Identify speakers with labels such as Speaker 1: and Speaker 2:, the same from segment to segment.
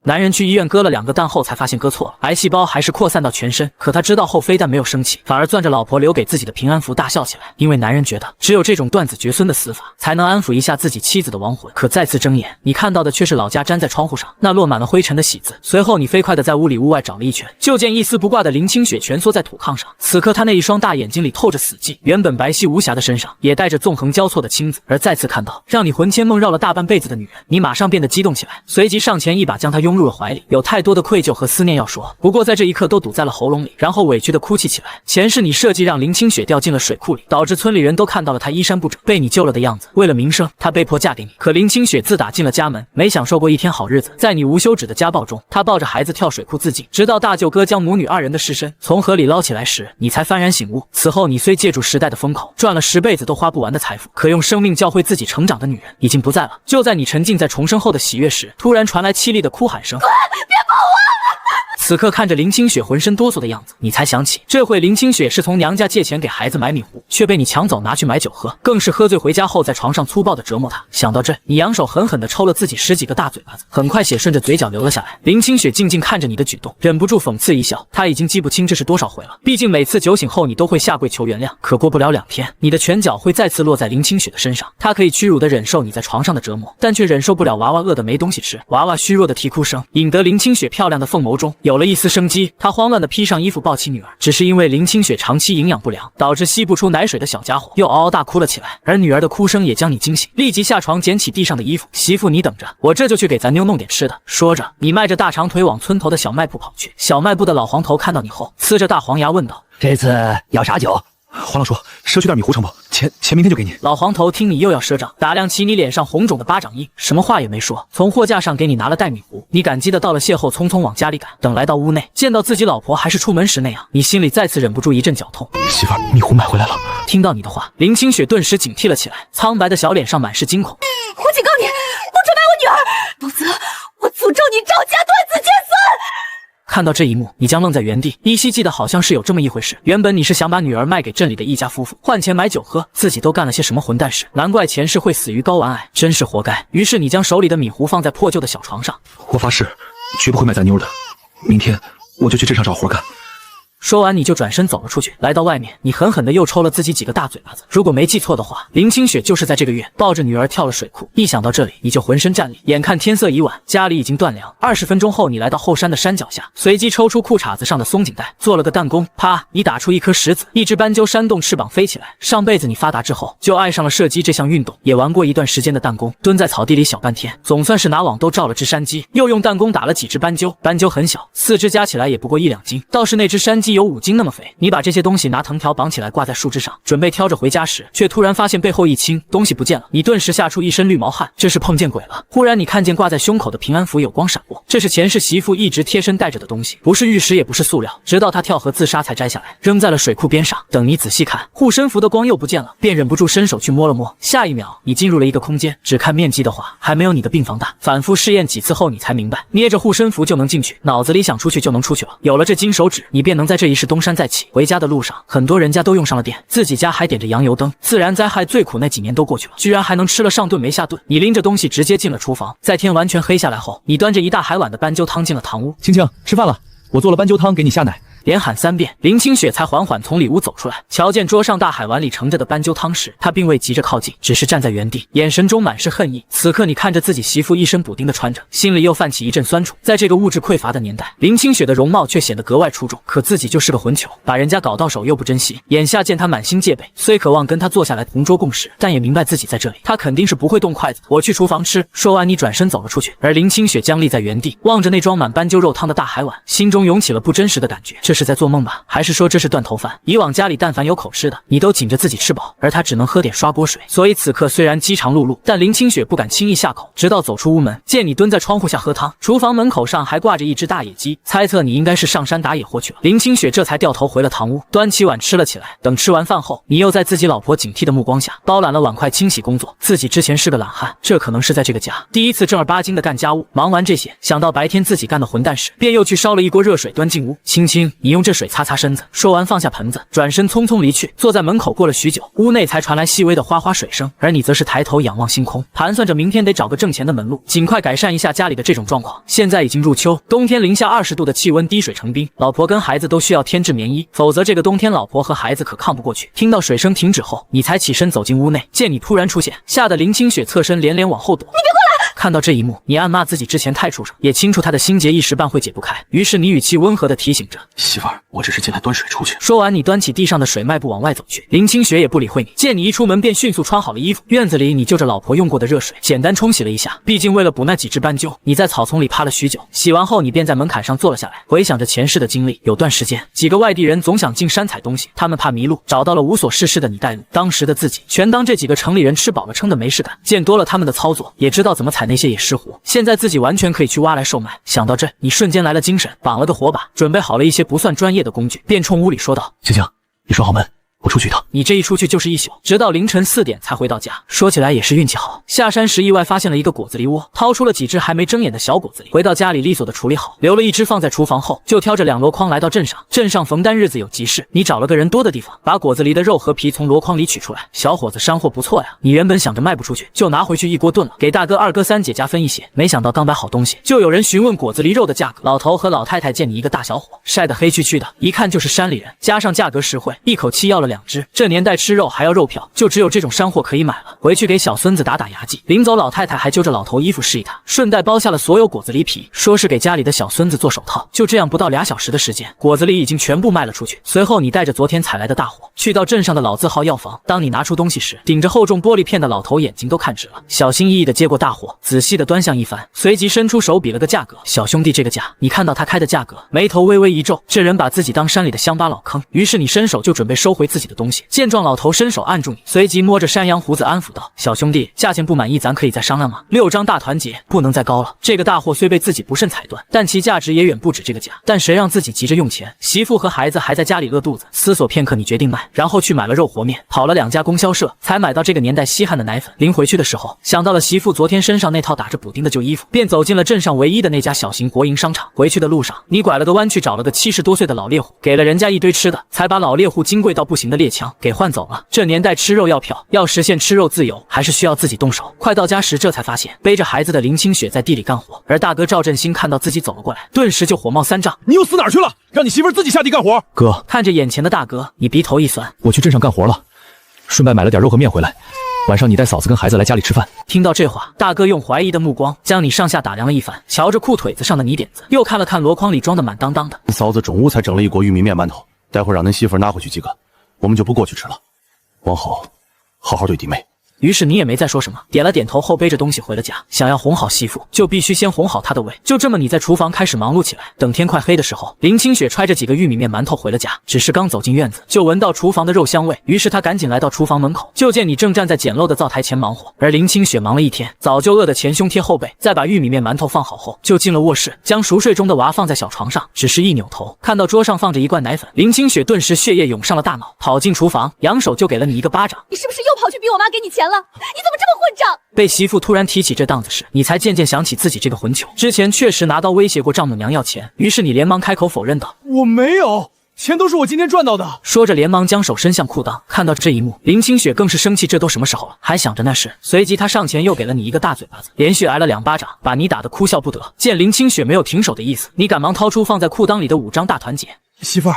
Speaker 1: 男人去医院割了2个蛋后才发现割错了，癌细胞还是扩散到全身。可他知道后非但没有生气，反而攥着老婆留给自己的平安符大笑起来，因为男人觉得只有这种断子绝孙的死法才能安抚一下自己妻子的亡魂。可再次睁眼，你看到的却是老家粘在窗户上那落满了灰尘的喜字。随后你飞快地在屋里屋外找了一圈，就见一丝不挂的林清雪蜷缩在土炕上。此刻她那一双大眼睛里透着死寂，原本白皙无瑕的身上也带着纵横交错的青紫。而再次看到让你魂牵梦绕了大半辈子的女人，你马上变得激动起来，随即上前一把将她拥入了怀里。有太多的愧疚和思念要说，不过在这一刻都堵在了喉咙里，然后委屈地哭泣起来。前世你设计让林清雪掉进了水库里，导致村里人都看到了她衣衫不整被你救了的样子。为了名声，她被迫嫁给你。可林清雪自打进了家门，没享受过一天好日子。在你无休止的家暴中，她抱着孩子跳水库自尽，直到大舅哥将母女2人的尸身从河里捞起来时，你才幡然醒悟。此后你虽借助时代的风口赚了10辈子都花不完的财富，可用生命教会自己成长的女人已经不在了。就在你沉浸在重生后的喜悦时，突然传来凄厉的哭喊声：“别抱我！”此刻看着林清雪浑身哆嗦的样子，你才想起这回林清雪是从娘家借钱给孩子买米糊，却被你抢走拿去买酒喝，更是喝醉回家后在床上粗暴的折磨她。想到这，你扬手狠狠地抽了自己10几个大嘴巴子，很快血顺着嘴角流了下来。林清雪静静看着你的举动，忍不住讽刺一笑。她已经记不清这是多少回了，毕竟每次酒醒后你都会下跪求原谅。可过不了2天，你的拳脚会再次落在林清雪的身上，她可以屈辱地忍受你在床上的折磨，但却忍受不了娃娃饿得没东西吃，娃娃虚弱的啼哭声，引得林清雪漂亮的凤眸中有了一丝生机。她慌乱地披上衣服抱起女儿，只是因为林清雪长期营养不良，导致吸不出奶水的小家伙又嗷嗷大哭了起来，而女儿的哭声也将你惊醒，立即下床捡起地上的衣服，媳妇你等着，我这就去给咱妞弄点吃的。说着，你迈着大长腿往村头的小卖部跑去。小卖部的老黄头看到你后，呲着大黄牙问道：“
Speaker 2: 这次要啥酒？”
Speaker 3: 黄老叔，赊去袋米糊成不？钱明天就给你。
Speaker 1: 老黄头听你又要赊账，打量起你脸上红肿的巴掌印，什么话也没说，从货架上给你拿了袋米糊。你感激的道了谢后，匆匆往家里赶。等来到屋内，见到自己老婆还是出门时那样，你心里再次忍不住一阵绞痛。
Speaker 3: 媳妇儿，米糊买回来了。
Speaker 1: 听到你的话，林清雪顿时警惕了起来，苍白的小脸上满是惊恐。
Speaker 4: 我警告你，不准买我女儿，否则我诅咒你赵家断子绝孙！
Speaker 1: 看到这一幕，你将愣在原地，依稀记得好像是有这么一回事。原本你是想把女儿卖给镇里的一家夫妇，换钱买酒喝，自己都干了些什么混蛋事？难怪前世会死于睾丸癌，真是活该。于是你将手里的米糊放在破旧的小床上，
Speaker 3: 我发誓，绝不会卖咱妞的。明天我就去镇上找活干。
Speaker 1: 说完，你就转身走了出去。来到外面，你狠狠地又抽了自己几个大嘴巴子。如果没记错的话，林清雪就是在这个月抱着女儿跳了水库。一想到这里，你就浑身战栗。眼看天色已晚，家里已经断粮。20分钟后，你来到后山的山脚下，随即抽出裤衩子上的松紧带，做了个弹弓。啪！你打出一颗石子，一只斑鸠扇动翅膀飞起来。上辈子你发达之后，就爱上了射击这项运动，也玩过一段时间的弹弓。蹲在草地里小半天，总算是拿网兜照了只山鸡，又用弹弓打了几只斑鸠。斑鸠很小，4只加起来也不过1-2斤，倒是那只山鸡有5斤那么肥。你把这些东西拿藤条绑起来挂在树枝上，准备挑着回家时，却突然发现背后一倾，东西不见了。你顿时吓出一身绿毛汗，这是碰见鬼了。忽然你看见挂在胸口的平安符有光闪过，这是前世媳妇一直贴身带着的东西，不是玉石也不是塑料，直到她跳河自杀才摘下来，扔在了水库边上。等你仔细看，护身符的光又不见了，便忍不住伸手去摸了摸。下一秒，你进入了一个空间，只看面积的话，还没有你的病房大。反复试验几次后，你才明白，捏着护身符就能进去，脑子里想出去就能出去了。有了这金手指，你便能在这一世东山再起。回家的路上，很多人家都用上了电，自己家还点着洋油灯。自然灾害最苦那几年都过去了，居然还能吃了上顿没下顿。你拎着东西直接进了厨房，在天完全黑下来后，你端着一大海碗的斑鸠汤进了堂屋。
Speaker 2: 青青，吃饭了，我做了斑鸠汤给你下奶。
Speaker 1: 连喊3遍，林清雪才缓缓从里屋走出来。瞧见桌上大海碗里盛着的斑鸠汤时，她并未急着靠近，只是站在原地，眼神中满是恨意。此刻你看着自己媳妇一身补丁的穿着，心里又泛起一阵酸楚。在这个物质匮乏的年代，林清雪的容貌却显得格外出众，可自己就是个混球，把人家搞到手又不珍惜。眼下见她满心戒备，虽渴望跟她坐下来同桌共食，但也明白自己在这里，她肯定是不会动筷子。我去厨房吃。说完，你转身走了出去，而林清雪僵立在原地，望着那装满斑鸠肉汤的大海碗，心中涌起了不真实的感觉。这是在做梦吧？还是说这是断头饭？以往家里但凡有口吃的，你都紧着自己吃饱，而他只能喝点刷锅水。所以此刻虽然饥肠辘辘，但林清雪不敢轻易下口，直到走出屋门，见你蹲在窗户下喝汤，厨房门口上还挂着一只大野鸡，猜测你应该是上山打野货去了。林清雪这才掉头回了堂屋，端起碗吃了起来。等吃完饭后，你又在自己老婆警惕的目光下包揽了碗筷清洗工作。自己之前是个懒汉，这可能是在这个家第一次正儿八经的干家务。忙完这些，想到白天自己干的混蛋事，便又去烧了一锅热水端进屋。青青，你用这水擦擦身子。说完放下盆子，转身匆匆离去。坐在门口过了许久，屋内才传来细微的哗哗水声，而你则是抬头仰望星空，盘算着明天得找个挣钱的门路，尽快改善一下家里的这种状况。现在已经入秋，冬天零下20度的气温滴水成冰，老婆跟孩子都需要添置棉衣，否则这个冬天老婆和孩子可抗不过去。听到水声停止后，你才起身走进屋内，见你突然出现，吓得林清雪侧身连连往后躲。你别过来！看到这一幕，你暗骂自己之前太畜生，也清楚他的心结一时半会解不开，于是你语气温和地提醒着
Speaker 3: 媳妇儿，我只是进来端水出去。
Speaker 1: 说完，你端起地上的水，迈步往外走去。林清雪也不理会你，见你一出门便迅速穿好了衣服。院子里，你就着老婆用过的热水，简单冲洗了一下。毕竟为了捕那几只斑鸠，你在草丛里趴了许久。洗完后，你便在门槛上坐了下来，回想着前世的经历。有段时间，几个外地人总想进山采东西，他们怕迷路，找到了无所事事的你带路。当时的自己，全当这几个城里人吃饱了撑的没事干，见多了他们的操作，也知道怎么采那些野狮湖。现在自己完全可以去挖来售卖。想到这，你瞬间来了精神，绑了个火把，准备好了一些不算专业的工具，便冲屋里说道：
Speaker 3: 行行，你拴好门，我出去一趟。
Speaker 1: 你这一出去就是一宿，直到凌晨4点才回到家。说起来也是运气好，下山时意外发现了一个果子狸窝，掏出了几只还没睁眼的小果子狸。回到家里利索的处理好，留了一只放在厨房后，就挑着2箩筐来到镇上。镇上逢单日子有急事，你找了个人多的地方，把果子狸的肉和皮从箩筐里取出来。小伙子山货不错呀，你原本想着卖不出去，就拿回去一锅炖了，给大哥、二哥、三姐家分一些。没想到刚摆好东西，就有人询问果子狸肉的价格。老头和老太太见你一个大小伙，晒得黑黢黢的，一看就是山里人，加上价格实惠，一口气要了2只。这年代吃肉还要肉票，就只有这种山货可以买了。回去给小孙子打打牙祭。临走，老太太还揪着老头衣服试一他，顺带剥下了所有果子狸皮，说是给家里的小孙子做手套。就这样，不到2小时的时间，果子狸已经全部卖了出去。随后，你带着昨天采来的大货，去到镇上的老字号药房。当你拿出东西时，顶着厚重玻璃片的老头眼睛都看直了，小心翼翼地接过大货，仔细地端详一番，随即伸出手比了个价格。小兄弟，这个价。你看到他开的价格，眉头微微一皱，这人把自己当山里的乡巴佬坑。于是你伸手就准备收回自己的东西，见状，老头伸手按住你，随即摸着山羊胡子安抚道：小兄弟，价钱不满意咱可以再商量吗？6张大团结，不能再高了。这个大货虽被自己不慎踩断，但其价值也远不止这个价。但谁让自己急着用钱，媳妇和孩子还在家里饿肚子。思索片刻，你决定卖，然后去买了肉和面，跑了2家供销社，才买到这个年代稀罕的奶粉。临回去的时候，想到了媳妇昨天身上那套打着补丁的旧衣服，便走进了镇上唯一的那家小型国营商场。回去的路上，你拐了个弯去找了个70多岁的老猎户，给了人家一堆吃的，才把老猎户金贵到不行的猎枪给换走了。这年代吃肉要票，要实现吃肉自由，还是需要自己动手。快到家时，这才发现背着孩子的林清雪在地里干活，而大哥赵振兴看到自己走了过来，顿时就火冒三丈：
Speaker 2: 你又死哪儿去了？让你媳妇儿自己下地干活。哥，
Speaker 1: 看着眼前的大哥，你鼻头一酸，
Speaker 2: 我去镇上干活了，顺便买了点肉和面回来。晚上你带嫂子跟孩子来家里吃饭。
Speaker 1: 听到这话，大哥用怀疑的目光将你上下打量了一番，瞧着裤腿子上的泥点子，又看了看箩筐里装的满当当的。
Speaker 5: 嫂子中午才蒸了一锅玉米面馒头，待会儿让恁媳妇拿回去几个，我们就不过去吃了。往后好好对弟妹。
Speaker 1: 于是你也没再说什么，点了点头后背着东西回了家。想要哄好媳妇，就必须先哄好她的胃。就这么，你在厨房开始忙碌起来。等天快黑的时候，林清雪揣着几个玉米面馒头回了家，只是刚走进院子，就闻到厨房的肉香味。于是她赶紧来到厨房门口，就见你正站在简陋的灶台前忙活。而林清雪忙了一天，早就饿得前胸贴后背，再把玉米面馒头放好后，就进了卧室，将熟睡中的娃放在小床上。只是一扭头，看到桌上放着一罐奶粉，林清雪顿时血液涌上了大脑，跑进厨房，扬手就给了你一个巴掌。
Speaker 4: 你是不是又跑去逼我妈给你钱了？你怎么这么混账？
Speaker 1: 被媳妇突然提起这档子时，你才渐渐想起自己这个混球，之前确实拿刀威胁过丈母娘要钱。于是你连忙开口否认道：
Speaker 2: 我没有，钱都是我今天赚到的。
Speaker 1: 说着连忙将手伸向裤裆。看到这一幕，林清雪更是生气，这都什么时候了，还想着那事。随即她上前又给了你一个大嘴巴子，连续挨了2巴掌，把你打得哭笑不得。见林清雪没有停手的意思，你赶忙掏出放在裤裆里的5张大团结。
Speaker 2: 媳妇儿，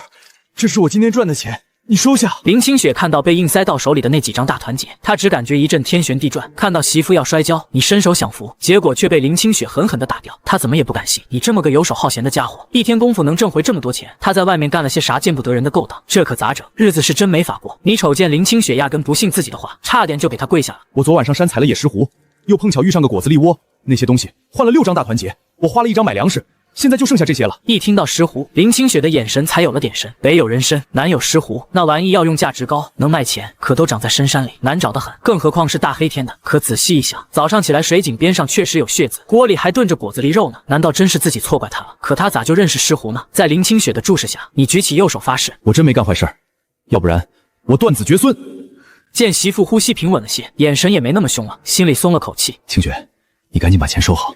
Speaker 2: 这是我今天赚的钱，你收下。
Speaker 1: 林清雪看到被硬塞到手里的那几张大团结，她只感觉一阵天旋地转。看到媳妇要摔跤，你伸手想扶，结果却被林清雪狠狠地打掉。她怎么也不敢信，你这么个游手好闲的家伙，一天功夫能挣回这么多钱。她在外面干了些啥见不得人的勾当？这可咋整？日子是真没法过。你瞅见林清雪压根不信自己的话，差点就给她跪下了。
Speaker 2: 我昨晚上山采了野石斛，又碰巧遇上个果子狸窝，那些东西换了6张大团结，我花了1张买粮食。现在就剩下这些了。
Speaker 1: 一听到石斛，林清雪的眼神才有了点神。北有人参，南有石斛，那玩意要用价值高，能卖钱，可都长在深山里，难找得很。更何况是大黑天的。可仔细一想，早上起来水井边上确实有血渍，锅里还炖着果子狸肉呢。难道真是自己错怪他了？可他咋就认识石斛呢？在林清雪的注视下，你举起右手发誓，
Speaker 2: 我真没干坏事儿，要不然我断子绝孙。
Speaker 1: 见媳妇呼吸平稳了些，眼神也没那么凶了，心里松了口气。
Speaker 2: 清雪，你赶紧把钱收好，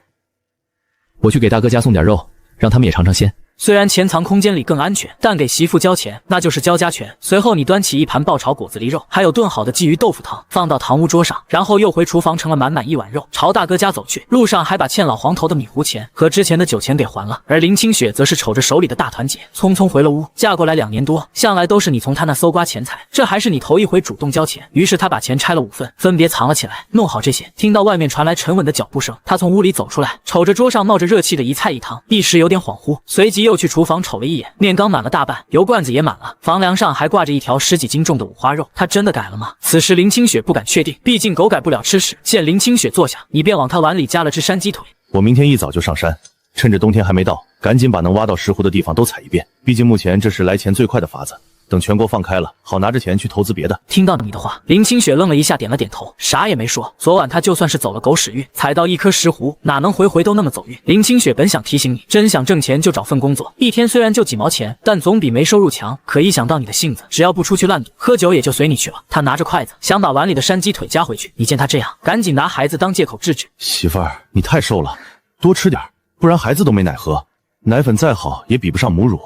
Speaker 2: 我去给大哥家送点肉，让他们也尝尝鲜。
Speaker 1: 虽然钱藏空间里更安全，但给媳妇交钱那就是交家权。随后你端起一盘爆炒果子狸肉，还有炖好的鲫鱼豆腐汤，放到堂屋桌上，然后又回厨房盛了满满一碗肉，朝大哥家走去。路上还把欠老黄头的米糊钱和之前的酒钱给还了。而林清雪则是瞅着手里的大团结，匆匆回了屋。嫁过来2年多，向来都是你从她那搜刮钱财，这还是你头一回主动交钱。于是她把钱拆了5份，分别藏了起来。弄好这些，听到外面传来沉稳的脚步声，她从屋里走出来，瞅着桌上冒着热气的一菜一汤，一时有点恍惚，随即又去厨房瞅了一眼，面缸满了大半，油罐子也满了，房梁上还挂着一条10几斤重的五花肉。她真的改了吗？此时林清雪不敢确定，毕竟狗改不了吃屎。见林清雪坐下，你便往她碗里加了只山鸡腿。
Speaker 5: 我明天一早就上山，趁着冬天还没到，赶紧把能挖到石斛的地方都踩一遍。毕竟目前这是来钱最快的法子。等全国放开了，好拿着钱去投资别的。
Speaker 1: 听到你的话，林清雪愣了一下，点了点头，啥也没说。昨晚她就算是走了狗屎运，踩到一颗石斛，哪能回回都那么走运？林清雪本想提醒你，真想挣钱就找份工作，一天虽然就几毛钱，但总比没收入强。可一想到你的性子，只要不出去乱赌，喝酒也就随你去了。她拿着筷子想把碗里的山鸡腿夹回去，你见她这样，赶紧拿孩子当借口制止。
Speaker 5: 媳妇儿，你太瘦了，多吃点，不然孩子都没奶喝。奶粉再好也比不上母乳，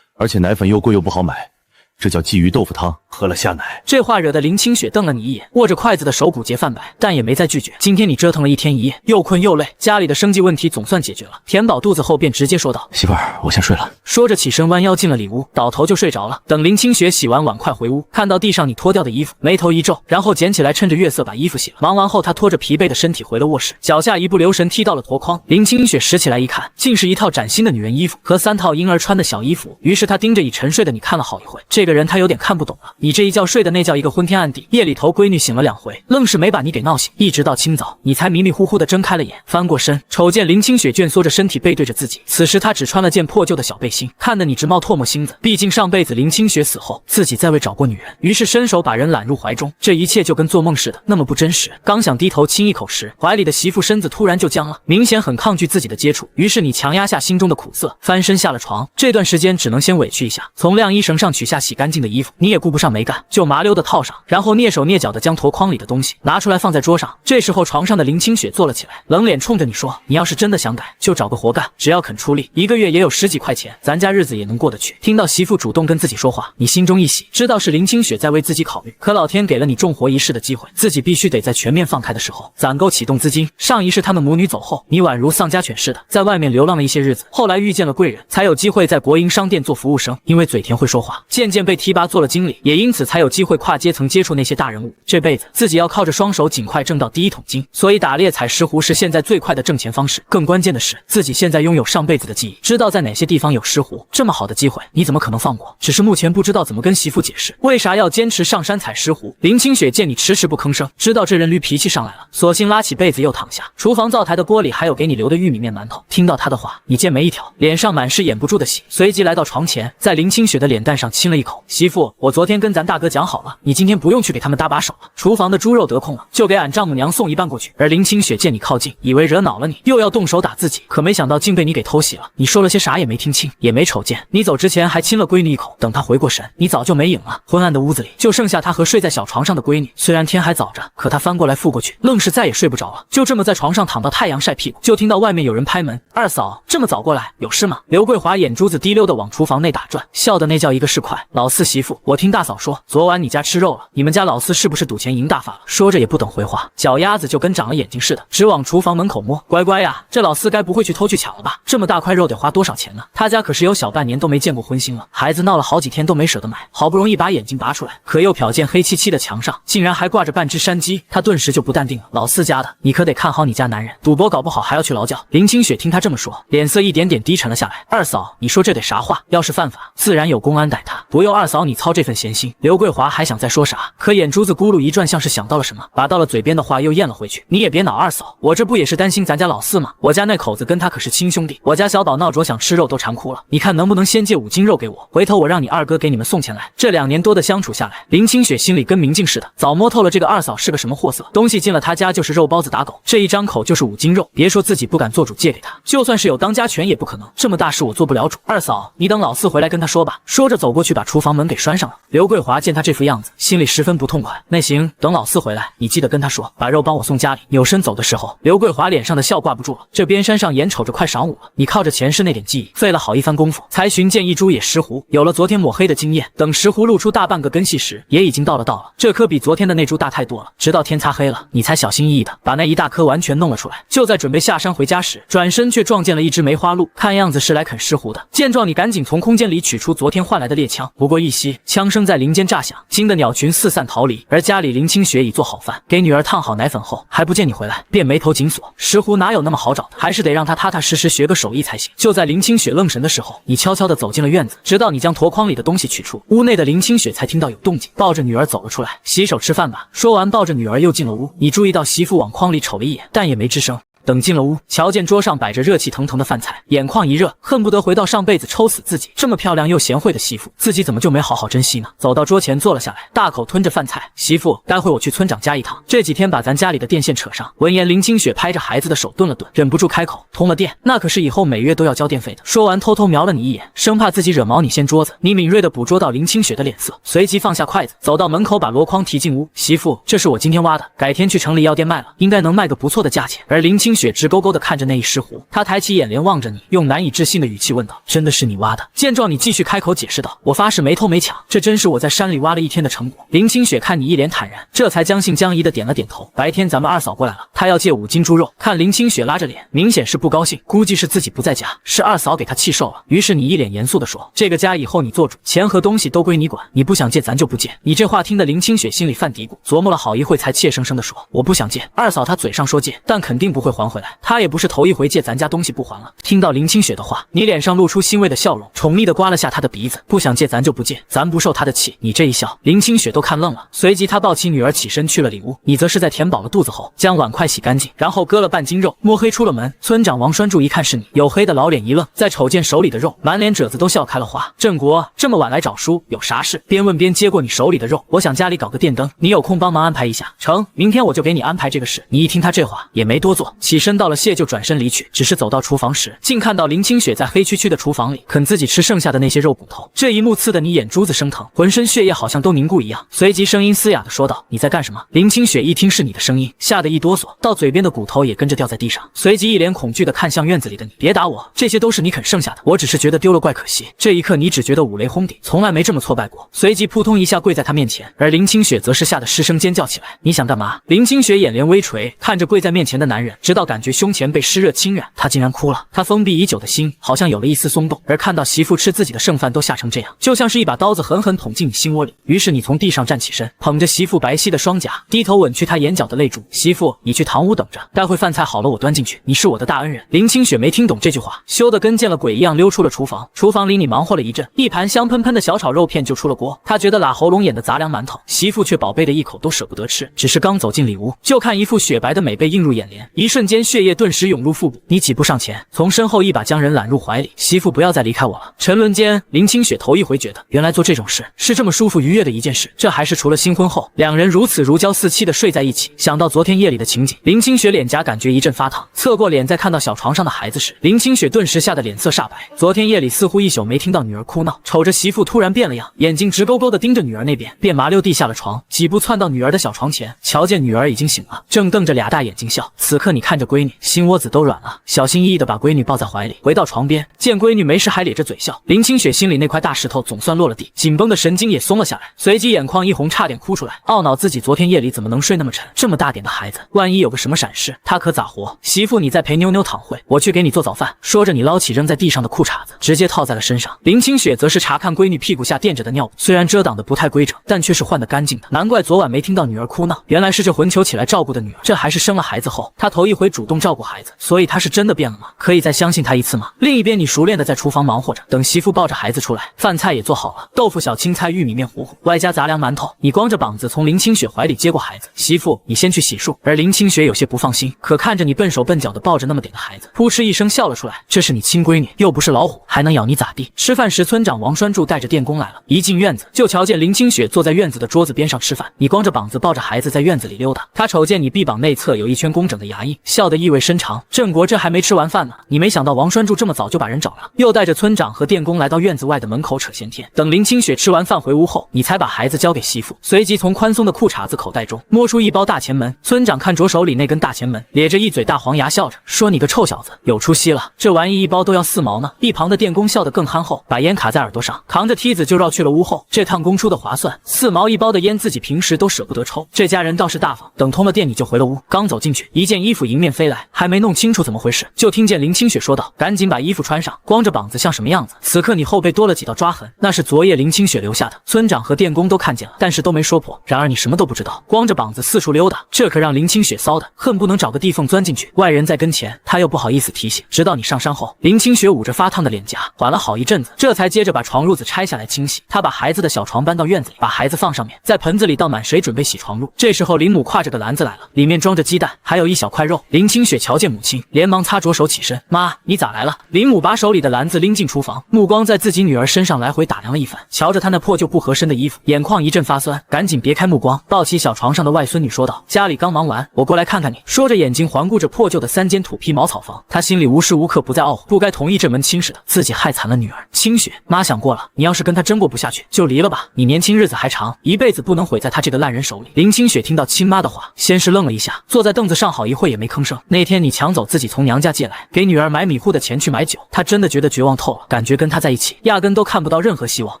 Speaker 5: 而且奶粉又贵又不好买。这叫鲫鱼豆腐汤，喝了下奶。
Speaker 1: 这话惹得林清雪瞪了你一眼，握着筷子的手骨节泛白，但也没再拒绝。今天你折腾了1天1夜，又困又累，家里的生计问题总算解决了。填饱肚子后，便直接说道：“
Speaker 3: 媳妇儿，我先睡了。”
Speaker 1: 说着起身弯腰进了里屋，倒头就睡着了。等林清雪洗完碗筷回屋，看到地上你脱掉的衣服，眉头一皱，然后捡起来，趁着月色把衣服洗了。忙完后，她拖着疲惫的身体回了卧室，脚下一不留神踢到了箩筐。林清雪拾起来一看，竟是一套崭新的女人衣服和3套婴儿穿的小衣服。于是她盯着已沉睡的你看了好一会，这个人她有点看不懂。你这一觉睡的那叫一个昏天暗地，夜里头闺女醒了2回，愣是没把你给闹醒，一直到清早你才迷迷糊糊的睁开了眼，翻过身瞅见林清雪蜷缩着身体背对着自己。此时她只穿了件破旧的小背心，看得你直冒唾沫星子。毕竟上辈子林清雪死后自己再未找过女人，于是伸手把人揽入怀中，这一切就跟做梦似的，那么不真实。刚想低头亲一口时，怀里的媳妇身子突然就僵了，明显很抗拒自己的接触。于是你强压下心中的苦涩，翻身下了床。这段时间只能先委屈一下，从晾衣绳上取下洗干净的衣服，你也顾不上没干，就麻溜的套上，然后蹑手蹑脚的将箩筐里的东西拿出来放在桌上。这时候床上的林清雪坐了起来，冷脸冲着你说：“你要是真的想改，就找个活干，只要肯出力，1个月也有10几块钱，咱家日子也能过得去。”听到媳妇主动跟自己说话，你心中一喜，知道是林清雪在为自己考虑。可老天给了你重活一世的机会，自己必须得在全面放开的时候攒够启动资金。上一世他们母女走后，你宛如丧家犬似的在外面流浪了一些日子，后来遇见了贵人，才有机会在国营商店做服务生。因为嘴甜会说话，渐渐被提拔做了经理，也因此才有机会跨阶层接触那些大人物。这辈子自己要靠着双手尽快挣到第1桶金，所以打猎采石斛是现在最快的挣钱方式。更关键的是，自己现在拥有上辈子的记忆，知道在哪些地方有石斛。这么好的机会，你怎么可能放过？只是目前不知道怎么跟媳妇解释，为啥要坚持上山采石斛。林清雪见你迟迟不吭声，知道这人驴脾气上来了，索性拉起被子又躺下。厨房灶台的锅里还有给你留的玉米面馒头。听到他的话，你见眉一挑，脸上满是掩不住的喜，随即来到床前，在林清雪的脸蛋上亲了一口。媳妇，我昨天跟咱大哥讲好了，你今天不用去给他们搭把手了，厨房的猪肉得空了，就给俺丈母娘送一半过去。而林清雪见你靠近，以为惹恼了你，又要动手打自己，可没想到竟被你给偷袭了。你说了些啥也没听清，也没瞅见，你走之前还亲了闺女一口。等她回过神，你早就没影了。昏暗的屋子里就剩下她和睡在小床上的闺女。虽然天还早着，可她翻过来覆过去，愣是再也睡不着了，就这么在床上躺到太阳晒屁股。就听到外面有人拍门：“二嫂，这么早过来，有事吗？”刘桂华眼珠子滴溜的往厨房内打转，笑的那叫一个是快。老四媳妇，我听大嫂说，昨晚你家吃肉了，你们家老四是不是赌钱赢大发了？说着也不等回话，脚丫子就跟长了眼睛似的，直往厨房门口摸。乖乖呀，这老四该不会去偷去抢了吧？这么大块肉得花多少钱呢？他家可是有小半年都没见过荤腥了，孩子闹了好几天都没舍得买，好不容易把眼睛拔出来，可又瞟见黑漆漆的墙上竟然还挂着半只山鸡，他顿时就不淡定了。老四家的，你可得看好你家男人，赌博搞不好还要去劳教。林清雪听他这么说，脸色一点点低沉了下来。二嫂，你说这得啥话？要是犯法，自然有公安逮他，不用二嫂你操这份闲心。刘桂华还想再说啥，可眼珠子咕噜一转，像是想到了什么，把到了嘴边的话又咽了回去。你也别恼，二嫂，我这不也是担心咱家老四吗？我家那口子跟他可是亲兄弟，我家小宝闹着想吃肉都馋哭了，你看能不能先借5斤肉给我，回头我让你二哥给你们送钱来。这2年多的相处下来，林清雪心里跟明镜似的，早摸透了这个二嫂是个什么货色，东西进了他家就是肉包子打狗，这一张口就是5斤肉，别说自己不敢做主借给他，就算是有当家权也不可能，这么大事我做不了主。二嫂，你等老四回来跟他说吧。说着走过去把厨厨房门给拴上了。刘桂华见他这副样子，心里十分不痛快。那行，等老四回来，你记得跟他说，把肉帮我送家里。扭身走的时候，刘桂华脸上的笑挂不住了。这边山上眼瞅着快晌午了，你靠着前世那点记忆，费了好一番功夫，才寻见一株野石斛。有了昨天抹黑的经验，等石斛露出大半个根系时，也已经到了。这颗比昨天的那株大太多了。直到天擦黑了，你才小心翼翼的把那一大颗完全弄了出来。就在准备下山回家时，转身却撞见了一只梅花鹿，看样子是来啃石斛的。见状，你赶紧从空间里取出昨天换来的猎枪，不过一息，枪声在林间炸响，惊得鸟群四散逃离。而家里林清雪已做好饭，给女儿烫好奶粉后，还不见你回来，便眉头紧锁。石斛哪有那么好找的，还是得让他踏踏实实学个手艺才行。就在林清雪愣神的时候，你悄悄地走进了院子，直到你将箩筐里的东西取出，屋内的林清雪才听到有动静，抱着女儿走了出来，洗手吃饭吧。说完，抱着女儿又进了屋。你注意到媳妇往筐里瞅了一眼，但也没吱声。等进了屋，瞧见桌上摆着热气腾腾的饭菜，眼眶一热，恨不得回到上辈子抽死自己。这么漂亮又贤惠的媳妇，自己怎么就没好好珍惜呢？走到桌前坐了下来，大口吞着饭菜。媳妇，待会我去村长家一趟，这几天把咱家里的电线扯上。闻言，林清雪拍着孩子的手顿了顿，忍不住开口：通了电，那可是以后每月都要交电费的。说完，偷偷瞄了你一眼，生怕自己惹毛你掀桌子。你敏锐地捕捉到林清雪的脸色，随即放下筷子，走到门口，把箩筐提进屋。媳妇，这是我今天挖的，改天去城里药店卖了，应该能卖个不错的价钱。而林清雪直勾勾地看着那一石斛，她抬起眼帘望着你，用难以置信的语气问道：真的是你挖的？见状，你继续开口解释道：我发誓没偷没抢，这真是我在山里挖了一天的成果。林清雪看你一脸坦然，这才将信将疑的点了点头。白天咱们二嫂过来了，她要借5斤猪肉。看林清雪拉着脸，明显是不高兴，估计是自己不在家，是二嫂给她气受了。于是你一脸严肃地说：这个家以后你做主，钱和东西都归你管，你不想借咱就不借。你这话听得林清雪心里犯嘀咕，琢磨了好一会，才怯生生地说：我不想借。二嫂她嘴上说借，但肯定不会还回来，她也不是头一回借咱家东西不还了。听到林清雪的话，你脸上露出欣慰的笑容，宠溺地刮了下她的鼻子。不想借咱就不借，咱不受她的气。你这一笑，林清雪都看愣了。随即她抱起女儿起身去了里屋，你则是在填饱了肚子后，将碗筷洗干净，然后割了半斤肉，摸黑出了门。村长王栓柱一看是你，黝黑的老脸一愣，再瞅见手里的肉，满脸褶子都笑开了花。郑国这么晚来找叔，有啥事？边问边接过你手里的肉，我想家里搞个电灯，你有空帮忙安排一下。成，明天我就给你安排这个事。你一听他这话，也没多做，起身道了谢就转身离去。只是走到厨房时，竟看到林清雪在黑黢黢的厨房里啃自己吃剩下的那些肉骨头。这一幕刺得你眼珠子生疼，浑身血液好像都凝固一样。随即声音嘶哑的说道：你在干什么？林清雪一听是你的声音，吓得一哆嗦，到嘴边的骨头也跟着掉在地上，随即一脸恐惧的看向院子里的你。别打我，这些都是你啃剩下的，我只是觉得丢了怪可惜。这一刻你只觉得五雷轰顶，从来没这么挫败过。随即扑通一下跪在他面前，而林清雪则是吓得失声尖叫起来。你想干嘛？林清雪眼帘微垂，看着跪在面前的男人，直到感觉胸前被湿热侵染，她竟然哭了。她封闭已久的心好像有了一丝松动，而看到媳妇吃自己的剩饭都吓成这样，就像是一把刀子狠狠捅进你心窝里。于是你从地上站起身，捧着媳妇白皙的双颊，低头吻去她眼角的泪珠。媳妇，你去堂屋等着，待会饭菜好了我端进去，你是我的大恩人。林清雪没听懂这句话，羞得跟见了鬼一样溜出了厨房。厨房里你忙活了一阵，一盘香喷喷的小炒肉片就出了锅。她觉得拉喉咙眼的杂粮馒头，媳妇却宝贝的一口都舍不得吃。只是刚走进里屋，就看一副雪白的美背映入眼帘，一瞬间血液顿时涌入腹部。你几步上前，从身后一把将人揽入怀里。媳妇，不要再离开我了。沉沦间，林清雪头一回觉得，原来做这种事是这么舒服愉悦的一件事，这还是除了新婚后两人如此如胶似漆的睡在一起。想到昨天夜里的情景，林清雪脸颊感觉一阵发烫，侧过脸再看到小床上的孩子时，林清雪顿时吓得脸色煞白。昨天夜里似乎一宿没听到女儿哭闹，瞅着媳妇突然变了样，眼睛直勾勾的盯着女儿那边，便麻溜地下了床，几步窜到女儿的小床前，瞧见女儿已经醒了，正瞪着俩大眼睛笑。此刻你看着闺女，心窝子都软了，小心翼翼的把闺女抱在怀里，回到床边，见闺女没事还咧着嘴笑，林清雪心里那块大石头总算落了地，紧绷的神经也松了下来，随即眼眶一红，差点哭出来，懊恼自己昨天夜里怎么能睡那么沉，这么大点的孩子，万一有个什么闪失，他可咋活？媳妇，你再陪妞妞躺会，我去给你做早饭。说着，你捞起扔在地上的裤衩子，直接套在了身上。林清雪则是查看闺女屁股下垫着的尿布，虽然遮挡的不太规整，但却是换得干净的。难怪昨晚没听到女儿哭闹，原来是这混球起来照顾的女儿，这还是生了孩子后她头一回主动照顾孩子，所以她是真的变了吗？可以再相信她一次吗？另一边，你熟练的在厨房忙活着，等媳妇抱着孩子出来，饭菜也做好了，豆腐小青菜、玉米面糊糊，外加杂粮馒头。你光着膀子从林清雪怀里接过孩子，媳妇，你先去洗漱。而林清雪有些不放心，可看着你笨手笨脚的抱着那么点的孩子，扑哧一声笑了出来。这是你亲闺女，又不是老虎，还能咬你咋地？吃饭时，村长王栓柱带着电工来了，一进院子就瞧见林清雪坐在院子的桌子边上吃饭，你光着膀子抱着孩子在院子里溜达。他瞅见你臂膀内侧有一圈工整的牙印，笑笑得意味深长。郑国这还没吃完饭呢，你没想到王栓柱这么早就把人找了，又带着村长和电工来到院子外的门口扯闲天。等林清雪吃完饭回屋后，你才把孩子交给媳妇，随即从宽松的裤衩子口袋中摸出一包大前门。村长看着手里那根大前门，咧着一嘴大黄牙，笑着说：“你个臭小子，有出息了，这玩意一包都要4毛呢。”一旁的电工笑得更憨厚，把烟卡在耳朵上，扛着梯子就绕去了屋后。这趟工出的划算，4毛一包的烟，自己平时都舍不得抽。这家人倒是大方，等通了电你就回了屋。刚走进去，一件衣服迎面飞来，还没弄清楚怎么回事，就听见林清雪说道：“赶紧把衣服穿上，光着膀子像什么样子？”此刻你后背多了几道抓痕，那是昨夜林清雪留下的。村长和电工都看见了，但是都没说破。然而你什么都不知道，光着膀子四处溜达，这可让林清雪骚的恨不能找个地缝钻进去。外人在跟前，他又不好意思提醒。直到你上山后，林清雪捂着发烫的脸颊，缓了好一阵子，这才接着把床褥子拆下来清洗。他把孩子的小床搬到院子里，把孩子放上面，在盆子里倒满水，准备洗床褥。这时候林母挎着个篮子来了，里面装着鸡蛋，还有一小块肉。林清雪瞧见母亲，连忙擦着手起身：“妈，你咋来了？”林母把手里的篮子拎进厨房，目光在自己女儿身上来回打量了一番，瞧着她那破旧不合身的衣服，眼眶一阵发酸，赶紧别开目光，抱起小床上的外孙女说道：“家里刚忙完，我过来看看你。”说着眼睛环顾着破旧的3间土坯茅草房，他心里无时无刻不在懊悔，不该同意这门亲事的，自己害惨了女儿。清雪，妈想过了，你要是跟他真过不下去，就离了吧，你年轻日子还长，一辈子不能毁在他这个烂人手里。林清雪听到亲妈的话，先是愣了一下，坐在凳子上好一会也没吭声。那天你抢走自己从娘家借来给女儿买米糊的钱去买酒，她真的觉得绝望透了，感觉跟他在一起压根都看不到任何希望，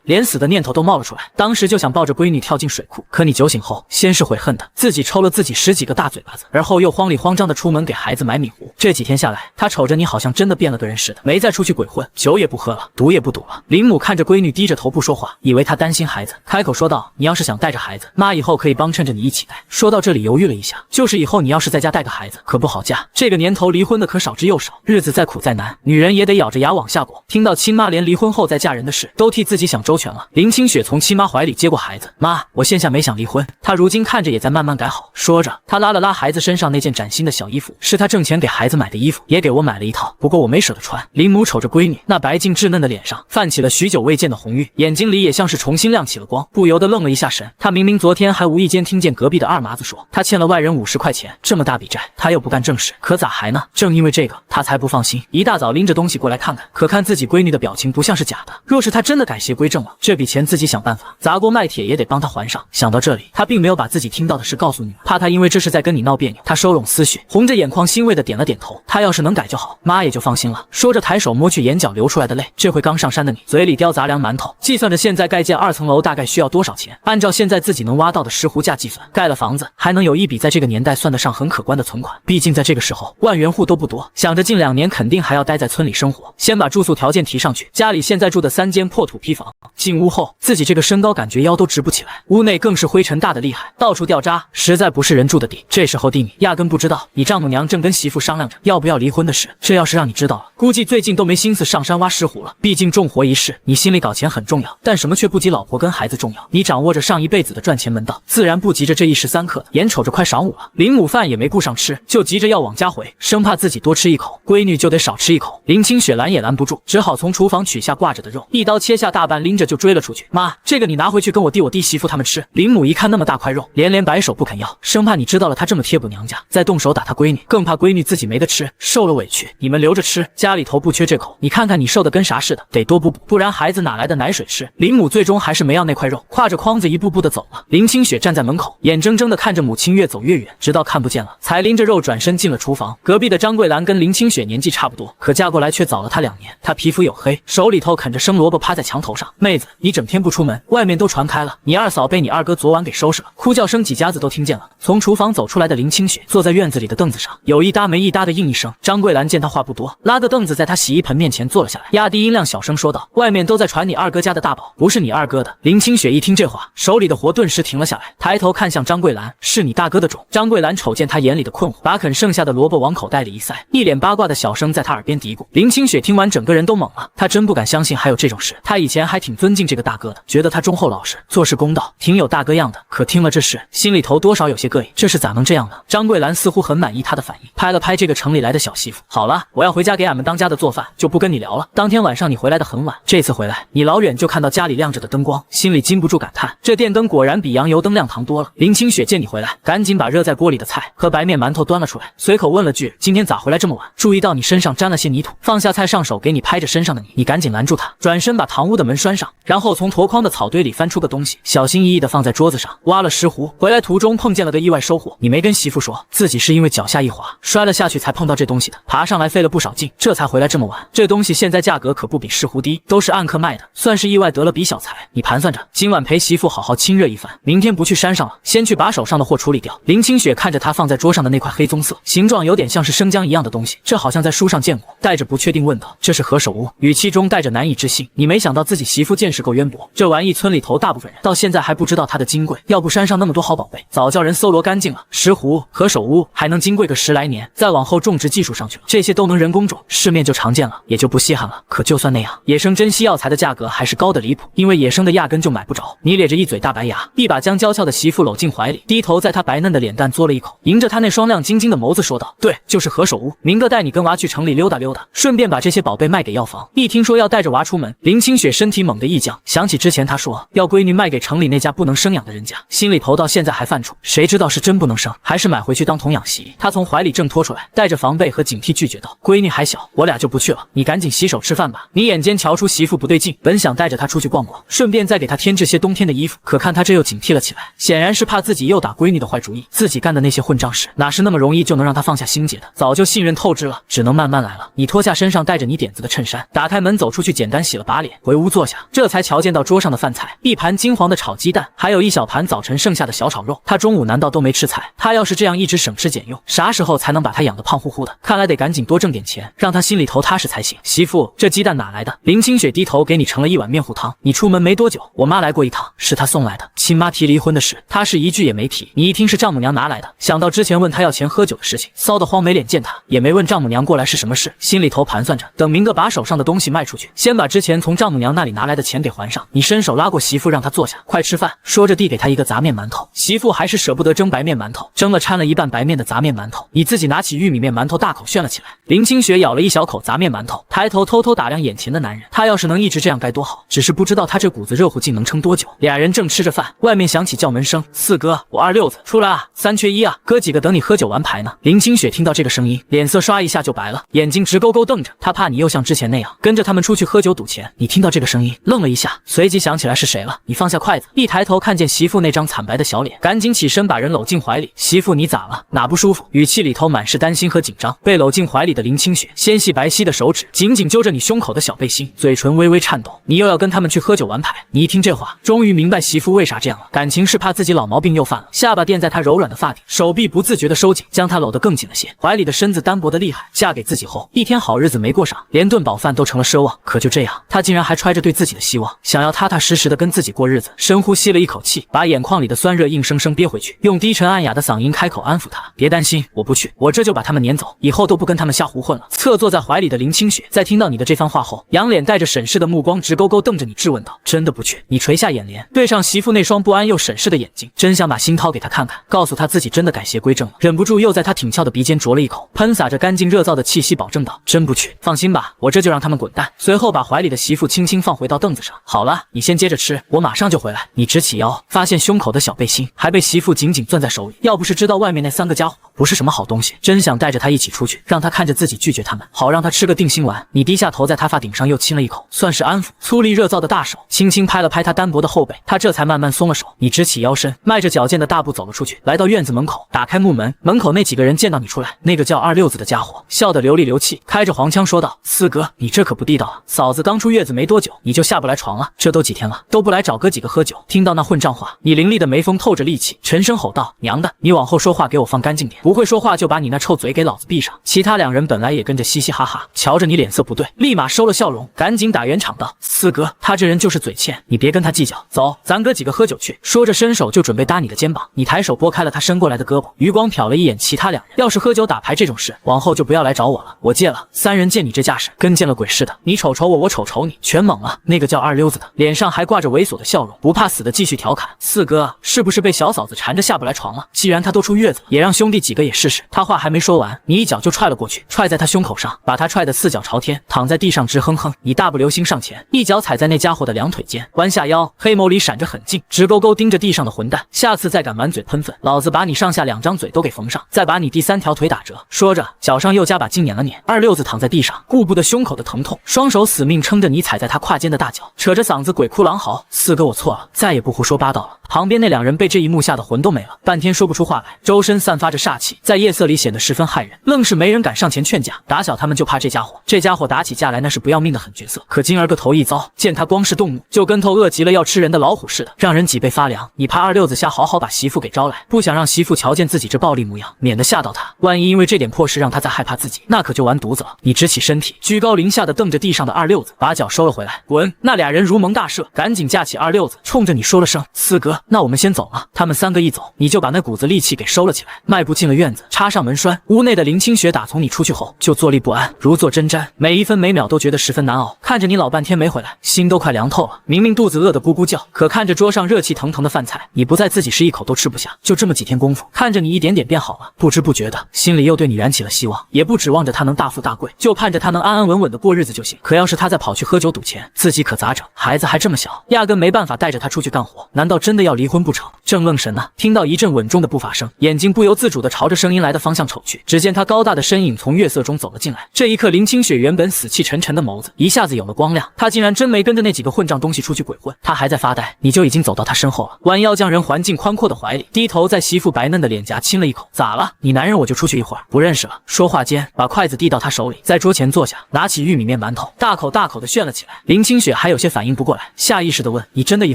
Speaker 1: 连死的念头都冒了出来。当时就想抱着闺女跳进水库，可你酒醒后，先是悔恨的自己抽了自己10几个大嘴巴子，而后又慌里慌张的出门给孩子买米糊。这几天下来，他瞅着你好像真的变了个人似的，没再出去鬼混，酒也不喝了，赌也不赌了。林母看着闺女低着头不说话，以为她担心孩子，开口说道：“你要是想带着孩子，妈以后可以帮衬着你一起带。”说到这里犹豫了一下，就是以后你要是在家带个孩子，可不好嫁。这个年头离婚的可少之又少，日子再苦再难，女人也得咬着牙往下裹。听到亲妈连离婚后再嫁人的事都替自己想周全了，林清雪从亲妈怀里接过孩子：“妈，我现下没想离婚，她如今看着也在慢慢改好。”说着，她拉了拉孩子身上那件崭新的小衣服，是她挣钱给孩子买的衣服，也给我买了一套，不过我没舍得穿。林母瞅着闺女那白净稚嫩的脸上泛起了许久未见的红晕，眼睛里也像是重新亮起了光，不由得愣了一下神。她明明昨天还无意间听见隔壁的二麻子说她欠了外人50块钱，这么大笔债，她又不干正事，可咋还呢？正因为这个，她才不放心，一大早拎着东西过来看看。可看自己闺女的表情不像是假的，若是她真的改邪归正了，这笔钱自己想办法砸锅卖铁也得帮她还上。想到这里，她并没有把自己听到的事告诉女儿，怕她因为这是在跟你闹别扭。她收拢思绪，红着眼眶欣慰的点了点头，她要是能改就好，妈也就放心了。说着抬手摸去眼角流出来的泪，这回刚上山的你嘴里叼杂粮馒头，计算着现在盖建2层楼大概需要多少钱，按照现在自己能挖到的石斛价计算，盖了房子还能有一笔在这个年代算得上很可观的存款。毕竟在这个时候万元户都不多，想着近2年肯定还要待在村里生活，先把住宿条件提上去。家里现在住的3间破土坯房，进屋后自己这个身高感觉腰都直不起来，屋内更是灰尘大的厉害，到处掉渣，实在不是人住的地。这时候弟你压根不知道你丈母娘正跟媳妇商量着要不要离婚的事，这要是让你知道了，估计最近都没心思上山挖石斛了。毕竟重活一世，你心里搞钱很重要，但什么却不及老婆跟孩子重要。你掌握着上一辈子的赚钱门道，自然不急着这一时3刻的。眼瞅着快晌午了，林母饭也没顾上吃，就急着要往家回，生怕自己多吃一口，闺女就得少吃一口。林清雪拦也拦不住，只好从厨房取下挂着的肉，一刀切下大半，拎着就追了出去。妈，这个你拿回去跟我弟媳妇他们吃。林母一看那么大块肉，连连摆手不肯要，生怕你知道了她这么贴补娘家，再动手打她闺女，更怕闺女自己没得吃，受了委屈，你们留着吃，家里头不缺这口。你看看你瘦的跟啥似的，得多补补，不然孩子哪来的奶水吃。林母最终还是没要那块肉，挎着筐子一步步的走了。林清雪站在门口，眼睁睁的看着母亲越走越远，直到看不见了，才拎着肉转身进了厨房。隔壁的张桂兰跟林清雪年纪差不多，可嫁过来却早了她2年。她皮肤黝黑，手里头啃着生萝卜，趴在墙头上。妹子，你整天不出门，外面都传开了，你二嫂被你二哥昨晚给收拾了。哭叫声几家子都听见了。从厨房走出来的林清雪坐在院子里的凳子上，有一搭没一搭的应一声。张桂兰见她话不多，拉个凳子在她洗衣盆面前坐了下来，压低音量小声说道：“外面都在传你二哥家的大宝，不是你二哥的。”林清雪一听这话，手里的活顿时停了下来，抬头看向张桂兰：“是你大哥的种。”张桂兰瞅见她眼里的困惑，把啃剩下的萝卜往口袋里一塞，一脸八卦的小声在她耳边嘀咕。林清雪听完整个人都懵了，她真不敢相信还有这种事。她以前还挺尊敬这个大哥的，觉得他忠厚老实，做事公道，挺有大哥样的。可听了这事，心里头多少有些膈应，这是咋能这样呢？张桂兰似乎很满意他的反应，拍了拍这个城里来的小媳妇：“好了，我要回家给俺们当家的做饭，就不跟你聊了。当天晚上你回来的很晚，这次回来你老远就看到家里亮着的灯光，心里禁不住感叹，这电灯果然比洋油灯亮堂多了。”林清雪见你回来，赶紧把热在锅里的菜和白面馒头端了出来。来，随口问了句：“今天咋回来这么晚？”注意到你身上沾了些泥土，放下菜上手给你拍着身上的泥，你赶紧拦住他，转身把堂屋的门拴上，然后从箩筐的草堆里翻出个东西，小心翼翼地放在桌子上，挖了石斛。回来途中碰见了个意外收获，你没跟媳妇说，自己是因为脚下一滑摔了下去才碰到这东西的，爬上来费了不少劲，这才回来这么晚。这东西现在价格可不比石斛低，都是按克卖的，算是意外得了笔小财。你盘算着今晚陪媳妇好好亲热一番，明天不去山上了，先去把手上的货处理掉。林清雪看着他放在桌上的那块黑棕色，形状有点像是生姜一样的东西，这好像在书上见过，带着不确定问道：“这是何首乌？”语气中带着难以置信。你没想到自己媳妇见识够渊博，这玩意村里头大部分人到现在还不知道它的金贵，要不山上那么多好宝贝，早叫人搜罗干净了。石斛、何首乌还能金贵个10来年，再往后种植技术上去了，这些都能人工种，市面就常见了，也就不稀罕了。可就算那样，野生珍稀药材的价格还是高的离谱，因为野生的压根就买不着。你咧着一嘴大白牙，一把将娇俏的媳妇搂进怀里，低头在她白嫩的脸蛋嘬了一口，迎着她那双亮晶晶的眸子说道：“对，就是何首乌。明个带你跟娃去城里溜达溜达，顺便把这些宝贝卖给药房。”一听说要带着娃出门，林清雪身体猛地一僵，想起之前她说要闺女卖给城里那家不能生养的人家，心里头到现在还犯怵，谁知道是真不能生，还是买回去当童养媳。她从怀里挣脱出来，带着防备和警惕拒绝道：“闺女还小，我俩就不去了，你赶紧洗手吃饭吧。”你眼尖瞧出媳妇不对劲，本想带着她出去逛逛，顺便再给她添置些冬天的衣服，可看她这又警惕了起来，显然是怕自己又打闺女的坏主意。自己干的那些混账事，哪是那么容易就能让她放下心结的？早就信任透支了，只能慢慢来了。你脱下身上带着泥点子的衬衫，打开门走出去，简单洗了把脸，回屋坐下，这才瞧见到桌上的饭菜，一盘金黄的炒鸡蛋，还有一小盘早晨剩下的小炒肉。她中午难道都没吃菜？她要是这样一直省吃俭用，啥时候才能把她养得胖乎乎的？看来得赶紧多挣点钱，让她心里头踏实才行。媳妇，这鸡蛋哪来的？林清雪低头给你盛了一碗面糊汤，你出门没多久，我妈来过一趟，是她送来的。亲妈提离婚的事，她是一句也没提。你一听是丈母娘拿来的，想到之前问她要钱喝酒的事情，骚得慌，没脸见她，也没问丈母娘过来是什么事，心里头盘算着，等明个把手上的东西卖出去，先把之前从丈母娘那里拿来的钱给还上。你伸手拉过媳妇，让她坐下，快吃饭。说着递给她一个杂面馒头，媳妇还是舍不得蒸白面馒头，蒸了掺了一半白面的杂面馒头，你自己拿起玉米面馒头大口炫了起来。林清雪咬了一小口杂面馒头，抬头偷偷打量眼前的男人，他要是能一直这样该多好，只是不知道他这股子热乎劲能撑多久。俩人正吃着饭，外面响起叫门声：“四哥，我二六子出来啊，3缺1啊，哥几个等你喝酒玩牌呢。”林清雪听到这个声音，脸色刷一下就白了，眼睛直勾勾瞪着，他怕你又像之前那样跟着他们出去喝酒赌钱。你听到这个声音，愣了一下，随即想起来是谁了。你放下筷子，一抬头看见媳妇那张惨白的小脸，赶紧起身把人搂进怀里。媳妇，你咋了？哪不舒服？语气里头满是担心和紧张。被搂进怀里的林清雪纤细白皙的手指紧紧揪着你胸口的小背心，嘴唇微微颤抖。你又要跟他们去喝酒玩牌？你一听这话，终于明白媳妇为啥这样了，感情是怕自己老毛病又犯了。下巴垫在他柔软的发顶，手臂不自觉的收紧，将他搂得更紧了些。怀里的身子单薄的厉害，嫁给自己后，一天好日子没过上，连顿饱饭都成了奢望。可就这样，他竟然还揣着对自己的希望，想要踏踏实实的跟自己过日子。深呼吸了一口气，把眼眶里的酸热硬生生憋回去，用低沉暗哑的嗓音开口安抚他：“别担心，我不去，我这就把他们撵走，以后都不跟他们瞎胡混了。”侧坐在怀里的林清雪在听到你的这番话后，仰脸带着审视的目光直勾勾瞪着你，质问道：“真的不去？”你垂下眼帘，对上媳妇那双不安又审视的眼睛，真想把心掏给他看看，告诉他自己真的改邪归正了。忍不住又在他挺翘的鼻尖啄了一口，喷洒着干净热燥的气息，保证道：“真不去，放心吧，我这就让他们滚蛋。”随后把怀里的媳妇轻轻放回到凳子上。好了，你先接着吃，我马上就回来。你直起腰，发现胸口的小背心还被媳妇紧紧攥在手里。要不是知道外面那3个家伙不是什么好东西，真想带着他一起出去，让他看着自己拒绝他们，好让他吃个定心丸。你低下头在他发顶上又亲了一口，算是安抚。粗粝热燥的大手轻轻拍了拍他单薄的后背，他这才慢慢松了手。你直起腰身，迈着矫健的大步走了出去，来到院子门口，打开木门。门口那几个人见到你出来，那个叫二六子的家伙笑得流里流气，开着黄腔说道：“四哥，你这可不地道啊！嫂子刚出月子没多久，你就下不来床了，这都几天了，都不来找哥几个喝酒。”听到那混账话，你凌厉的眉峰透着戾气，沉声吼道：“娘的，你往后说话给我放干净点，不会说话就把你那臭嘴给老子闭上！”其他2人本来也跟着嘻嘻哈哈，瞧着你脸色不对，立马收了笑容，赶紧打圆场道：“四哥，他这人就是嘴欠，你别跟他计较，走，咱哥几个喝酒去。”说着伸手就准备搭你的肩膀，你抬手拨开了他伸过来的胳膊，余光瞟了一眼其他2人，要是喝酒打牌这种事，往后就不要来找我了，我戒了。3人见你这架势，跟见了鬼似的，你瞅瞅我，我瞅瞅你，全懵了。那个叫二溜子的脸上还挂着猥琐的笑容，不怕死的继续调侃：“四哥，是不是被小嫂子缠着下不来床了？既然她都出月子，也让兄弟几几个也试试。他话还没说完，你一脚就踹了过去，踹在他胸口上，把他踹得四脚朝天，躺在地上直哼哼。你大步流星上前，一脚踩在那家伙的两腿间，弯下腰，黑眸里闪着狠劲，直勾勾盯着地上的混蛋。下次再敢满嘴喷粪，老子把你上下2张嘴都给缝上，再把你第3条腿打折。说着，脚上又加把劲碾了碾。二六子躺在地上，顾不得胸口的疼痛，双手死命撑着你踩在他胯间的大脚，扯着嗓子鬼哭狼嚎：“四哥，我错了，再也不胡说八道了。”旁边那2人被这一幕吓得魂都没了，半天说不出话来，周身散发着煞气，在夜色里显得十分骇人，愣是没人敢上前劝架。打小他们就怕这家伙，这家伙打起架来那是不要命的狠角色。可今儿个头一遭，见他光是动怒，就跟头饿极了要吃人的老虎似的，让人脊背发凉。你怕二六子下好好把媳妇给招来，不想让媳妇瞧见自己这暴力模样，免得吓到他。万一因为这点破事让他再害怕自己，那可就完犊子了。你直起身体，居高临下的瞪着地上的二六子，把脚收了回来，滚！那2人如蒙大赦，赶紧架起二六子，冲着你说了声：“四哥，那我们先走了。”他们3个一走，你就把那股子戾气给收了起来，迈步进了院子，插上门栓。屋内的林清雪打从你出去后就坐立不安，如坐针毡，每一分每秒都觉得十分难熬。看着你老半天没回来，心都快凉透了。明明肚子饿得咕咕叫，可看着桌上热气腾腾的饭菜，你不在自己是一口都吃不下。就这么几天功夫，看着你一点点变好了，不知不觉的心里又对你燃起了希望，也不指望着他能大富大贵，就盼着他能安安稳稳的过日子就行。可要是他再跑去喝酒赌钱，自己可咋整？孩子还这么小，压根没办法带着他出去干活，难道真的要离婚不成？正愣神呢，听到一阵稳重的步伐声，眼睛不由自主地朝着声音来的方向瞅去，只见他高大的身影从月色中走了进来。这一刻，林清雪原本死气沉沉的眸子一下子有了光亮，他竟然真没跟着那几个混账东西出去鬼混，他还在发呆，你就已经走到他身后了，弯腰将人环进宽阔的怀里，低头在媳妇白嫩的脸颊亲了一口。咋了？你男人我就出去一会儿，不认识了。说话间，把筷子递到他手里，在桌前坐下，拿起玉米面馒头，大口大口的炫了起来。林清雪还有些反应不过来，下意识的问：“你真的以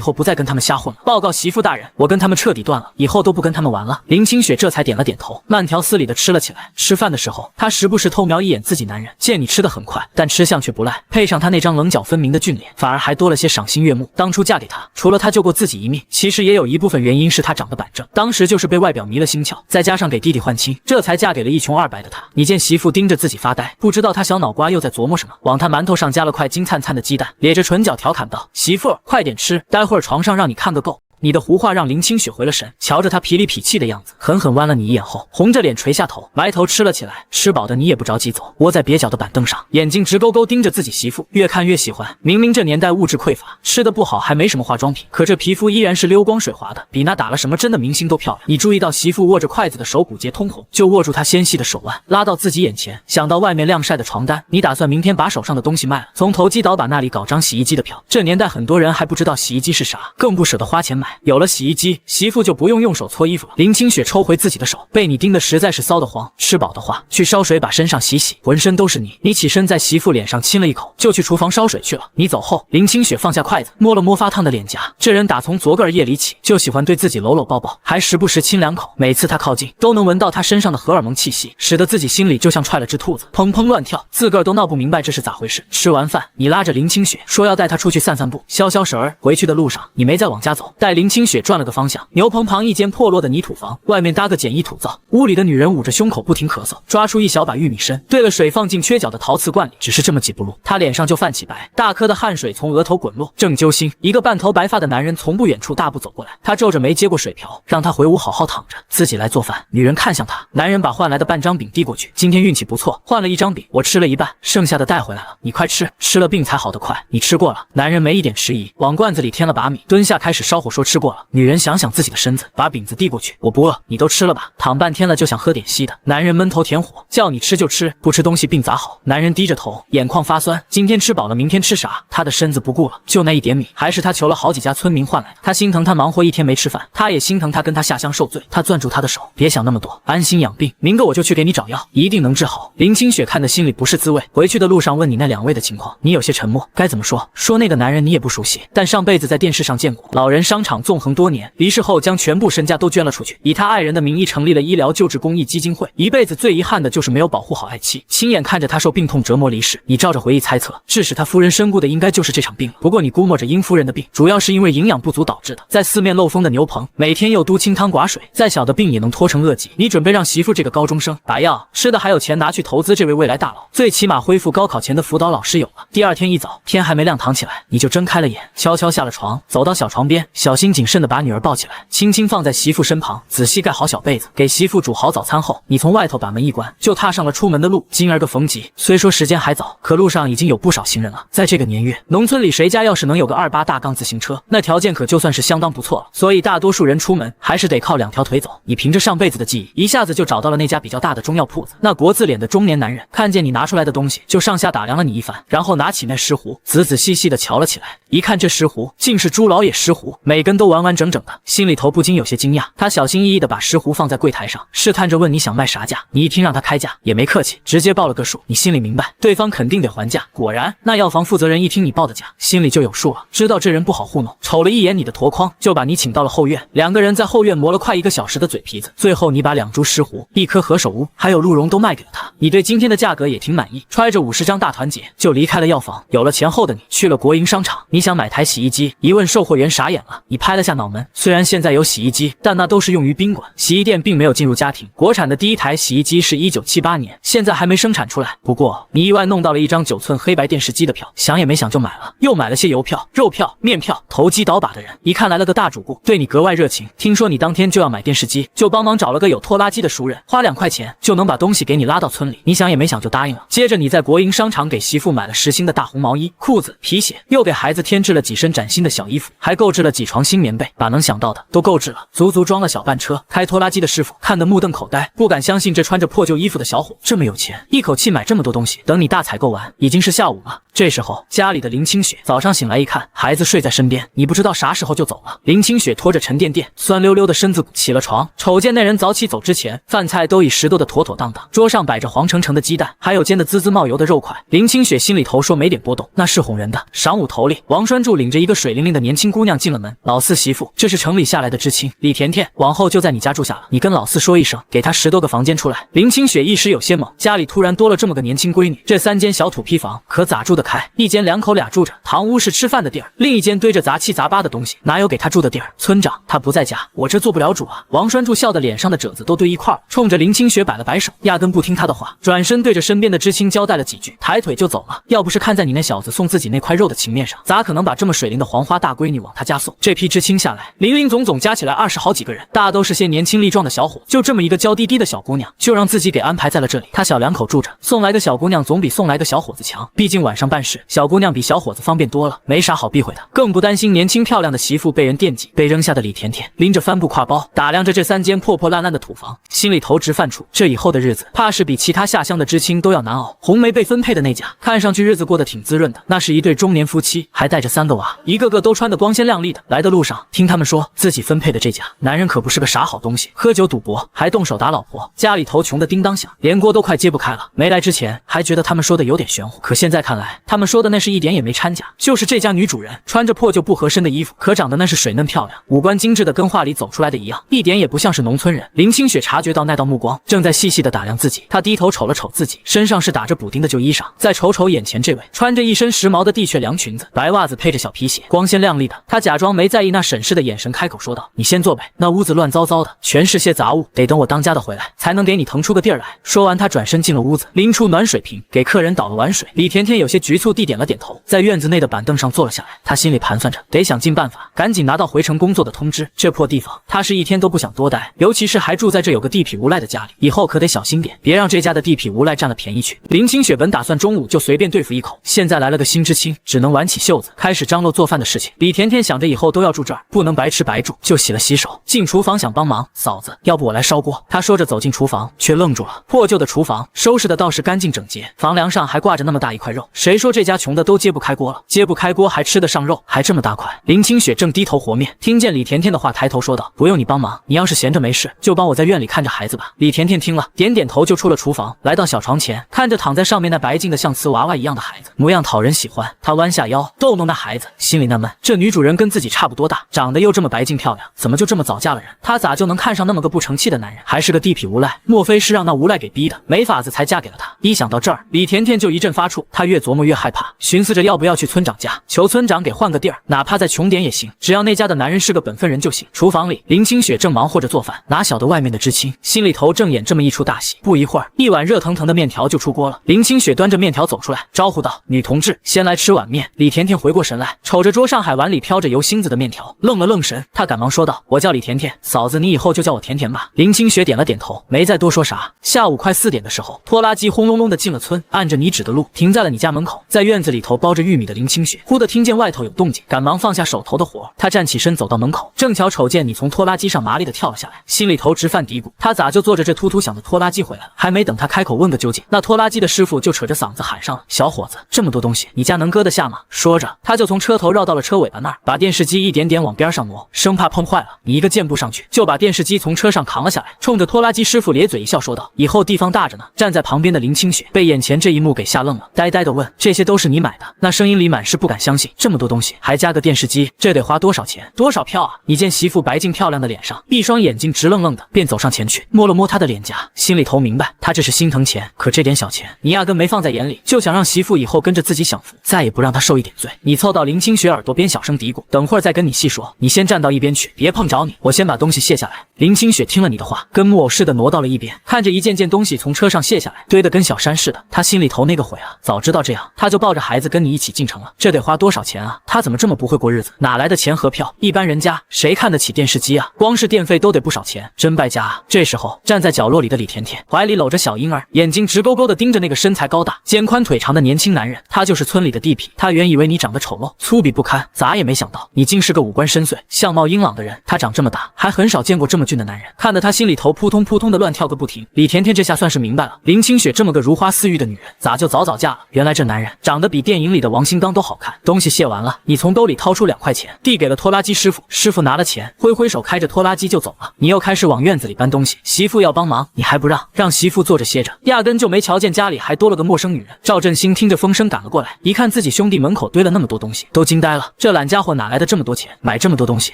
Speaker 1: 后不再跟他们瞎混了？”报告媳妇大人，我跟他们彻底断了，以后都不跟他们玩了。林清雪这才点了点头，慢条斯理的吃了起来。吃饭的时候，她时不时偷瞄一眼自己男人，见你吃得很快，但吃相却不赖，配上他那张棱角分明的俊脸，反而还多了些赏心悦目。当初嫁给他，除了他救过自己一命，其实也有一部分原因是他长得板正，当时就是被外表迷了心窍，再加上给弟弟换亲，这才嫁给了一穷二白的他。你见媳妇盯着自己发呆，不知道他小脑瓜又在琢磨什么，往他馒头上加了块金灿灿的鸡蛋，咧着唇角调侃道：“媳妇儿，快点吃，待会儿床上让你看个够。”你的胡话让林清雪回了神，瞧着他痞里痞气的样子，狠狠剜了你一眼后，红着脸垂下头，埋头吃了起来。吃饱的你也不着急走，窝在蹩脚的板凳上，眼睛直勾勾盯着自己媳妇，越看越喜欢。明明这年代物质匮乏，吃得不好还没什么化妆品，可这皮肤依然是溜光水滑的，比那打了什么针的明星都漂亮。你注意到媳妇握着筷子的手骨节通红，就握住她纤细的手腕，拉到自己眼前。想到外面晾晒的床单，你打算明天把手上的东西卖了，从投机倒把那里搞张洗衣机的票。这年代很多人还不知道洗衣机是啥，更不舍得花钱买。有了洗衣机，媳妇就不用手搓衣服了。林清雪抽回自己的手，被你盯得实在是骚得慌。吃饱的话，去烧水把身上洗洗，浑身都是泥。你起身在媳妇脸上亲了一口，就去厨房烧水去了。你走后，林清雪放下筷子，摸了摸发烫的脸颊。这人打从昨个夜里起，就喜欢对自己搂搂抱抱，还时不时亲2口。每次他靠近，都能闻到他身上的荷尔蒙气息，使得自己心里就像踹了只兔子，砰砰乱跳，自个儿都闹不明白这是咋回事。吃完饭，你拉着林清雪说要带她出去散散步，消消神儿。回去的路上，你没再往家走，带林清雪转了个方向，牛棚旁一间破落的泥土房，外面搭个简易土灶，屋里的女人捂着胸口不停咳嗽，抓出一小把玉米参，兑了水放进缺角的陶瓷罐里。只是这么几步路，她脸上就泛起白，大颗的汗水从额头滚落。正揪心，一个半头白发的男人从不远处大步走过来，他皱着眉接过水瓢，让他回屋好好躺着，自己来做饭。女人看向他，男人把换来的半张饼递过去，今天运气不错，换了1张饼，我吃了一半，剩下的带回来了，你快吃，吃了病才好得快。你吃过了。男人没一点迟疑，往罐子里添了把米，蹲下开始烧火说吃过了。女人想想自己的身子，把饼子递过去，我不饿，你都吃了吧？躺半天了就想喝点稀的。男人闷头填火，叫你吃就吃，不吃东西病咋好？男人低着头，眼眶发酸，今天吃饱了，明天吃啥？他的身子不顾了，就那一点米，还是他求了好几家村民换来的。他心疼他忙活一天没吃饭，他也心疼他跟他下乡受罪。他攥住他的手，别想那么多，安心养病，明个我就去给你找药，一定能治好。林清雪看得心里不是滋味，回去的路上问你那2位的情况，你有些沉默，该怎么说？说那个男人你也不熟悉，但上辈子在电视上见过，老人商场纵横多年，离世后将全部身家都捐了出去，以他爱人的名义成立了医疗救治公益基金会，一辈子最遗憾的就是没有保护好爱妻，亲眼看着他受病痛折磨离世。你照着回忆猜测，致使他夫人身故的应该就是这场病。不过你估摸着殷夫人的病主要是因为营养不足导致的，在四面漏风的牛棚，每天又督清汤寡水，再小的病也能拖成恶疾。你准备让媳妇这个高中生把药吃的还有钱拿去投资这位未来大佬，最起码恢复高考前的辅导老师有了。第二天一早，天还没亮，躺起来你就睁开了眼，悄悄下了床，走到小床边，小心心谨慎地把女儿抱起来，轻轻放在媳妇身旁，仔细盖好小被子，给媳妇煮好早餐后，你从外头把门一关，就踏上了出门的路。今儿个逢集，虽说时间还早，可路上已经有不少行人了。在这个年月，农村里谁家要是能有个28大杠自行车，那条件可就算是相当不错了。所以大多数人出门还是得靠2条腿走。你凭着上辈子的记忆，一下子就找到了那家比较大的中药铺子。那国字脸的中年男人看见你拿出来的东西，就上下打量了你一番，然后拿起那石斛，仔仔细细地瞧了起来。一看这石斛竟是朱老爷石斛，每根都完完整整的，心里头不禁有些惊讶。他小心翼翼地把石斛放在柜台上，试探着问你想卖啥价。你一听让他开价，也没客气，直接报了个数。你心里明白，对方肯定得还价。果然，那药房负责人一听你报的价，心里就有数了，知道这人不好糊弄，瞅了一眼你的箩筐，就把你请到了后院。2个人在后院磨了快1个小时的嘴皮子，最后你把2株石斛、1颗何首乌还有鹿茸都卖给了他。你对今天的价格也挺满意，揣着50张大团结就离开了药房。有了钱后的你去了国营商场，你想买台洗衣机，一问售货员傻眼了。你拍了下脑门，虽然现在有洗衣机，但那都是用于宾馆，洗衣店并没有进入家庭。国产的第1台洗衣机是1978年，现在还没生产出来。不过你意外弄到了1张9寸黑白电视机的票，想也没想就买了，又买了些邮票、肉票、面票。投机倒把的人一看来了个大主顾，对你格外热情。听说你当天就要买电视机，就帮忙找了个有拖拉机的熟人，花2块钱就能把东西给你拉到村里。你想也没想就答应了。接着你在国营商场给媳妇买了10新的大红毛衣、裤子、皮鞋，又给孩子添置了几身崭新的小衣服，还购置了几床新棉被，把能想到的都购置了，足足装了小半车。开拖拉机的师傅看得目瞪口呆，不敢相信这穿着破旧衣服的小伙这么有钱，一口气买这么多东西。等你大采购完，已经是下午了。这时候家里的林清雪早上醒来一看，孩子睡在身边，你不知道啥时候就走了。林清雪拖着沉甸甸、酸溜溜的身子骨起了床，瞅见那人早起走之前，饭菜都已拾掇得妥妥当当，桌上摆着黄澄澄的鸡蛋，还有煎得滋滋冒油的肉块。林清雪心里头说没点波动，那是哄人的。晌午头里，王栓柱领着一个水灵灵的年轻姑娘进了门。老四媳妇，这是城里下来的知青李甜甜，往后就在你家住下了，你跟老四说一声，给她10多个房间出来。林清雪一时有些懵，家里突然多了这么个年轻闺女，这3间小土坯房可咋住得开？一间2口俩住着，堂屋是吃饭的地儿，另一间堆着杂七杂八的东西，哪有给她住的地儿？村长他不在家，我这做不了主啊。王栓柱笑得脸上的褶子都堆一块儿，冲着林清雪摆了摆手，压根不听他的话，转身对着身边的知青交代了几句，抬腿就走了。要不是看在你那小子送自己那块肉的情面上，咋可能把这么水灵的黄花大闺女往他家送？这批知青下来，林林总总加起来20好几个人，大都是些年轻力壮的小伙，就这么一个娇滴滴的小姑娘，就让自己给安排在了这里。他小2口住着，送来个小姑娘总比送来个小伙子强，毕竟晚上办事，小姑娘比小伙子方便多了，没啥好避讳的，更不担心年轻漂亮的媳妇被人惦记。被扔下的李甜甜拎着帆布挎包，打量着这3间破破烂烂的土房，心里头直犯怵。这以后的日子，怕是比其他下乡的知青都要难熬。红梅被分配的那家，看上去日子过得挺滋润的，那是一对中年夫妻，还带着3个娃，一个个都穿得光鲜亮丽的。来的路上，听他们说自己分配的这家男人可不是个啥好东西，喝酒赌博，还动手打老婆，家里头穷得叮当响，连锅都快揭不开了。没来之前还觉得他们说的有点玄乎，可现在看来，他们说的那是一点也没掺假。就是这家女主人穿着破旧不合身的衣服，可长得那是水嫩漂亮，五官精致的跟画里走出来的一样，一点也不像是农村人。林清雪察觉到那道目光，正在细细的打量自己，她低头瞅了瞅自己身上是打着补丁的旧衣裳，再瞅瞅眼前这位穿着一身时髦的地雀凉裙子，白袜子配着小皮鞋，光鲜亮丽的。她假装没在意那审视的眼神，开口说道：“你先坐呗，那屋子乱糟糟的，全是些杂物，得等我当家的回来才能给你腾出个地儿来。”说完，她转身进了屋子，拎出暖水瓶，给客人倒了碗水。李甜甜有些局促地点了点头，在院子内的板凳上坐了下来。她心里盘算着，得想尽办法赶紧拿到回城工作的通知。这破地方，她是一天都不想多待，尤其是还住在这有个地痞无赖的家里，以后可得小心点，别让这家的地痞无赖占了便宜去。林清雪本打算中午就随便对付一口，现在来了个新知青，只能挽起袖子开始张罗做饭的事情。李甜甜想着以后都要住这儿，不能白吃白住，就洗了洗手，进厨房想帮忙。嫂子，要不我来烧锅？她说着走进厨房，却愣住了。破旧的厨房收拾的倒是干净整洁，房梁上还挂着那么大一块肉，谁说这家穷的都揭不开锅了？揭不开锅还吃得上肉，还这么大块。林清雪正低头和面，听见李甜甜的话，抬头说道：“不用你帮忙，你要是闲着没事，就帮我在院里看着孩子吧。”李甜甜听了，点点头就出了厨房，来到小床前，看着躺在上面那白净的像瓷娃娃一样的孩子，模样讨人喜欢。她弯下腰逗弄那孩子，心里纳闷，这女主人跟自己差不多大，长得又这么白净漂亮，怎么就这么早嫁了人？她咋就能看上那么个不成器的男人，还是个地痞无赖？莫非是让那无赖给逼的，没法子才嫁给了他？一想到这儿，李甜甜就一阵发怵，她越琢磨越害怕，寻思着要不要去村长家求村长给换个地儿，哪怕再穷点也行，只要那家的男人是个本分人就行。厨房里，林清雪正忙活着做饭，哪晓得外面的知青心里头正演这么一出大戏。不一会儿，一碗热腾腾的面条就出锅了。林清雪端着面条走出来，招呼道：“女同志，先来吃碗面。”李甜甜回过神来，瞅着桌上海碗里飘着油星子的面条，条，愣了愣神，他赶忙说道：“我叫李甜甜，嫂子你以后就叫我甜甜吧。”林清雪点了点头，没再多说啥。下午快4点的时候，拖拉机轰隆隆的进了村，按着你指的路停在了你家门口。在院子里头包着玉米的林清雪忽地听见外头有动静，赶忙放下手头的活，她站起身走到门口，正巧瞅见你从拖拉机上麻利的跳了下来，心里头直犯嘀咕，他咋就坐着这突突响的拖拉机回来了？还没等他开口问个究竟，那拖拉机的师傅就扯着嗓子喊上了：“小伙子，这么多东西，你家能搁得下吗？”说着，他就从车头绕到了车尾巴那儿，把电视机一点点往边上挪，生怕碰坏了。你一个箭步上去，就把电视机从车上扛了下来，冲着拖拉机师傅咧嘴一笑，说道：“以后地方大着呢。”站在旁边的林清雪被眼前这一幕给吓愣了，呆呆的问：“这些都是你买的？”那声音里满是不敢相信，这么多东西，还加个电视机，这得花多少钱？多少票啊？你见媳妇白净漂亮的脸上，一双眼睛直愣愣的，便走上前去摸了摸她的脸颊，心里头明白，他这是心疼钱，可这点小钱你压根没放在眼里，就想让媳妇以后跟着自己享福，再也不让她受一点罪。你凑到林清雪耳朵边小声嘀咕：“等会儿再跟你细说，你先站到一边去，别碰着你，我先把东西卸下来。”林清雪听了你的话，跟木偶似的挪到了一边，看着一件件东西从车上卸下来，堆得跟小山似的，她心里头那个悔啊！早知道这样，她就抱着孩子跟你一起进城了。这得花多少钱啊？她怎么这么不会过日子？哪来的钱和票？一般人家谁看得起电视机啊？光是电费都得不少钱，真败家啊！这时候，站在角落里的李甜甜怀里搂着小婴儿，眼睛直勾勾地盯着那个身材高大、肩宽腿长的年轻男人。他就是村里的地痞。他原以为你长得丑陋、粗鄙不堪，咋也没想到你竟是个五官深邃、相貌英朗的人。他长这么大，还很少见过这么俊的男人，看得他心里头扑通扑通的乱跳个不停。李甜甜这下算是明白了，林清雪这么个如花似玉的女人，咋就早嫁了？原来这男人长得比电影里的王新刚都好看。东西卸完了，你从兜里掏出2块钱，递给了拖拉机师傅。师傅拿了钱，挥挥手，开着拖拉机就走了。你又开始往院子里搬东西，媳妇要帮忙，你还不让媳妇坐着歇着，压根就没瞧见家里还多了个陌生女人。赵振兴听着风声赶了过来，一看自己兄弟门口堆了那么多东西，都惊呆了。这懒家伙哪来的这么多钱买这么多东西？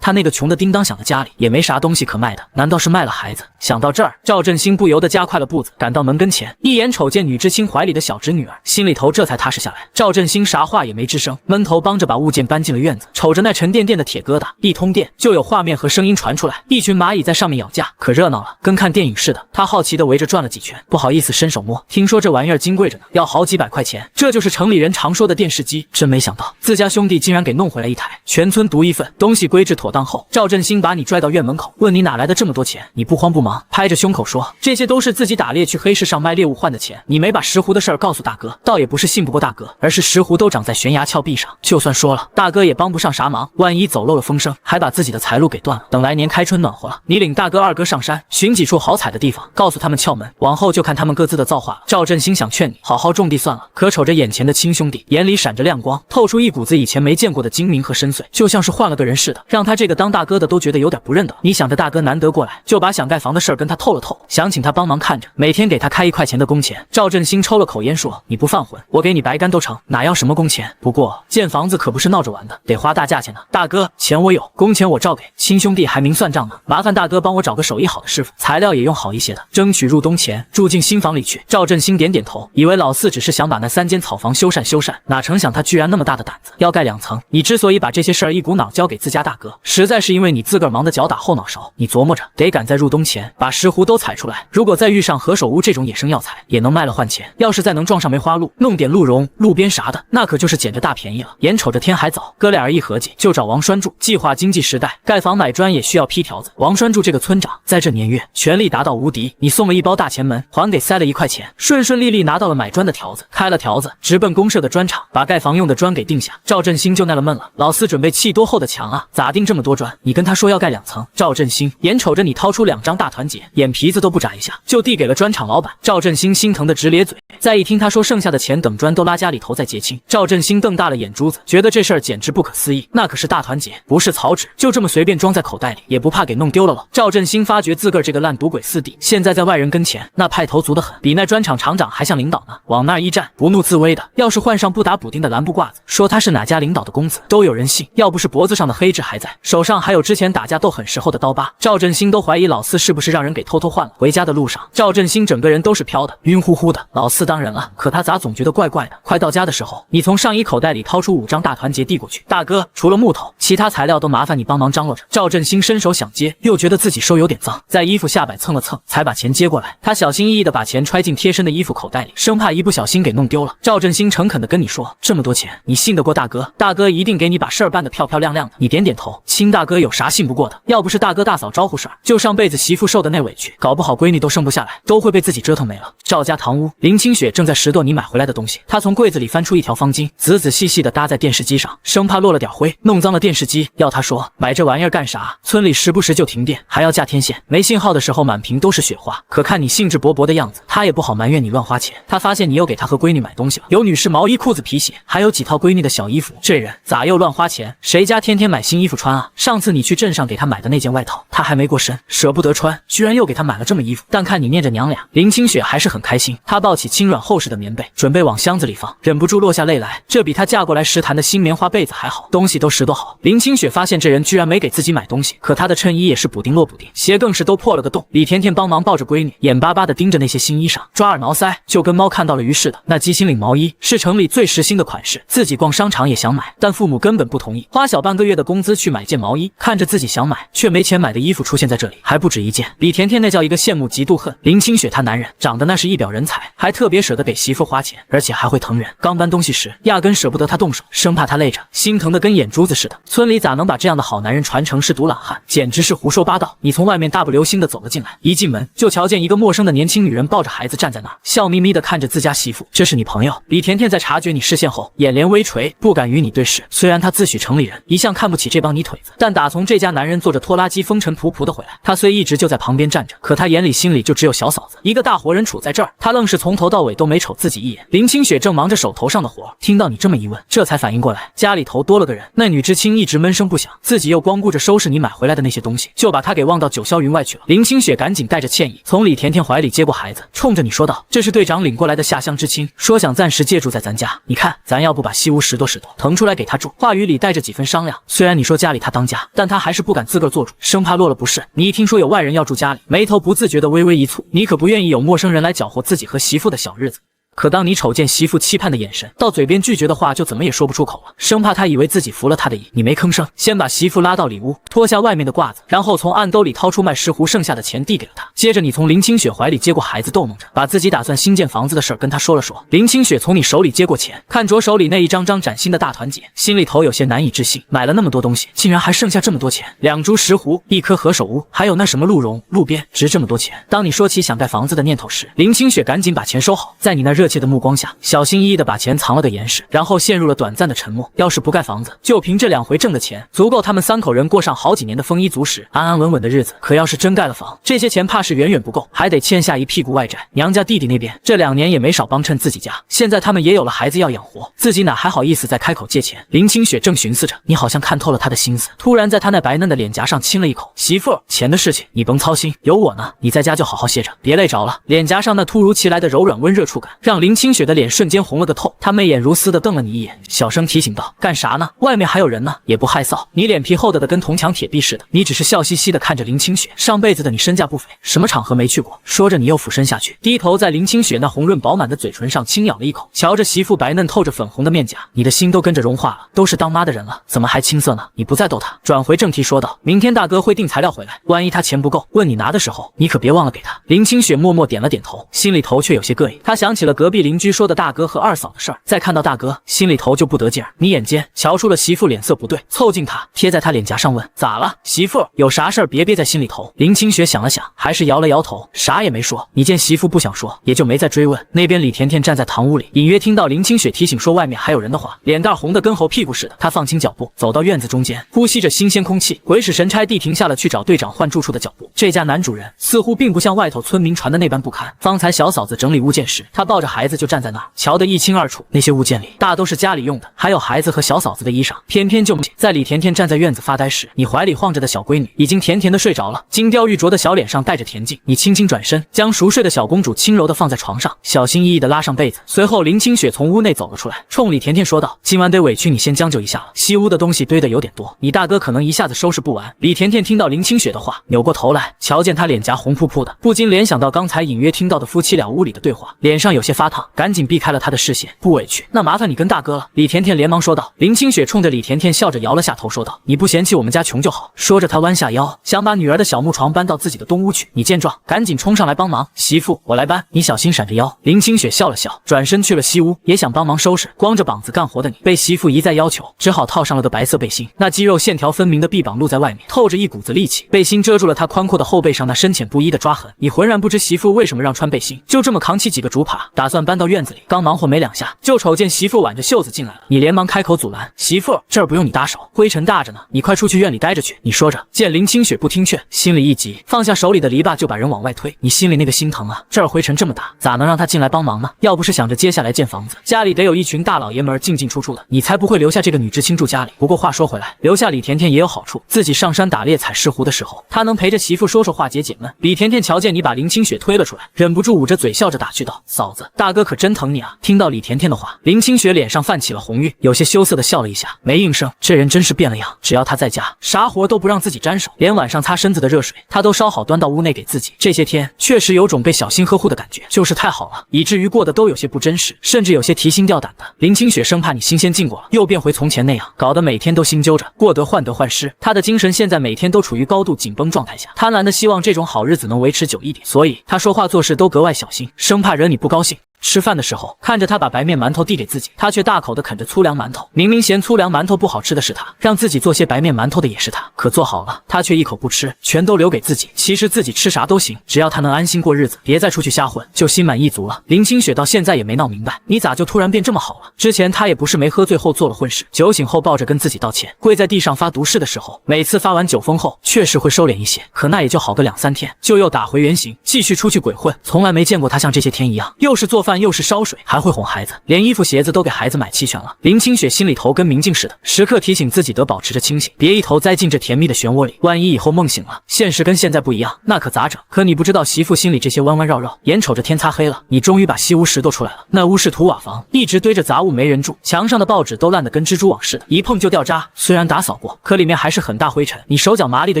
Speaker 1: 他那个穷的叮当响的家里也没啥东西可卖的，难道是卖了孩子？想到这儿，赵振兴不由得加快了步子，赶到门跟前，一眼瞅见女知青怀里的小侄女儿，心里头这才踏实下来。赵振兴啥话也没吱声，闷头帮着把物件搬进了院子，瞅着那沉甸甸的铁疙瘩，一通电就有画面和声音传出来，一群蚂蚁在上面咬架，可热闹了，跟看电影似的。他好奇的围着转了几圈，不好意思伸手摸，听说这玩意儿金贵着呢，要好几百块钱。这就是城里人常说的电视机，真没想到自家兄弟竟然给弄回来一台，全村独一份。东西归置妥当后，赵振兴把你拽到院门口，问你哪来的这么多钱。你不慌不忙，拍着胸口说，这些都是自己打猎去黑市上卖猎物换的钱。你没把石斛的事儿告诉大哥，倒也不是信不过大哥，而是石斛都长在悬崖峭壁上，就算说了，大哥也帮不上啥忙，万一走漏了风声，还把自己的财路给断了。等来年开春暖和了，你领大哥二哥上山，寻几处好踩的地方，告诉他们窍门，往后就看他们各自的造化了。赵振兴想劝你好好种地算了，可瞅着眼前的亲兄弟，眼里闪着亮光，透出一股子以前没见过的精明和深邃，就像是换了个人似的，让他这个当大哥的都觉得有点不认得。你想着大哥难得过来，就把想盖房的事儿跟他透了透，想请他帮忙看着，每天给他开1块钱的工钱。赵振兴抽了口烟说，你不犯浑，我给你白干都成，哪要什么工钱？不过建房子可不是闹着玩的，得花大价钱呢。大哥，钱我有，工钱我照给，亲兄弟还明算账呢，麻烦大哥帮我找个手艺好的师傅，材料也用好一些的，争取入冬前住进新房里去。赵振兴点点头，以为老四只是想把那3间草房修缮，哪成想他居然那么大的胆子，要盖2层。你之所以把这些事儿一股脑交给自家大哥，实在是因为你自个儿忙得脚打后脑勺。你琢磨着得赶在入冬前把石斛都采出来，如果再遇上何首乌这种野生药材，也能卖了换钱。要是再能撞上梅花鹿，弄点鹿茸、路边啥的，那可就是捡着大便宜了。眼瞅着天还早，哥俩人一合计，就找王栓柱。计划经济时代，盖房买砖也需要批条子。王栓柱这个村长在这年月权力达到无敌，你送了一包大前门，还给塞了1块钱，顺顺利利拿到了买砖的条子，开了条子，直奔公社的砖厂，把盖房用的砖给定下。赵振兴就耐了闷了，老四准备砌多厚的墙啊？咋定这么多砖？你跟他说要盖2层。赵振兴眼瞅着你掏出2张大团结，眼皮子都不眨一下，就递给了砖厂老板。赵振兴心疼的直咧嘴，再一听他说剩下的钱等砖都拉家里头再结清，赵振兴瞪大了眼珠子，觉得这事儿简直不可思议。那可是大团结，不是草纸，就这么随便装在口袋里，也不怕给弄丢了了。赵振兴发觉自个儿这个烂赌鬼四弟，现在在外人跟前那派头足得很，比那砖厂厂长还像领导呢。往那儿一站，不怒自威的，要是换上不打补丁的蓝布褂子，说他是哪家领导的公子，都有人信。要不是脖子上的黑痣还在，手上还有之前打架斗狠时候的刀疤，赵振兴都怀疑老四是不是让人给偷换了。回家的路上，赵振兴整个人都是飘的，晕乎乎的。老四当然了，可他咋总觉得怪怪的？快到家的时候，你从上衣口袋里掏出5张大团结递过去，大哥，除了木头，其他材料都麻烦你帮忙张罗着。赵振兴伸手想接，又觉得自己手有点脏，在衣服下摆蹭了蹭，才把钱接过来。他小心翼翼地把钱揣进贴身的衣服口袋里，生怕一不小心给弄丢了。赵振兴诚恳地跟你说，这么多钱，你信得过大哥？大哥一定给你把事儿办得漂漂亮亮的。样的。你点点头，亲大哥有啥信不过的？要不是大哥大嫂招呼事儿，就上辈子媳妇受的那委屈，搞不好闺女都生不下来，都会被自己折腾没了。赵家堂屋，林清雪正在拾掇你买回来的东西，她从柜子里翻出一条方巾，仔仔细细地搭在电视机上，生怕落了点灰，弄脏了电视机。要她说买这玩意儿干啥？村里时不时就停电，还要架天线，没信号的时候满屏都是雪花。可看你兴致勃勃的样子，她也不好埋怨你乱花钱。她发现你又给她和闺女买东西了，有女士毛衣、裤子、皮鞋，还有几套闺女的小衣服。这人咋又乱花钱？谁家天天买新衣服穿啊？上次你去镇上给她买的那件外套，她还没过身，舍不得穿，居然又给她买了这么衣服。但看你念着娘俩，林清雪还是很开心。她抱起轻软厚实的棉被，准备往箱子里放，忍不住落下泪来。这比她嫁过来时谈的新棉花被子还好，东西都拾掇好。林清雪发现这人居然没给自己买东西，可她的衬衣也是补丁落补丁，鞋更是都破了个洞。李甜甜帮忙抱着闺女，眼巴巴地盯着那些新衣裳，抓耳挠腮，就跟猫看到了鱼似的。那鸡心领毛衣是城里最时兴的款式，自己逛商场也想买，但父母根本不同意，花小半个月的工资去买件毛衣，看着自己想买却没钱买的衣服出现在这里，还不止一件。李甜甜那叫一个羡慕嫉妒恨。林清雪她男人长得那是一表人才，还特别舍得给媳妇花钱，而且还会疼人。刚搬东西时压根舍不得她动手，生怕她累着，心疼的跟眼珠子似的。村里咋能把这样的好男人传承是毒懒汉，简直是胡说八道。你从外面大步流星的走了进来，一进门就瞧见一个陌生的年轻女人抱着孩子站在那儿，笑眯眯的看着自家媳妇。这是你朋友？李甜甜在察觉你视线后，眼帘微垂，不敢与你对视。虽然她自诩城里人，一向看不起这帮泥腿子，但打从这家男人坐着拖拉机风尘仆仆的回来，她虽一直就在旁边站着，可她眼里心里就只有小嫂子一个大活人处在这儿，她愣是从头到尾都没瞅自己一眼。林清雪正忙着手头上的活，听到你这么一问，这才反应过来，家里头多了个人。那女知青一直闷声不响，自己又光顾着收拾你买回来的那些东西，就把她给忘到九霄云外去了。林清雪赶紧带着歉意从李甜甜怀里接过孩子，冲着你说道：“这是队长领过来的下乡知青，说想暂时借住在咱家，你看咱要不把西屋拾掇拾掇，腾出来给他住。”话语里带着几分商量。虽然你说家里他当家，但他还是不敢自个儿做主，生怕落了不是。你一听说有外人要住家里，眉头不自觉的微微一蹙，你可不愿意有陌生人来搅和自己和媳妇的小日子。可当你瞅见媳妇期盼的眼神，到嘴边拒绝的话就怎么也说不出口了，生怕他以为自己服了他的意。你没吭声，先把媳妇拉到里屋，脱下外面的褂子，然后从暗兜里掏出卖石斛剩下的钱递给了他。接着你从林清雪怀里接过孩子，逗弄着把自己打算新建房子的事儿跟他说了说。林清雪从你手里接过钱，看着手里那一张张崭新的大团结，心里头有些难以置信，买了那么多东西，竟然还剩下这么多钱，2株石斛，1棵何首乌，还有那什么鹿茸，路边值这么多钱。当你说起想盖房子的念头时，林清雪赶紧把钱收好，在你那热切的目光下，小心翼翼地把钱藏了个严实，然后陷入了短暂的沉默。要是不盖房子，就凭这2回挣的钱，足够他们3口人过上好几年的丰衣足食、安安稳稳的日子。可要是真盖了房，这些钱怕是远远不够，还得欠下一屁股外债。娘家弟弟那边这2年也没少帮衬自己家，现在他们也有了孩子要养活，自己哪还好意思再开口借钱？林清雪正寻思着，你好像看透了他的心思，突然在他那白嫩的脸颊上亲了一口。媳妇儿，钱的事情你甭操心，有我呢，你在家就好好歇着，别累着了。脸颊上那突如其来的柔软温热触感，让林清雪的脸瞬间红了个透，她媚眼如丝的瞪了你一眼，小声提醒道：“干啥呢？外面还有人呢，也不害臊。”你脸皮厚的跟铜墙铁壁似的，你只是笑嘻嘻的看着林清雪。上辈子的你身价不菲，什么场合没去过？说着你又俯身下去，低头在林清雪那红润饱满的嘴唇上轻咬了一口。瞧着媳妇白嫩透着粉红的面颊，你的心都跟着融化了。都是当妈的人了，怎么还青涩呢？你不再逗她，转回正题说道：“明天大哥会订材料回来，万一他钱不够，问你拿的时候，你可别忘了给他。”林清雪默默点了点头，心里头却有些膈应。她想起了隔壁邻居说的大哥和二嫂的事儿，再看到大哥，心里头就不得劲儿。你眼尖，瞧出了媳妇脸色不对，凑近她，贴在她脸颊上问：“咋了，媳妇？有啥事儿别憋在心里头。”林清雪想了想，还是摇了摇头，啥也没说。你见媳妇不想说，也就没再追问。那边李甜甜站在堂屋里，隐约听到林清雪提醒说外面还有人的话，脸蛋红的跟猴屁股似的。她放轻脚步，走到院子中间，呼吸着新鲜空气，鬼使神差地停下了去找队长换住处的脚步。这家男主人似乎并不像外头村民传的那般不堪。方才小嫂子整理物件时，他抱着孩子就站在那儿，瞧得一清二楚。那些物件里大都是家里用的，还有孩子和小嫂子的衣裳。偏偏就在李甜甜站在院子发呆时，你怀里晃着的小闺女已经甜甜的睡着了，金雕玉琢的小脸上带着恬静。你轻轻转身，将熟睡的小公主轻柔的放在床上，小心翼翼的拉上被子。随后林清雪从屋内走了出来，冲李甜甜说道：“今晚得委屈你先将就一下了，西屋的东西堆得有点多，你大哥可能一下子收拾不完。”李甜甜听到林清雪的话，扭过头来，瞧见她脸颊红扑扑的，不禁联想到刚才隐约听到的夫妻俩屋里的对话，脸上有些发发烫，赶紧避开了他的视线。不委屈，那麻烦你跟大哥了。李甜甜连忙说道。林清雪冲着李甜甜笑着摇了下头，说道：“你不嫌弃我们家穷就好。”说着，她弯下腰，想把女儿的小木床搬到自己的东屋去。你见状，赶紧冲上来帮忙。媳妇，我来搬，你小心闪着腰。林清雪笑了笑，转身去了西屋，也想帮忙收拾。光着膀子干活的你，被媳妇一再要求，只好套上了个白色背心。那肌肉线条分明的臂膀露在外面，透着一股子力气。背心遮住了她宽阔的后背上那深浅不一的抓痕。你浑然不知媳妇为什么让穿背心，就这么扛起几个竹耙，打算搬到院子里。刚忙活没两下，就瞅见媳妇挽着袖子进来了。你连忙开口阻拦：“媳妇，这儿不用你搭手，灰尘大着呢，你快出去院里待着去。”你说着，见林清雪不听劝，心里一急，放下手里的篱笆就把人往外推。你心里那个心疼啊，这儿灰尘这么大，咋能让她进来帮忙呢？要不是想着接下来建房子，家里得有一群大老爷们儿进进出出的，你才不会留下这个女知青住家里。不过话说回来，留下李甜甜也有好处，自己上山打猎采石斛的时候，她能陪着媳妇说说话解解闷。李甜甜瞧见你把林清雪推了出来，忍不住捂着嘴笑着打趣道：“嫂子，大哥可真疼你啊！”听到李甜甜的话，林清雪脸上泛起了红晕，有些羞涩的笑了一下，没应声。这人真是变了样，只要他在家，啥活都不让自己沾手，连晚上擦身子的热水，他都烧好端到屋内给自己。这些天确实有种被小心呵护的感觉，就是太好了，以至于过得都有些不真实，甚至有些提心吊胆的。林清雪生怕你新鲜劲过了，又变回从前那样，搞得每天都心揪着，过得患得患失。他的精神现在每天都处于高度紧绷状态下，贪婪的希望这种好日子能维持久一点，所以他说话做事都格外小心，生怕惹你不高兴。吃饭的时候，看着他把白面馒头递给自己，他却大口的啃着粗粮馒头。明明嫌粗粮馒头不好吃的是他，让自己做些白面馒头的也是他，可做好了，他却一口不吃，全都留给自己。其实自己吃啥都行，只要他能安心过日子，别再出去瞎混，就心满意足了。林清雪到现在也没闹明白，你咋就突然变这么好了？之前他也不是没喝醉后做了混事，酒醒后抱着跟自己道歉，跪在地上发毒誓的时候，每次发完酒疯后，确实会收敛一些，可那也就好个2、3天，就又打回原形，继续出去鬼混。从来没见过他像这些天一样，又是做饭又是烧水，还会哄孩子，连衣服鞋子都给孩子买齐全了。林清雪心里头跟明镜似的，时刻提醒自己得保持着清醒，别一头栽进这甜蜜的漩涡里。万一以后梦醒了，现实跟现在不一样，那可咋整？可你不知道媳妇心里这些弯弯绕绕。眼瞅着天擦黑了，你终于把西屋拾掇出来了。那屋是土瓦房，一直堆着杂物没人住，墙上的报纸都烂得跟蜘蛛网似的，一碰就掉渣。虽然打扫过，可里面还是很大灰尘。你手脚麻利的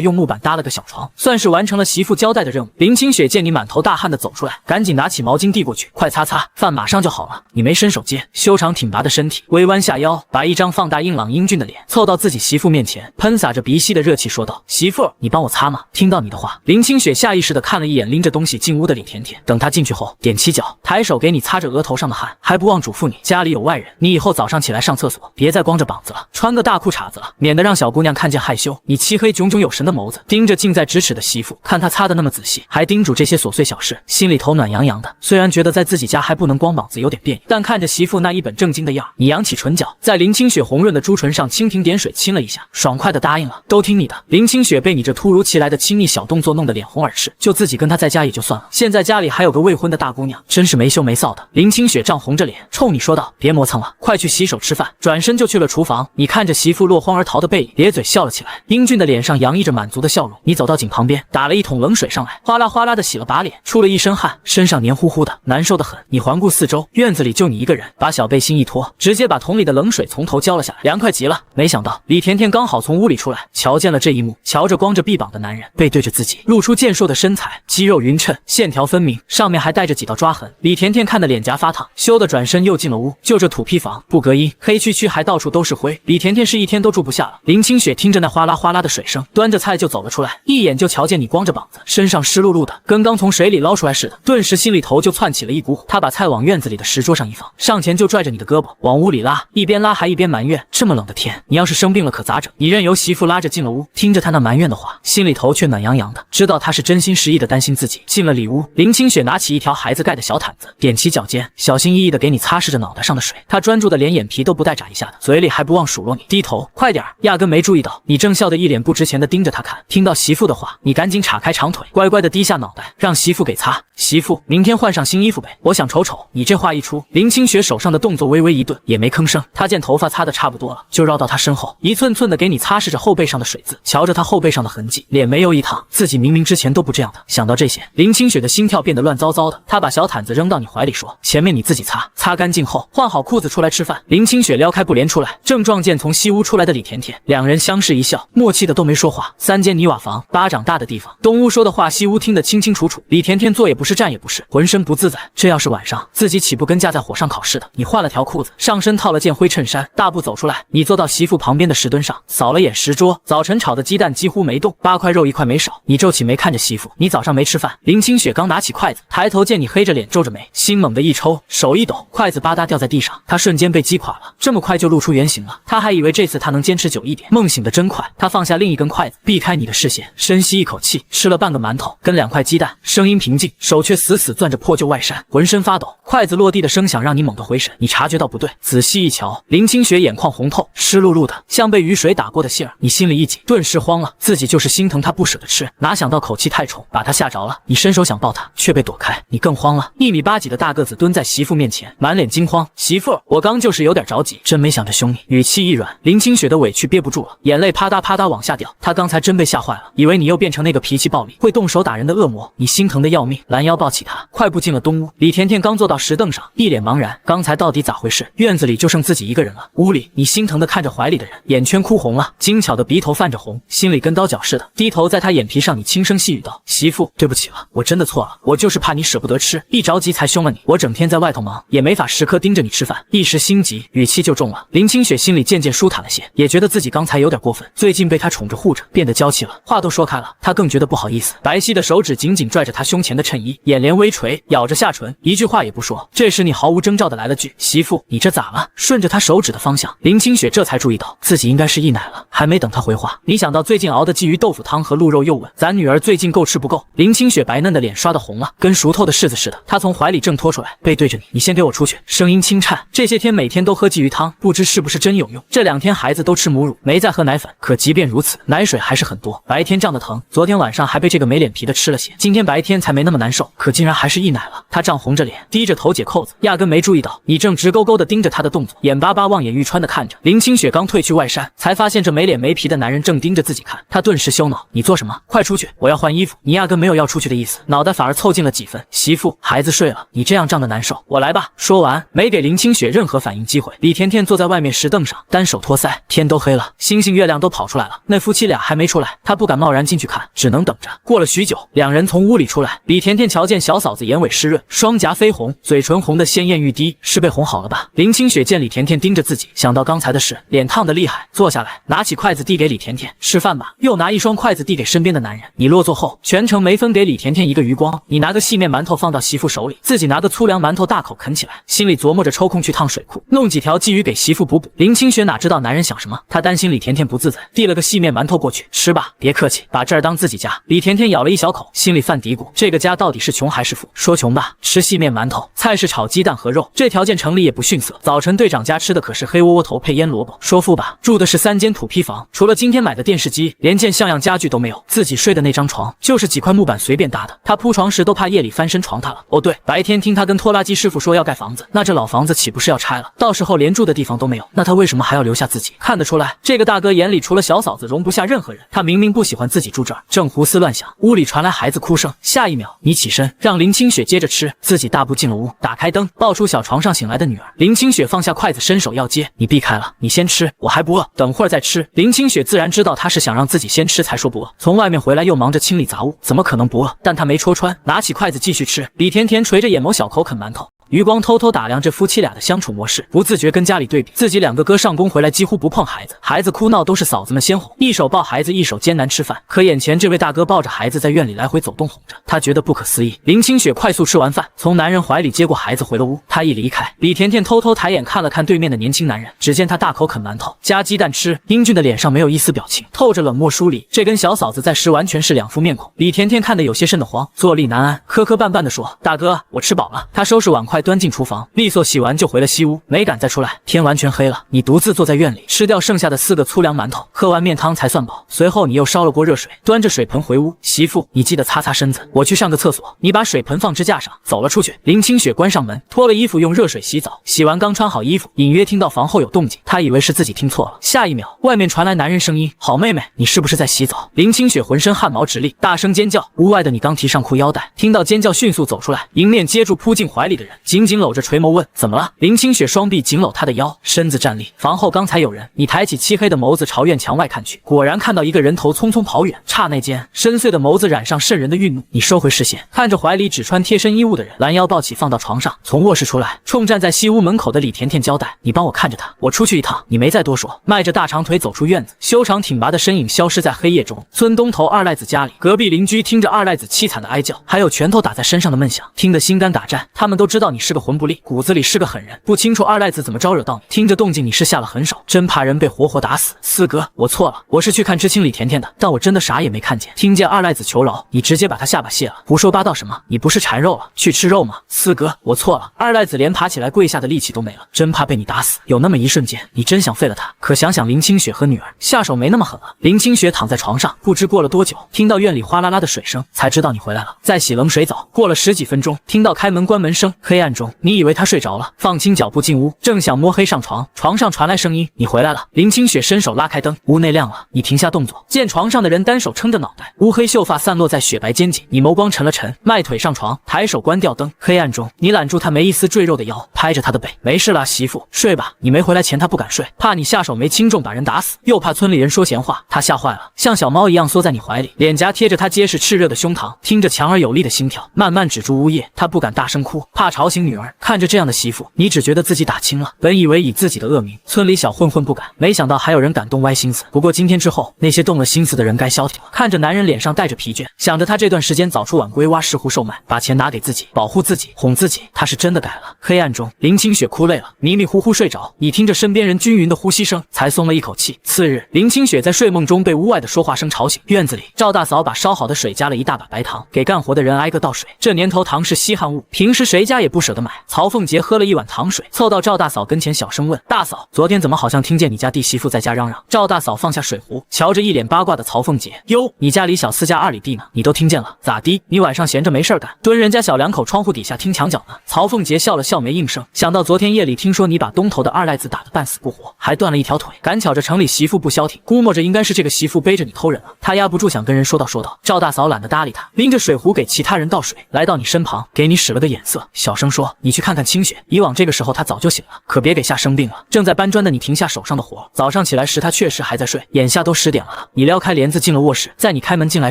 Speaker 1: 用木板搭了个小床，算是完成了媳妇交代的任务。林清雪见你满头大汗的走出来，赶紧拿起毛巾递过去，快擦擦，饭马上就好了。你没伸手接，修长挺拔的身体微弯下腰，把一张放大硬朗英俊的脸凑到自己媳妇面前，喷洒着鼻息的热气说道：“媳妇，你帮我擦吗？”听到你的话，林清雪下意识地看了一眼拎着东西进屋的李甜甜，等她进去后，踮起脚，抬手给你擦着额头上的汗，还不忘嘱咐你，家里有外人，你以后早上起来上厕所别再光着膀子了，穿个大裤衩子了，免得让小姑娘看见害羞。你漆黑炯炯有神的眸子盯着近在咫尺的媳妇，看她擦得那么仔细，还叮嘱这些琐碎小事，心里头暖洋洋的。虽然觉得在自己家还不能光膀子有点别扭，但看着媳妇那一本正经的样，你扬起唇角，在林清雪红润的朱唇上蜻蜓点水亲了一下，爽快的答应了，都听你的。林清雪被你这突如其来的亲密小动作弄得脸红耳赤，就自己跟他在家也就算了，现在家里还有个未婚的大姑娘，真是没羞没臊的。林清雪涨红着脸冲你说道：“别磨蹭了，快去洗手吃饭。”转身就去了厨房。你看着媳妇落荒而逃的背影，咧嘴笑了起来，英俊的脸上洋溢着满足的笑容。你走到井旁边，打了一桶冷水上来，哗啦哗啦的洗了把脸，出了一身汗，身上黏糊糊的，难受的很。你环顾四周，院子里就你一个人，把小背心一脱，直接把桶里的冷水从头浇了下来，凉快极了。没想到李甜甜刚好从屋里出来，瞧见了这一幕，瞧着光着臂膀的男人背对着自己，露出健硕的身材，肌肉匀称，线条分明，上面还带着几道抓痕。李甜甜看得脸颊发烫，羞得转身又进了屋。就这土坯房不隔音，黑黢黢，还到处都是灰，李甜甜是一天都住不下了。林清雪听着那哗啦哗啦的水声，端着菜就走了出来，一眼就瞧见你光着膀子，身上湿漉漉的，跟刚从水里捞出来似的，顿时心里头就窜起了一股火。他把菜往院子里的石桌上一放，上前就拽着你的胳膊往屋里拉，一边拉还一边埋怨：“这么冷的天，你要是生病了可咋整？”你任由媳妇拉着进了屋，听着他那埋怨的话，心里头却暖洋洋的，知道他是真心实意的担心自己。进了里屋，林清雪拿起一条孩子盖的小毯子，踮起脚尖，小心翼翼的给你擦拭着脑袋上的水。他专注的连眼皮都不带眨一下的，嘴里还不忘数落你。低头，快点，压根没注意到你正笑得一脸不值钱的盯着他看。听到媳妇的话，你赶紧岔开长腿，乖乖的低下脑袋，让媳妇给擦。媳妇，明天换上新衣服呗，我想瞅瞅。你这话一出，林清雪手上的动作微微一顿，也没吭声。她见头发擦得差不多了，就绕到他身后，一寸寸的给你擦拭着后背上的水渍。瞧着他后背上的痕迹，脸没有一烫，自己明明之前都不这样的。想到这些，林清雪的心跳变得乱糟糟的。她把小毯子扔到你怀里说：“前面你自己擦，擦干净后换好裤子出来吃饭。”林清雪撩开布帘出来，正撞见从西屋出来的李甜甜，两人相视一笑，默契的都没说话。3间泥瓦房，巴掌大的地方，东屋说的话西屋听得清清楚楚。李甜甜坐也不是站也不是，浑身不自在。这要是晚上，自己岂不跟架在火上烤似的？你换了条裤子，上身套了件灰衬衫，大步走出来。你坐到媳妇旁边的石墩上，扫了眼石桌，早晨炒的鸡蛋几乎没动，8块肉1块没少。你皱起眉看着媳妇，你早上没吃饭。林清雪刚拿起筷子，抬头见你黑着脸皱着眉，心猛地一抽，手一抖，筷子吧嗒掉在地上，他瞬间被击垮了。这么快就露出原形了，他还以为这次他能坚持久一点。梦醒的真快，他放下另一根筷子，避开你的视线，深吸一口气，吃了半个馒头跟2块鸡蛋，声音平静，手却死死攥着破旧外衫，浑身发抖。筷子落地的声响让你猛地回神，你察觉到不对，仔细一瞧，林清雪眼眶红透，湿漉漉的，像被雨水打过的杏儿。你心里一紧，顿时慌了，自己就是心疼他不舍得吃，哪想到口气太冲，把他吓着了。你伸手想抱他，却被躲开，你更慌了。1米8几的大个子蹲在媳妇面前，满脸惊慌。媳妇，我刚就是有点着急，真没想着凶你。语气一软，林清雪的委屈憋不住了，眼泪啪嗒啪嗒往下掉。她刚才真被吓坏了，以为你又变成那个脾气暴力、会动手打人的恶魔。你心疼的要命，拦腰抱起他，快步进了东屋。李甜甜刚坐到石凳上，一脸茫然，刚才到底咋回事？院子里就剩自己一个人了。屋里，你心疼的看着怀里的人，眼圈哭红了，精巧的鼻头泛着红，心里跟刀绞似的，低头在他眼皮上，你轻声细语道：“媳妇，对不起了，我真的错了，我就是怕你舍不得吃，一着急才凶了你。我整天在外头忙，也没法时刻盯着你吃饭，一时心急，语气就重了。”林清雪心里渐渐舒坦了些，也觉得自己刚才有点过分，最近被他宠着护着，变得娇气了，话都说开了，她更觉得不好意思。白皙的手指紧紧拽着他胸前的衬衣，眼帘微垂，咬着下唇，一句话也不说。这时你毫无征兆的来了句：“媳妇，你这咋了？”顺着他手指的方向，林清雪这才注意到自己应该是溢奶了。还没等他回话，你想到最近熬的鲫鱼豆腐汤和鹿肉，又问咱女儿最近够吃不够。林清雪白嫩的脸刷得红了，跟熟透的柿子似的。她从怀里挣脱出来，背对着你：“你先给我出去。”声音轻颤。这些天每天都喝鲫鱼汤，不知是不是真有用。这2天孩子都吃母乳，没再喝奶粉，可即便如此，奶水还是很多。白天胀得疼，昨天晚上还被这个没脸皮的吃了些，今天白天才没那么难受，可竟然还是溢奶了。她涨红着脸，低着头解扣子，压根没注意到你正直勾勾的盯着她的动作，眼巴巴望眼欲穿的看着。林清雪刚褪去外衫，才发现这没脸没皮的男人正盯着自己看，她顿时羞恼：“你做什么？快出去，我要换衣服。”你压根没有要出去的意思，脑袋反而凑近了几分。媳妇，孩子睡了，你这样胀得难受，我来吧。说完，没给林清雪任何反应机会。李甜甜坐在外面石凳上，单手托腮，天都黑了，星星月亮都跑出来了，那夫妻俩还没出来，她不敢贸然进去看，只能等着。过了许久，2人从屋里出来，李甜甜瞧见小嫂子眼尾湿润，双颊绯红，嘴唇红得鲜艳欲滴，是被哄好了吧？林清雪见李甜甜盯着自己，想到刚才的事，脸烫得厉害，坐下来，拿起筷子递给李甜甜：“吃饭吧。”又拿一双筷子递给身边的男人。你落座后，全程没分给李甜甜一个余光。你拿个细面馒头放到媳妇手里，自己拿个粗粮馒头大口啃起来，心里琢磨着抽空去烫水库，弄几条鲫鱼给媳妇补补。林清雪哪知道男人想什么，她担心李甜甜不自在，递了个细面馒头过去：“吃吧，别客气，把这儿当自己家。”李甜甜咬了一小口，心里犯嘀咕：这个家到底是穷还是富？说穷吧，吃细面馒头，菜是炒鸡蛋和肉，这条件城里也不逊色。早晨队长家吃的可是黑窝窝头配腌萝卜。说富吧，住的是3间土坯房，除了今天买的电视机，连件像样家具都没有。自己睡的那张床就是几块木板随便搭的，他铺床时都怕夜里翻身床塌了。哦对，白天听他跟拖拉机师傅说要盖房子，那这老房子岂不是要拆了？到时候连住的地方都没有，那他为什么还要留下自己？看得出来，这个大哥眼里除了小嫂子容不下任何人。他明明不喜欢自己住这儿，正胡思乱想，屋里传来孩子哭声。下一秒，你起身让林清雪接着吃，自己大步进了屋，打开灯，抱出小床上醒来的女儿。林清雪放下筷子，伸手要接，你避开了，你先吃，我还不饿，等会儿再吃。林清雪自然知道他是想让自己先吃才说不饿，从外面回来又忙着清理杂物，怎么可能不饿？但他没戳穿，拿起筷子继续吃。李甜甜垂着眼眸小口啃馒头，余光偷偷打量着夫妻俩的相处模式，不自觉跟家里对比，自己2个哥上工回来几乎不碰孩子，孩子哭闹都是嫂子们先哄，一手抱孩子一手艰难吃饭，可眼前这位大哥抱着孩子在院里来回走动哄着，他觉得不可思议。林清雪快速吃完饭，从男人怀里接过孩子回了屋。他一离开，李甜甜偷偷抬眼看了看对面的年轻男人，只见他大口啃馒头加鸡蛋吃，英俊的脸上没有一丝表情，透着冷漠疏离，这跟小嫂子在时完全是2副面孔。李甜甜看得有些瘆得慌，坐立难安，磕磕绊绊地说：“大哥，我吃饱了。”他收拾碗筷端进厨房，利索洗完就回了西屋，没敢再出来。天完全黑了，你独自坐在院里，吃掉剩下的4个粗粮馒头，喝完面汤才算饱。随后你又烧了锅热水，端着水盆回屋。媳妇，你记得擦擦身子，我去上个厕所。你把水盆放支架上，走了出去。林清雪关上门，脱了衣服用热水洗澡，洗完刚穿好衣服，隐约听到房后有动静，她以为是自己听错了。下一秒，外面传来男人声音：“好妹妹，你是不是在洗澡？”林清雪浑身汗毛直立，大声尖叫。屋外的你刚提上裤腰带，听到尖叫迅速走出来，迎面接住扑进怀里的人，紧紧搂着垂眸问：“怎么了？”林清雪双臂紧搂他的腰，身子站立。房后刚才有人。你抬起漆黑的眸子朝院墙外看去，果然看到一个人头匆匆跑远。刹那间，深邃的眸子染上渗人的愠怒。你收回视线，看着怀里只穿贴身衣物的人，拦腰抱起放到床上，从卧室出来，冲站在西屋门口的李甜甜交代：“你帮我看着他，我出去一趟。”你没再多说，迈着大长腿走出院子，修长挺拔的身影消失在黑夜中。村东头二赖子家里，隔壁邻居听着二赖子凄惨的哀叫，还有拳头打在身上的闷响，听得心肝打颤。他们都知道你是个魂不吝，骨子里是个狠人，不清楚二赖子怎么招惹到你。听着动静，你是下了狠手，真怕人被活活打死。四哥，我错了，我是去看知青李甜甜的，但我真的啥也没看见。听见二赖子求饶，你直接把他下巴卸了，胡说八道什么？你不是馋肉了，去吃肉吗？四哥，我错了。二赖子连爬起来跪下的力气都没了，真怕被你打死。有那么一瞬间，你真想废了他，可想想林清雪和女儿，下手没那么狠了。林清雪躺在床上，不知过了多久，听到院里哗啦啦的水声，才知道你回来了，在洗冷水澡。过了10几分钟，听到开门关门声，黑暗中你以为他睡着了，放轻脚步进屋，正想摸黑上床，床上传来声音：“你回来了。”林清雪伸手拉开灯，屋内亮了，你停下动作，见床上的人单手撑着脑袋，乌黑秀发散落在雪白肩颈，你眸光沉了沉，迈腿上床，抬手关掉灯。黑暗中，你揽住他没一丝赘肉的腰，拍着他的背：“没事啦，媳妇，睡吧。”你没回来前他不敢睡，怕你下手没轻重把人打死，又怕村里人说闲话，他吓坏了，像小猫一样缩在你怀里，脸颊贴着他结实炽热的胸膛，听着强而有力的心跳，慢慢止住呜咽。他不敢大声哭，怕吵醒女儿。看着这样的媳妇，你只觉得自己打轻了。本以为以自己的恶名，村里小混混不敢，没想到还有人敢动歪心思。不过今天之后，那些动了心思的人该消停了。看着男人脸上带着疲倦，想着他这段时间早出晚归，挖石斛售卖，把钱拿给自己，保护自己，哄自己，他是真的改了。黑暗中，林清雪哭累了，迷迷糊糊睡着。你听着身边人均匀的呼吸声，才松了一口气。次日，林清雪在睡梦中被屋外的说话声吵醒。院子里，赵大嫂把烧好的水加了一大把白糖，给干活的人挨个倒水。这年头糖是稀罕物，平时谁家也不舍得买。曹凤杰喝了一碗糖水，凑到赵大嫂跟前小声问：“大嫂，昨天怎么好像听见你家弟媳妇在家嚷嚷？”赵大嫂放下水壶，瞧着一脸八卦的曹凤杰：“哟，你家李小四家2里地呢，你都听见了？咋的？你晚上闲着没事干，蹲人家小两口窗户底下听墙角呢？”曹凤杰笑了笑没应声，想到昨天夜里听说你把东头的二赖子打得半死不活，还断了一条腿，赶巧着城里媳妇不消停，估摸着应该是这个媳妇背着你偷人了。他压不住想跟人说道。赵大嫂懒得搭理他，拎着水壶给其他人倒水，来到你身旁，给你使了个眼色，小声说：“你去看看清雪，以往这个时候她早就醒了，可别给吓生病了。”正在搬砖的你停下手上的活，早上起来时她确实还在睡，眼下都10点了。你撩开帘子进了卧室，在你开门进来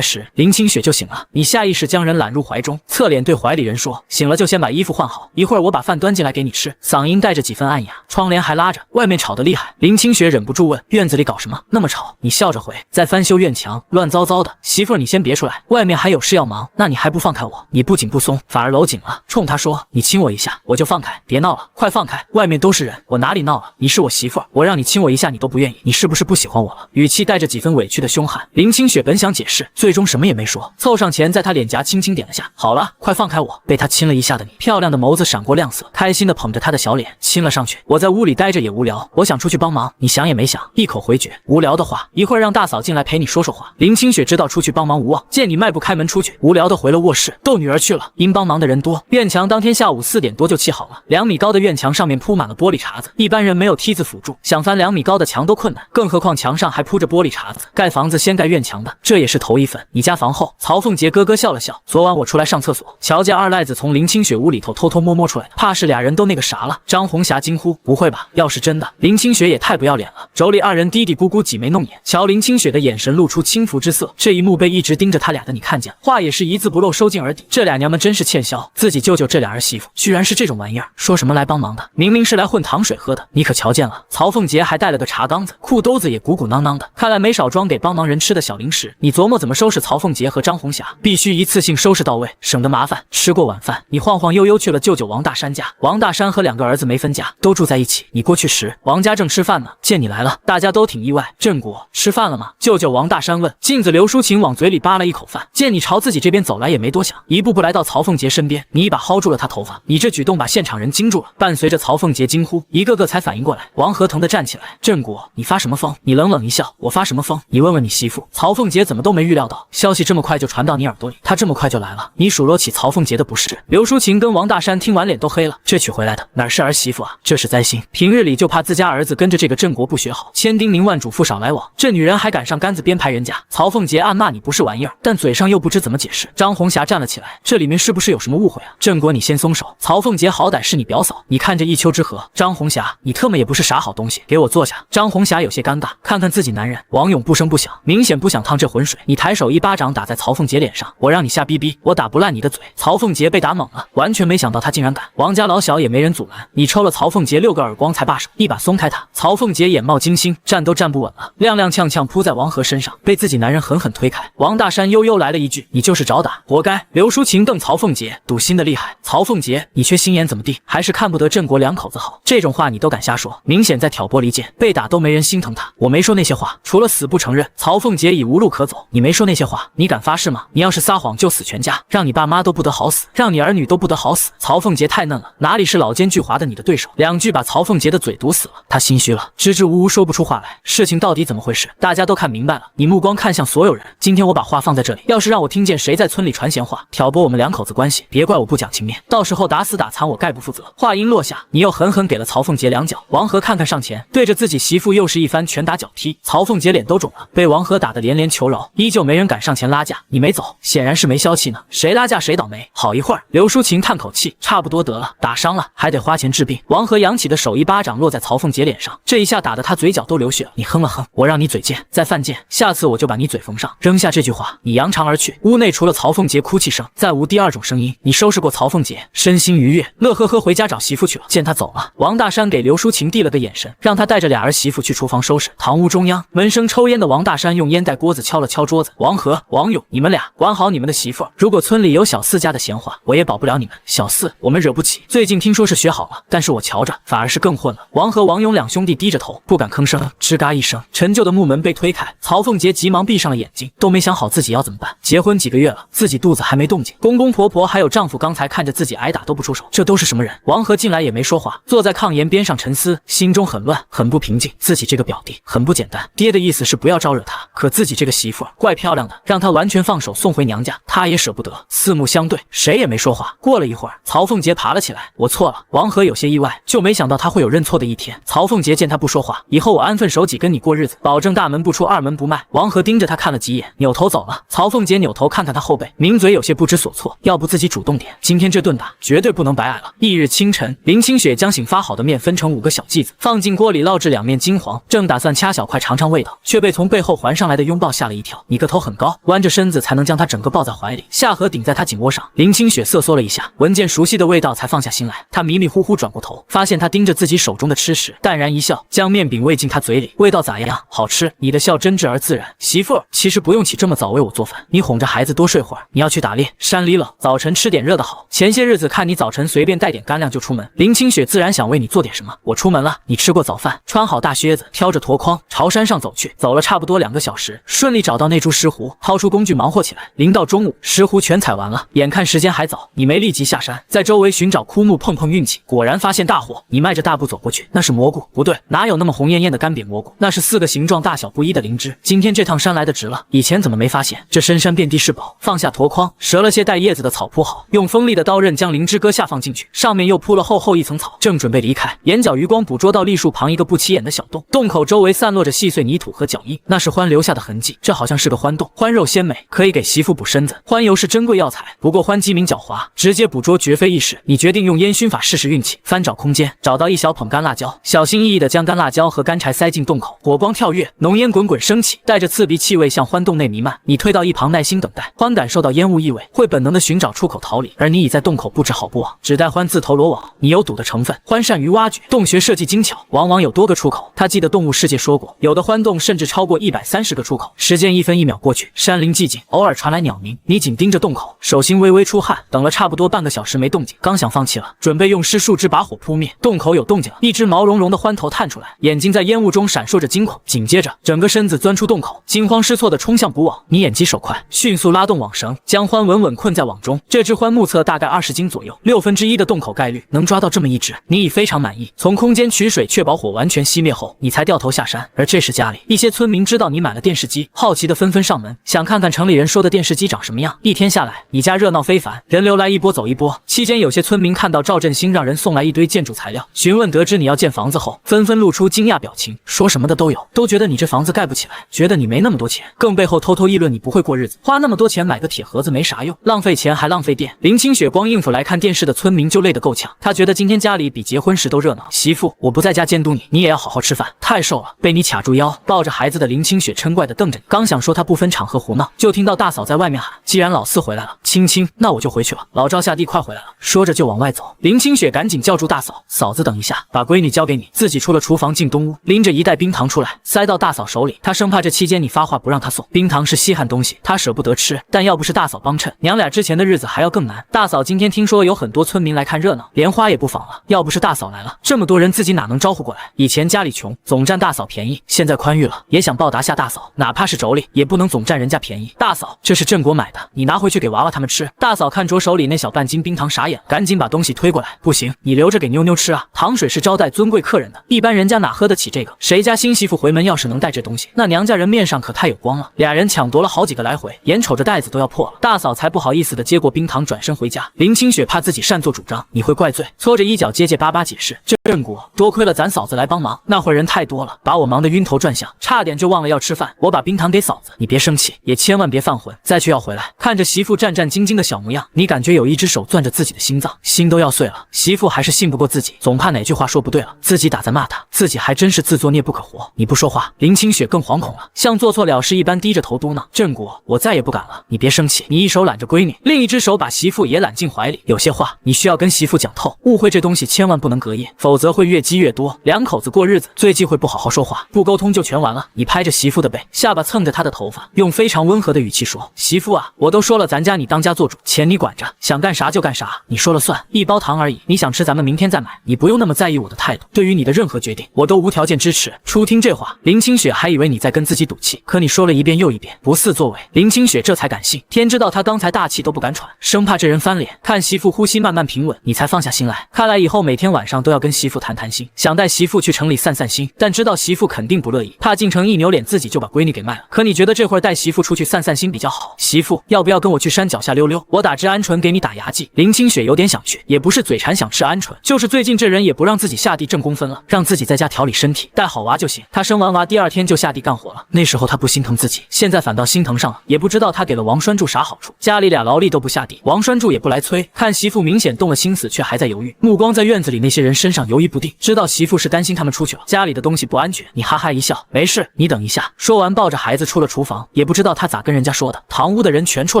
Speaker 1: 时，林清雪就醒了。你下意识将人揽入怀中，侧脸对怀里人说：“醒了就先把衣服换好，一会儿我把饭端进来给你吃。”嗓音带着几分暗哑，窗帘还拉着，外面吵得厉害。林清雪忍不住问：“院子里搞什么？那么吵？”你笑着回：“在翻修院墙，乱糟糟的。媳妇儿，你先别出来，外面还有事要忙。那你还不放开我？”你不紧不松，反而搂紧了，冲他说：“你亲我一下，我就放开，别闹了，快放开！外面都是人，我哪里闹了？你是我媳妇儿，我让你亲我一下你都不愿意，你是不是不喜欢我了？”语气带着几分委屈的凶悍。林清雪本想解释，最终什么也没说，凑上前在他脸颊轻轻点了下：“好了，快放开我！”被他亲了一下的你，漂亮的眸子闪过亮色，开心的捧着他的小脸亲了上去。“我在屋里待着也无聊，我想出去帮忙。”你想也没想，一口回绝：“无聊的话，一会儿让大嫂进来陪你说说话。”林清雪知道出去帮忙无望，见你迈步开门出去，无聊的回了卧室，逗女儿去了。因帮忙的人多，院墙当天下午4点多就砌好了，2米高的院墙上面铺满了玻璃碴子，一般人没有梯子辅助，想翻2米高的墙都困难，更何况墙上还铺着玻璃碴子。盖房子先盖院墙的，这也是头一份。你家房后，曹凤杰咯咯笑了笑：“昨晚我出来上厕所，瞧见二赖子从林清雪屋里头偷偷摸摸出来的，怕是俩人都那个啥了。”张红霞惊呼：“不会吧？要是真的，林清雪也太不要脸了。”妯娌2人嘀嘀咕咕挤眉弄眼，瞧林清雪的眼神露出轻浮之色。这一幕被一直盯着他俩的你看见了，话也是一字不漏收进耳底。这俩娘们真是欠削，自己舅舅这俩儿媳妇居然是这种玩意儿，说什么来帮忙的，明明是来混糖水喝的。你可瞧见了，曹凤杰还带了个茶缸子，裤兜子也鼓鼓囊囊的，看来没少装给帮忙人吃的小零食。你琢磨怎么收拾曹凤杰和张红霞，必须一次性收拾到位，省得麻烦。吃过晚饭，你晃晃悠悠去了舅舅王大山家。王大山和2个儿子没分家，都住在一起。你过去时，王家正吃饭呢，见你来了，大家都挺意外。振国，吃饭了吗？舅舅王大山问。镜子刘淑琴往嘴里扒了一口饭，见你朝自己这边走来也没多想，一步步来到曹凤杰身边，你一把薅住了他头发。你这举动把现场人惊住了，伴随着曹凤杰惊呼，一个个才反应过来。王和腾的站起来：“振国，你发什么疯？”你冷冷一笑：“我发什么疯？你问问你媳妇。”曹凤杰怎么都没预料到消息这么快就传到你耳朵里，他这么快就来了。你数落起曹凤杰的不是。刘淑琴跟王大山听完脸都黑了，这娶回来的哪是儿媳妇啊，这是灾星。平日里就怕自家儿子跟着这个振国不学好，千叮咛万嘱咐少来往，这女人还敢上杆子编排人家。曹凤杰暗骂你不是玩意儿，但嘴上又不知怎么解释。张红霞站了起来：“这里面是不是有什么误会啊？振国，你先松手，手。曹凤杰好歹是你表嫂，你看着一丘之貉。张红霞，你特么也不是啥好东西，给我坐下。张红霞有些尴尬，看看自己男人，王勇不声不响，明显不想趟这浑水。你抬手一巴掌打在曹凤杰脸上，我让你瞎逼逼，我打不烂你的嘴。曹凤杰被打懵了，完全没想到他竟然敢。王家老小也没人阻拦，你抽了曹凤杰6个耳光才罢手，一把松开他。曹凤杰眼冒金星，站都站不稳了，踉踉跄跄扑在王和身上，被自己男人狠狠推开。王大山悠悠来了一句：“你就是找打，活该。”刘淑琴瞪曹凤杰，赌心的厉害。曹凤杰，你缺心眼怎么地？还是看不得郑国两口子好？这种话你都敢瞎说，明显在挑拨离间。被打都没人心疼他，我没说那些话，除了死不承认。曹凤杰已无路可走，你没说那些话，你敢发誓吗？你要是撒谎就死全家，让你爸妈都不得好死，让你儿女都不得好死。曹凤杰太嫩了，哪里是老奸巨猾的你的对手？2句把曹凤杰的嘴堵死了，他心虚了，支支吾吾说不出话来。事情到底怎么回事？大家都看明白了，你目光看向所有人。今天我把话放在这里，要是让我听见谁在村里传闲话，挑拨我们两口子关系，别怪我不讲情面，到时候打死打残我概不负责。话音落下，你又狠狠给了曹凤杰2脚。王和看看上前，对着自己媳妇又是一番拳打脚踢。曹凤杰脸都肿了，被王和打得连连求饶，依旧没人敢上前拉架。你没走，显然是没消气呢，谁拉架谁倒霉。好一会儿，刘淑琴叹口气，差不多得了，打伤了还得花钱治病。王和扬起的手一巴掌落在曹凤杰脸上，这一下打得他嘴角都流血了。你哼了哼，我让你嘴贱，再犯贱，下次我就把你嘴缝上。扔下这句话，你扬长而去。屋内除了曹凤杰哭泣声，再无第二种声音。你收拾过曹凤杰，身心愉悦，乐呵呵回家找媳妇去了。见他走了，王大山给刘淑琴递了个眼神，让他带着俩儿媳妇去厨房收拾。堂屋中央，闷声抽烟的王大山用烟袋锅子敲了敲桌子。王和、王勇，你们俩管好你们的媳妇儿，如果村里有小四家的闲话，我也保不了你们。小四我们惹不起，最近听说是学好了，但是我瞧着反而是更混了。王和、王勇两兄弟低着头，不敢吭声。吱嘎一声，陈旧的木门被推开，曹凤杰急忙闭上了眼睛，都没想好自己要怎么办。结婚几个月了，自己肚子还没动静，公公婆婆还有丈夫刚才看着自己挨打都不出手，这都是什么人？王和进来也没说话，坐在炕沿边上沉思，心中很乱，很不平静。自己这个表弟很不简单，爹的意思是不要招惹他，可自己这个媳妇怪漂亮的，让他完全放手送回娘家，他也舍不得。四目相对，谁也没说话。过了一会儿，曹凤杰爬了起来，我错了。王和有些意外，就没想到他会有认错的一天。曹凤杰见他不说话，以后我安分守己跟你过日子，保证大门不出二门不迈。王和盯着他看了几眼，扭头走了。曹凤杰扭头看看他后背，抿嘴有些不知所措，要不自己主动点，今天这顿打绝对不能白挨了。翌日清晨，林清雪将醒发好的面分成5个小剂子，放进锅里烙制2面金黄，正打算掐小块尝尝味道，却被从背后环上来的拥抱吓了一跳。你个头很高，弯着身子才能将他整个抱在怀里，下颌顶在他颈窝上。林清雪瑟缩了一下，闻见熟悉的味道才放下心来。他迷迷糊糊转过头，发现他盯着自己手中的吃食，淡然一笑，将面饼喂进他嘴里。味道咋样？好吃。你的笑真挚而自然。媳妇儿，其实不用起这么早为我做饭，你哄着孩子多睡会儿。你要去打猎，山里冷，早晨吃点热的好。前些日子看你早晨随便带点干粮就出门，林清雪自然想为你做点什么。我出门了，你吃过早饭，穿好大靴子，挑着箩筐朝山上走去。走了差不多2个小时，顺利找到那株石斛，掏出工具忙活起来。临到中午，石斛全采完了，眼看时间还早，你没立即下山，在周围寻找枯木碰碰运气，果然发现大火。你迈着大步走过去，那是蘑菇？不对，哪有那么红艳艳的干瘪蘑菇？那是4个形状大小不一的灵芝。今天这趟山来的值了，以前怎么没发现？这深山遍地是宝。放下箩筐，折了些带叶子的草铺好，用锋利的刀刃将灵芝割下放进去，上面又铺了厚厚一层草。正准备离开，眼角余光捕捉到栗树旁一个不起眼的小洞，洞口周围散落着细碎泥土和脚印，那是獾留下的痕迹。这好像是个獾洞，獾肉鲜美，可以给媳妇补身子。獾油是珍贵药材，不过獾机敏狡猾，直接捕捉绝非易事。你决定用烟熏法试试运气，翻找空间，找到一小捧干辣椒，小心翼翼地将干辣椒和干柴塞进洞口。火光跳跃，浓烟滚滚升起，带着刺鼻气味向獾洞内弥漫。你退到一旁耐心等待，獾感受到烟雾异味，会本能地寻找出口逃离，而你已在洞口布置好布网，只待獾自投罗网。你有赌的成分，獾善于挖掘，洞穴设计精巧，往往有多个出口。他记得动物世界说过，有的獾洞甚至超过130个出口。时间1分1秒过去，山林寂静，偶尔传来鸟鸣。你紧盯着洞口，手心微微出汗，等了差不多半个小时没动静，刚想放弃了，准备用湿树枝把火扑灭，洞口有动静了，一只毛茸茸的獾头探出来，眼睛在烟雾中闪烁着惊恐，紧接着整个身子钻出洞口，惊慌失措地冲向捕网。你眼疾手快，迅速拉动网绳，将獾稳稳困在网中。这只獾目测大概20斤左右，1/6的洞口概率能抓到这么一只，你已非常满意。从空间取水，确保火完全熄灭后，你才掉头下山。而这时家里一些村民知道你买了电视机，好奇的纷纷上门，想看看城里人说的电视机长什么样。一天下来，你家热闹非凡，人流来一波走一波。期间有些村民看到赵振兴让人送来一堆建筑材料，询问得知你要建房子后，纷纷露出惊讶表情，说什么的都有，都觉得你这房子盖不起来，觉得你没那么多钱，更背后偷偷议论你不会过日子，花那么多钱买个铁盒子没啥用，浪费钱还浪费电。林清雪光应付来看电视的村民就累得够呛，她觉得今天家里比结婚时都热闹。媳妇，我不在家监督你，你也要好好吃饭，太瘦了。被你卡住腰，抱着孩子的林清雪嗔怪地瞪着你，刚想说她不分场合胡闹，就听到大嫂在外面喊：“既然老四回来了，青青，那我就回去了。老赵下地快回来了。”说着就往外走。林清雪赶紧叫住大嫂：“嫂子等一下，把闺女交给你。”自己出了厨房进东屋，拎着一袋冰糖出来，塞到大嫂手里。她生怕这期间你发话不让她送。冰糖是稀罕东西，她舍不得吃，但要不是大嫂帮衬，娘俩之前的日子还要更难。大嫂今天听说有很多村民来看热闹，连花也不纺了。要不是大嫂来了，这么多人自己哪能招呼过来？以前家里穷，总占大嫂便宜，现在宽裕了，也想报答下大嫂，哪怕是妯娌，也不能总占人家便宜。大嫂，这是郑国买的，你拿回去给娃娃他们吃。大嫂看着手里那小半斤冰糖傻眼，赶紧把东西推过来。不行，你留着给妞妞吃啊，糖水是招待尊贵客人的，一般人家哪喝得起这个？谁家新媳妇回门要是能带这东西，那娘家人面上可太有光了。俩人抢夺了好几个来回，眼瞅着袋子都要破了，大嫂才不好意思的接过冰糖，转身回家。林清雪怕自己擅作主张，你会怪罪，搓着衣角结结巴巴解释：“郑国，多亏了咱嫂子来帮忙，那会儿人太多了，把我忙得晕头转向，差点就忘了要吃饭。我把冰糖给嫂子，你别生气，也千万别犯浑，再去要回来。”看着媳妇战战兢兢的小模样，你感觉有一只手攥着自己的心脏，心都要碎了。媳妇还是信不过自己，总怕哪句话说不对了，自己打在骂她，自己还真是自作孽不可活。你不说话，林清雪更惶恐了，像做错了事一般低着头嘟囔：“郑国，我再也不敢了，你别生气。”你一手揽着闺女，另一只手把媳妇也揽进怀里。有些话你需要跟媳妇讲透，误会这东西千万不能隔夜，否则会越积越多。两口子过日子，最忌讳不好好说话，不沟通就全完了。你拍着媳妇的背，下巴蹭着她的头发，用非常温和的语气说：“媳妇啊，我都说了，咱家你当家做主，钱你管着，想干啥就干啥，你说了算。一包糖而已，你想吃咱们明天再买，你不用那么在意我的态度。对于你的任何决定，我都无条件支持。”初听这话，林清雪还以为你在跟自己赌气，可你说了一遍又一遍，不似作为。林清雪这才敢信，天知道她刚才大气都不敢喘，生怕这人翻脸。看媳妇呼吸慢慢平稳，你才放下心来。看来以后每天晚上都要跟媳妇谈谈心，想带媳妇去城里散散心，但知道媳妇肯定不乐意，怕进城一扭脸自己就把闺女给卖了。可你觉得这会儿带媳妇出去散散心比较好？媳妇，要不要跟我去山脚下溜溜？我打支鹌鹑给你打牙祭。林清雪有点想去，也不是嘴馋想吃鹌鹑，就是最近这人也不让自己下地挣工分了，让自己在家调理身体，带好娃就行。她生完娃第二天就下地干活了，那时候她不心疼自己，现在反倒心疼上了。也不知道她给了王栓柱啥好处，家里俩劳力都不下地，王栓柱也不来催。看媳妇明显动了心思，却还在犹豫，目光在院子里那些人身上游移不定，知道媳妇是担心他们出去了，家里的东西不安全。你哈哈一笑，没事，你等一下。说完抱着孩子出了厨房，也不知道他咋跟人家说的，堂屋的人全出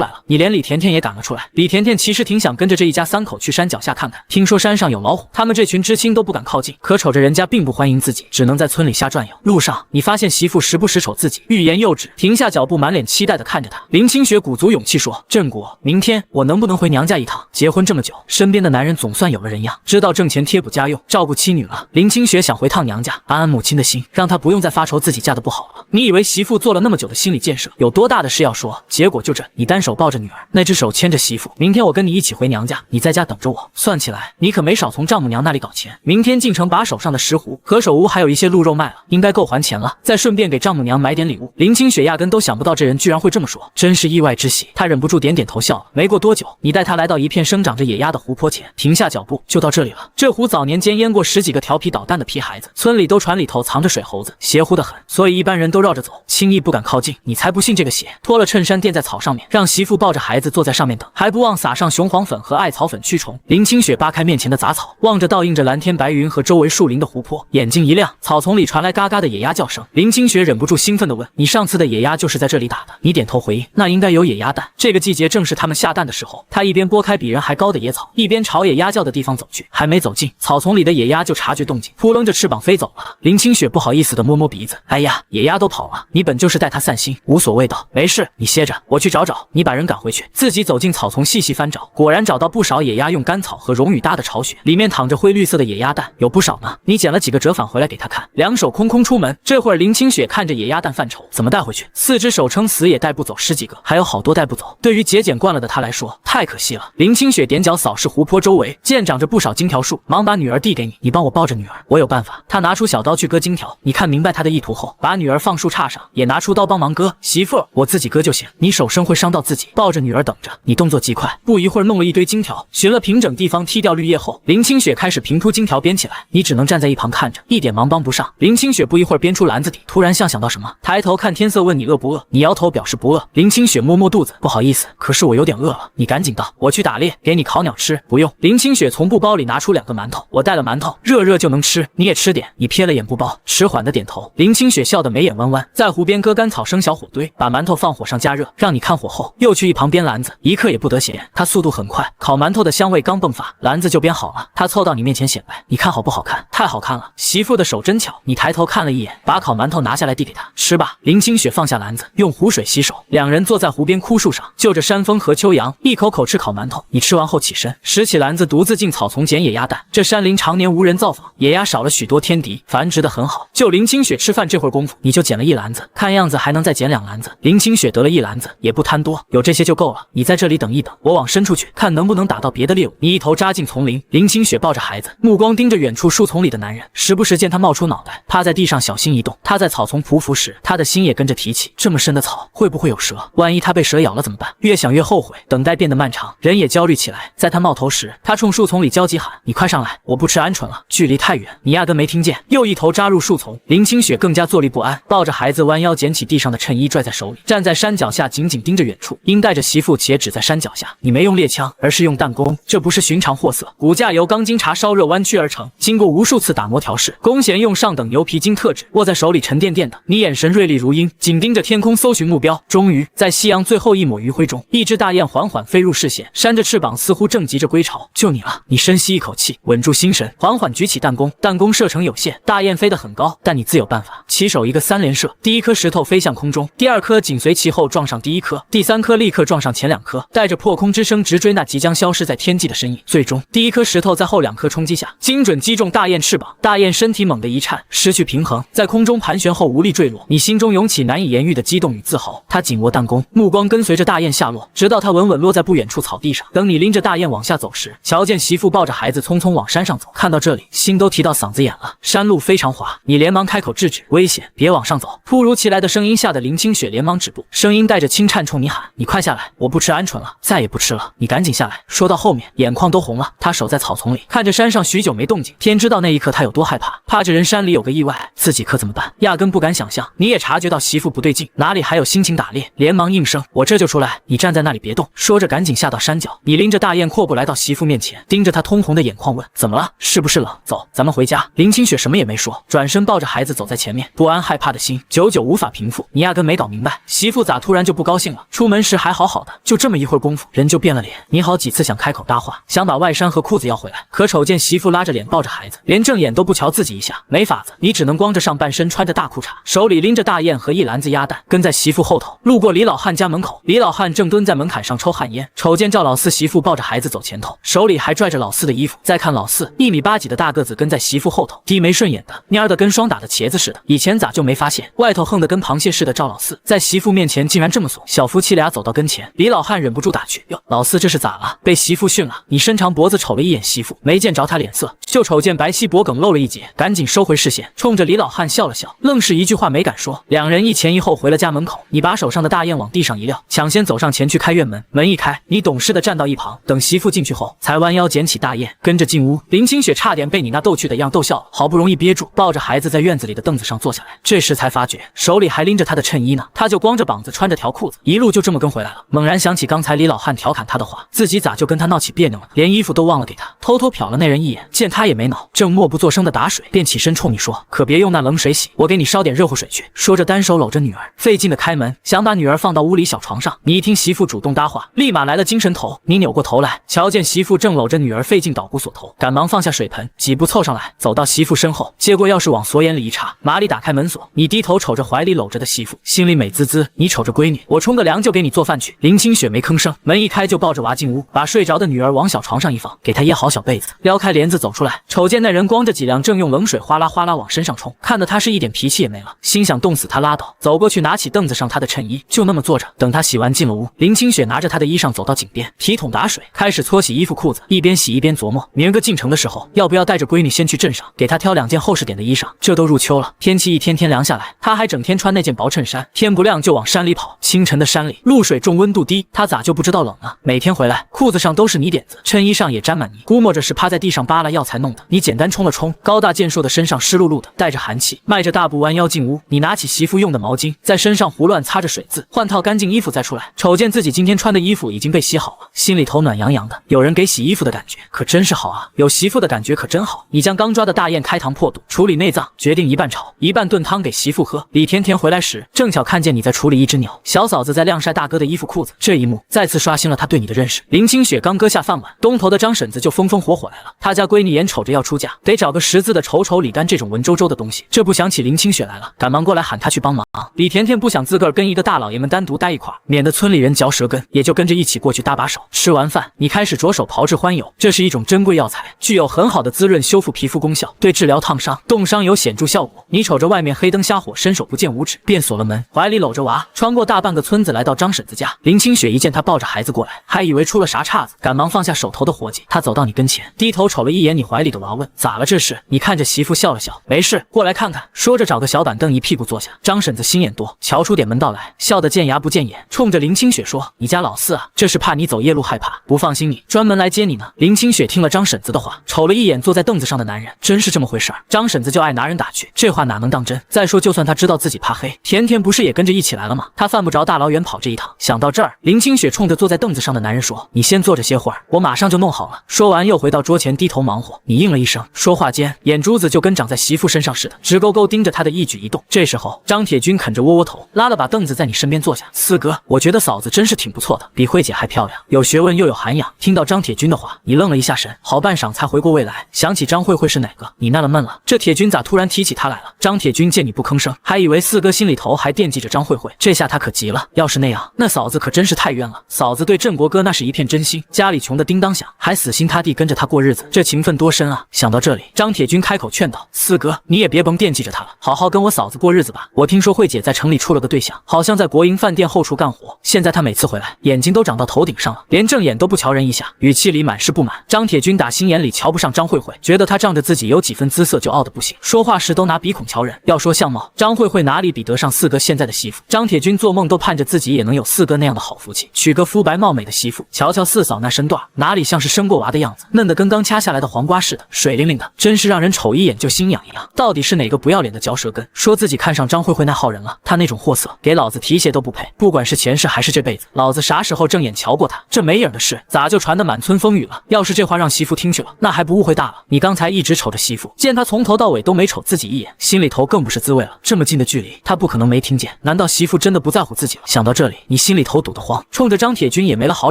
Speaker 1: 来了，你连李甜甜也赶了出来。李甜甜其实挺想跟着这一家三口去山脚下看看，听说山上有老虎，他们这群知青都不敢靠近，可瞅着人家并不欢迎自己，只能在村里瞎转悠。路上你发现媳妇时不时瞅自己，欲言又止，停下脚步，满脸期待地看着他。林清雪鼓足勇气说：“郑国，明天我能不能回娘家一趟？结婚这么久，身边的男人总算有了人样，知道挣钱贴补家用，照顾妻女了。林清雪想回趟娘家，安安母亲的心，让她不用再发愁自己嫁得不好了。你以为媳妇做了那么久的心理建设，有多大的事要说？结果就这，你单手抱着女儿，那只手牵着媳妇。明天我跟你一起回娘家，你在家等着我。算起来，你可没少从丈母娘那里搞钱。明天进城把手上的石斛、何首乌还有一些鹿肉卖了，应该够还钱了。再顺便给丈母娘买点礼物。”林清雪压根都想不到这人居然会这么说，真是意外之喜。她忍不住点点头笑了。没过多久，你带她来到一片生长着野鸭的湖泊前，停下脚步，就到这里了。这湖早年间淹过10几个调皮捣蛋的皮孩子，村里都传里头藏着水猴子，邪乎的很，所以一般人都绕着走，轻易不敢靠近。你才不信这个邪！脱了衬衫垫在草上面，让媳妇抱着孩子坐在上面等，还不忘撒上雄黄粉和艾草粉驱虫。林清雪扒开面前的杂草，望着倒映着蓝天白云和周围树林的湖泊，眼睛一亮，草丛里传来嘎嘎的野鸭叫声。林清雪忍不住兴奋地问：“你上次的野鸭就是在这里打的？”你点头回应：“那应该有野鸭蛋。”这个季节正是它们下蛋的时候。他一边拨开比人还高的野草，一边朝野鸭叫的地方走去。还没走近，草丛里的野鸭就察觉动静，扑棱着翅膀飞走了。林清雪不好意思地摸摸鼻子：“哎呀，野鸭都跑了，你本就是带它散心，无所谓的。没事，你歇着，我去找找。”你把人赶回去，自己走进草丛细细翻找，果然找到不少野鸭用干草和绒羽搭的巢穴，里面躺着灰绿色的野鸭蛋，有不少呢。你捡了几个折返回来给他看，两手空空出门。这会儿林清雪看着野鸭蛋犯愁，怎么带回去？4只手撑死也带不走10几个，还有好多带不走。对于节俭惯了的他来说，太可惜了。林清雪踮脚扫视湖泊周围，见长着不少金条树，忙把女儿递给你，你帮我抱着女儿，我有办法。他拿出小刀去割金条，你看明白他的意图后，把女儿放树杈上，上，也拿出刀帮忙割。媳妇儿，我自己割就行，你手生会伤到自己。抱着女儿等着，你动作极快，不一会儿弄了一堆金条，寻了平整地方剔掉绿叶后，林清雪开始平铺金条编起来，你只能站在一旁看着，一点忙帮不上。林清雪不一会儿编出篮子底，突然像想到什么，抬头看天色问你饿不饿，你摇头表示不饿。林清雪摸摸肚子，不好意思，可是我有点饿了，你赶紧到，我去打猎，给你烤鸟吃。不用。林清雪从布包里拿出2个馒头，我带了馒头，热热就能吃，你也吃点。你瞥了眼布包，迟缓的点头。林清雪笑得眉眼弯弯，在湖边割干草生小火堆，把馒头放火上加热，让你看火候，又去一旁编篮子，一刻也不得闲。他速度很快，烤馒头的香味刚迸发，篮子就编好了。他凑到你面前显摆，你看好不好看？太好看了，媳妇的手真巧。你抬头看了一眼，把烤馒头拿下来递给他，吃吧。林清雪放下篮子，用湖水洗手，两人坐在湖边枯树上，就着山风和秋阳，一口口吃烤馒头。你吃完后起身，拾起篮子，独自进草丛捡野鸭蛋。这山林常年无人造访，野鸭少了许多天敌，繁殖得很好。就林清雪吃饭这会儿功夫，你就捡了1篮子，看样子还能再捡2篮子。林清雪得了1篮子，也不贪多，有这些就够了。你在这里等一等，我往深处去，看能不能打到别的猎物。你一头扎进丛林，林清雪抱着孩子，目光盯着远处树丛里的男人，时不时见他冒出脑袋，趴在地上小心移动。他在草丛匍匐时，他的心也跟着提起，这么深的草会不会有蛇？万一他被蛇咬了怎么办？越想越后悔，等待变得漫长，人也焦虑起来。在他冒头时，他冲树丛里焦急喊：你快上来，我不吃鹌鹑了，距离太远，你压根没听见。又一头扎入树丛，林清雪更加坐立不安，抱着孩子弯腰捡起地上的衬衣拽在手里，站在山脚下紧紧盯着远处。鹰带着媳妇且指在山脚下，你没用猎枪，而是用弹弓，这不是寻常货色，骨架由钢筋茶烧热弯曲而成，经过无数次打磨调试，弓弦用上等牛皮筋特制，握在手里沉甸甸的。你眼神锐利如鹰，紧盯着天空搜寻目标。终于在夕阳最后一抹余晖中，一只大雁缓缓飞入视线，扇着翅膀似乎正急着归巢。就你了。你深吸一口气，稳住心神，缓缓举起弹弓，弹弓射程有限，大雁飞得很高，但你自有办法。起手一个3连射，第1颗石头飞向空中，第2颗紧随其后撞上第1颗，第3颗立刻撞上前2颗，带着破空之声直追那即将消失在天际的身影。最终第1颗石头在后2颗冲击下精准击中大雁翅膀，大雁身体猛地一颤，失去平衡，在空中盘旋后无力坠落。你心中涌起难以言喻的激动与自豪。他紧握弹弓，目光跟随着大雁下落，直到他稳稳落在不远处草地上。等你拎着大雁往下走时，瞧见媳妇抱着孩子匆匆往山上走。看到这里，心都提到嗓子眼了。山路非常滑，你连忙开口制止，危险，别往上走。突如其来的声音吓得林清雪连忙止步，声音带着轻颤冲你喊：你快下来，我不吃鹌鹑了，再也不吃了，你赶紧下来。说到后面，眼眶都红了。他守在草丛里，看着山上许久没动静，天知道那一刻他有多害怕，怕这人山里有个意外，自己可怎么办？压根不敢想象。你也察觉到媳妇不对劲，哪里还有心情打猎？连忙应声：我这就出来，你站在那里别动。说着赶紧下到山脚，你拎着大雁阔步来到媳妇面前，盯着她通红的眼眶问：怎么了？是不是冷？走，咱们回家。林清雪什么也没说，转身抱着孩子走在前面，不安害怕的心久久无法平复。你压根没搞明白，媳妇咋突然就不高兴了？出门时还好好的，就这么一会儿功夫，人就变了脸。你好几次想开口搭话，想把外衫和裤子要回来，可瞅见媳妇拉着脸抱着孩子，连正眼都不瞧自己一下，没法子，你只能光着上半身，穿着大裤衩，手里拎着大雁和1篮子鸭蛋，跟在媳妇后头。路过李老汉家门口，李老汉正蹲在门槛上抽旱烟，瞅见赵老四媳妇抱着孩子走前头，手里还拽着老四的衣服。再看老四1米8几的大个子跟在媳妇后头，低眉顺眼的，蔫的跟霜打的茄子似的。以前咋就没发现？外头横得跟螃蟹似的赵老四，在媳妇面前竟然这么怂。小夫妻俩走到跟前，李老汉忍不住打趣：哟，老四这是咋了？被媳妇训了？你伸长脖子瞅了一眼媳妇，没见着他脸色，就瞅见白皙脖梗露了一截，赶紧收回视线，冲着李老汉笑了笑，愣是一句话没敢说。两人一前一后回了家门口，你把手上的大雁往地上一撂，抢先走上前去开院门。门一开，你懂事的站到一旁，等媳妇进去后，才弯腰捡起大雁，跟着进屋。林清雪差点被你那逗趣的样逗笑了，好不容易憋住，抱着孩子在院子里的凳子上坐下来，这时才发觉手里还拎着他的衬衣呢，他就光着膀子穿着条裤子，一路就这么跟回来了。猛然想起刚才李老汉调侃他的话，自己咋就跟他闹起别扭了，连衣服都忘了给他，偷偷瞟了那人一眼，见他也没恼，正默不作声的打水，便起身冲你说：可别用那冷水洗，我给你烧点热乎水去。说着单手搂着女儿，费劲的开门，想把女儿放到屋里小床上。你一听媳妇主动搭话，立马来了精神头，你扭过头来，瞧见媳妇正搂着女儿费劲捣鼓锁头，赶忙放下水盆，几步凑上来，走到媳妇身后，接过钥匙往锁眼里一插，麻利打开门锁。你低头瞅着怀里搂着的媳妇，心里美滋滋。你瞅着闺女，我冲个凉就给你做饭去。林清雪没吭声，门一开就抱着娃进屋，把睡着的女儿往小床上一放，给她掖好小被子，撩开帘子走出来，瞅见那人光着脊梁，正用冷水哗啦哗啦往身上冲，看得他是一点脾气也没了，心想冻死他拉倒。走过去拿起凳子上他的衬衣，就那么坐着，等他洗完进了屋。林清雪拿着他的衣裳走到井边，提桶打水，开始搓洗衣服裤子，一边洗一边琢磨，明儿个进城的时候要不要带着闺女先去镇上，给她挑2件厚实点的衣裳。这都入秋了，天气一天天凉下来，他他还整天穿那件薄衬衫，天不亮就往山里跑。清晨的山里露水重，温度低，他咋就不知道冷啊？每天回来裤子上都是泥点子，衬衣上也沾满泥，估摸着是趴在地上扒拉药材弄的。你简单冲了冲，高大健硕的身上湿漉漉的，带着寒气，迈着大步弯腰进屋。你拿起媳妇用的毛巾，在身上胡乱擦着水渍，换套干净衣服再出来。瞅见自己今天穿的衣服已经被洗好了，心里头暖洋洋的。有人给洗衣服的感觉可真是好啊，有媳妇的感觉可真好。你将刚抓的大雁开膛破肚，处理内脏，决定一半炒一半炖汤给媳妇喝。李甜甜回来时，正巧看见你在处理一只鸟，小嫂子在晾晒大哥的衣服裤子。这一幕再次刷新了他对你的认识。林清雪刚割下饭碗，东头的张婶子就风风火火来了。他家闺女眼瞅着要出嫁，得找个识字的瞅瞅李丹这种文绉绉的东西。这不想起林清雪来了，赶忙过来喊她去帮忙。李甜甜不想自个儿跟一个大老爷们单独待一块儿，免得村里人嚼舌根，也就跟着一起过去搭把手。吃完饭，你开始着手炮制欢油，这是一种珍贵药材，具有很好的滋润修复皮肤功效，对治疗烫伤、冻伤有显著效果。你瞅着外面黑灯瞎火，伸手不见五指，便锁了门，怀里搂着娃，穿过大半个村子来到张婶子家。林清雪一见他抱着孩子过来，还以为出了啥岔子，赶忙放下手头的活计。他走到你跟前，低头瞅了一眼你怀里的娃，问：咋了这是？你看着媳妇笑了笑，没事，过来看看。说着找个小板凳一屁股坐下。张婶子心眼多，瞧出点门道来，笑得见牙不见眼，冲着林清雪说：你家老四啊，这是怕你走夜路害怕，不放心你，专门来接你呢。林清雪听了张婶子的话，瞅了一眼坐在凳子上的男人，真是这么回事儿。张婶子就爱拿人打趣，这话哪能当真？再说就算他知道自己怕黑，甜甜不是也跟着一起来了吗？他犯不着大老远跑这一趟。想到这儿，林清雪冲着坐在凳子上的男人说：你先坐着歇会儿，我马上就弄好了。说完又回到桌前低头忙活。你应了一声，说话间眼珠子就跟长在媳妇身上似的，直勾勾盯着他的一举一动。这时候张铁军啃着窝窝头，拉了把凳子在你身边坐下。四哥，我觉得嫂子真是挺不错的，比慧姐还漂亮，有学问又有涵养。听到张铁军的话，你愣了一下神，好半晌才回过味来，想起张慧慧是哪个，你纳了闷了，这铁军咋突然提起她来了？张铁军见你不吭声，还以为四哥心里头还惦记着张慧慧，这下他可急了。要是那样，那嫂子可真是太冤了。嫂子对振国哥那是一片真心，家里穷得叮当响，还死心塌地跟着他过日子，这情分多深啊！想到这里，张铁军开口劝道：四哥，你也别甭惦记着他了，好好跟我嫂子过日子吧。我听说慧姐在城里处了个对象，好像在国营饭店后厨干活，现在她每次回来，眼睛都长到头顶上了，连正眼都不瞧人一下，语气里满是不满。张铁军打心眼里瞧不上张慧慧，觉得她仗着自己有几分姿色就傲得不行，说话时都拿鼻孔瞧人。要说相貌，张慧慧哪里比得上四哥现在的媳妇？张铁军做梦都盼着自己也能有四哥那样的好福气，娶个肤白貌美的媳妇。瞧瞧四嫂那身段，哪里像是生过娃的样子，嫩得跟刚掐下来的黄瓜似的，水灵灵的，真是让人瞅一眼就心痒痒。到底是哪个不要脸的嚼舌根，说自己看上张慧慧那号人了？她那种货色，给老子提鞋都不配。不管是前世还是这辈子，老子啥时候正眼瞧过她？这没影的事，咋就传得满村风雨了？要是这话让媳妇听去了，那还不误会大了？你刚才一直瞅着媳妇，见她从头到尾都没瞅自己一眼，心里头更不是滋味了。这么近的距离，她不可能没听见。难道媳妇真的不在乎自己了？想到这里，你心里头堵得慌，冲着张铁军也没了好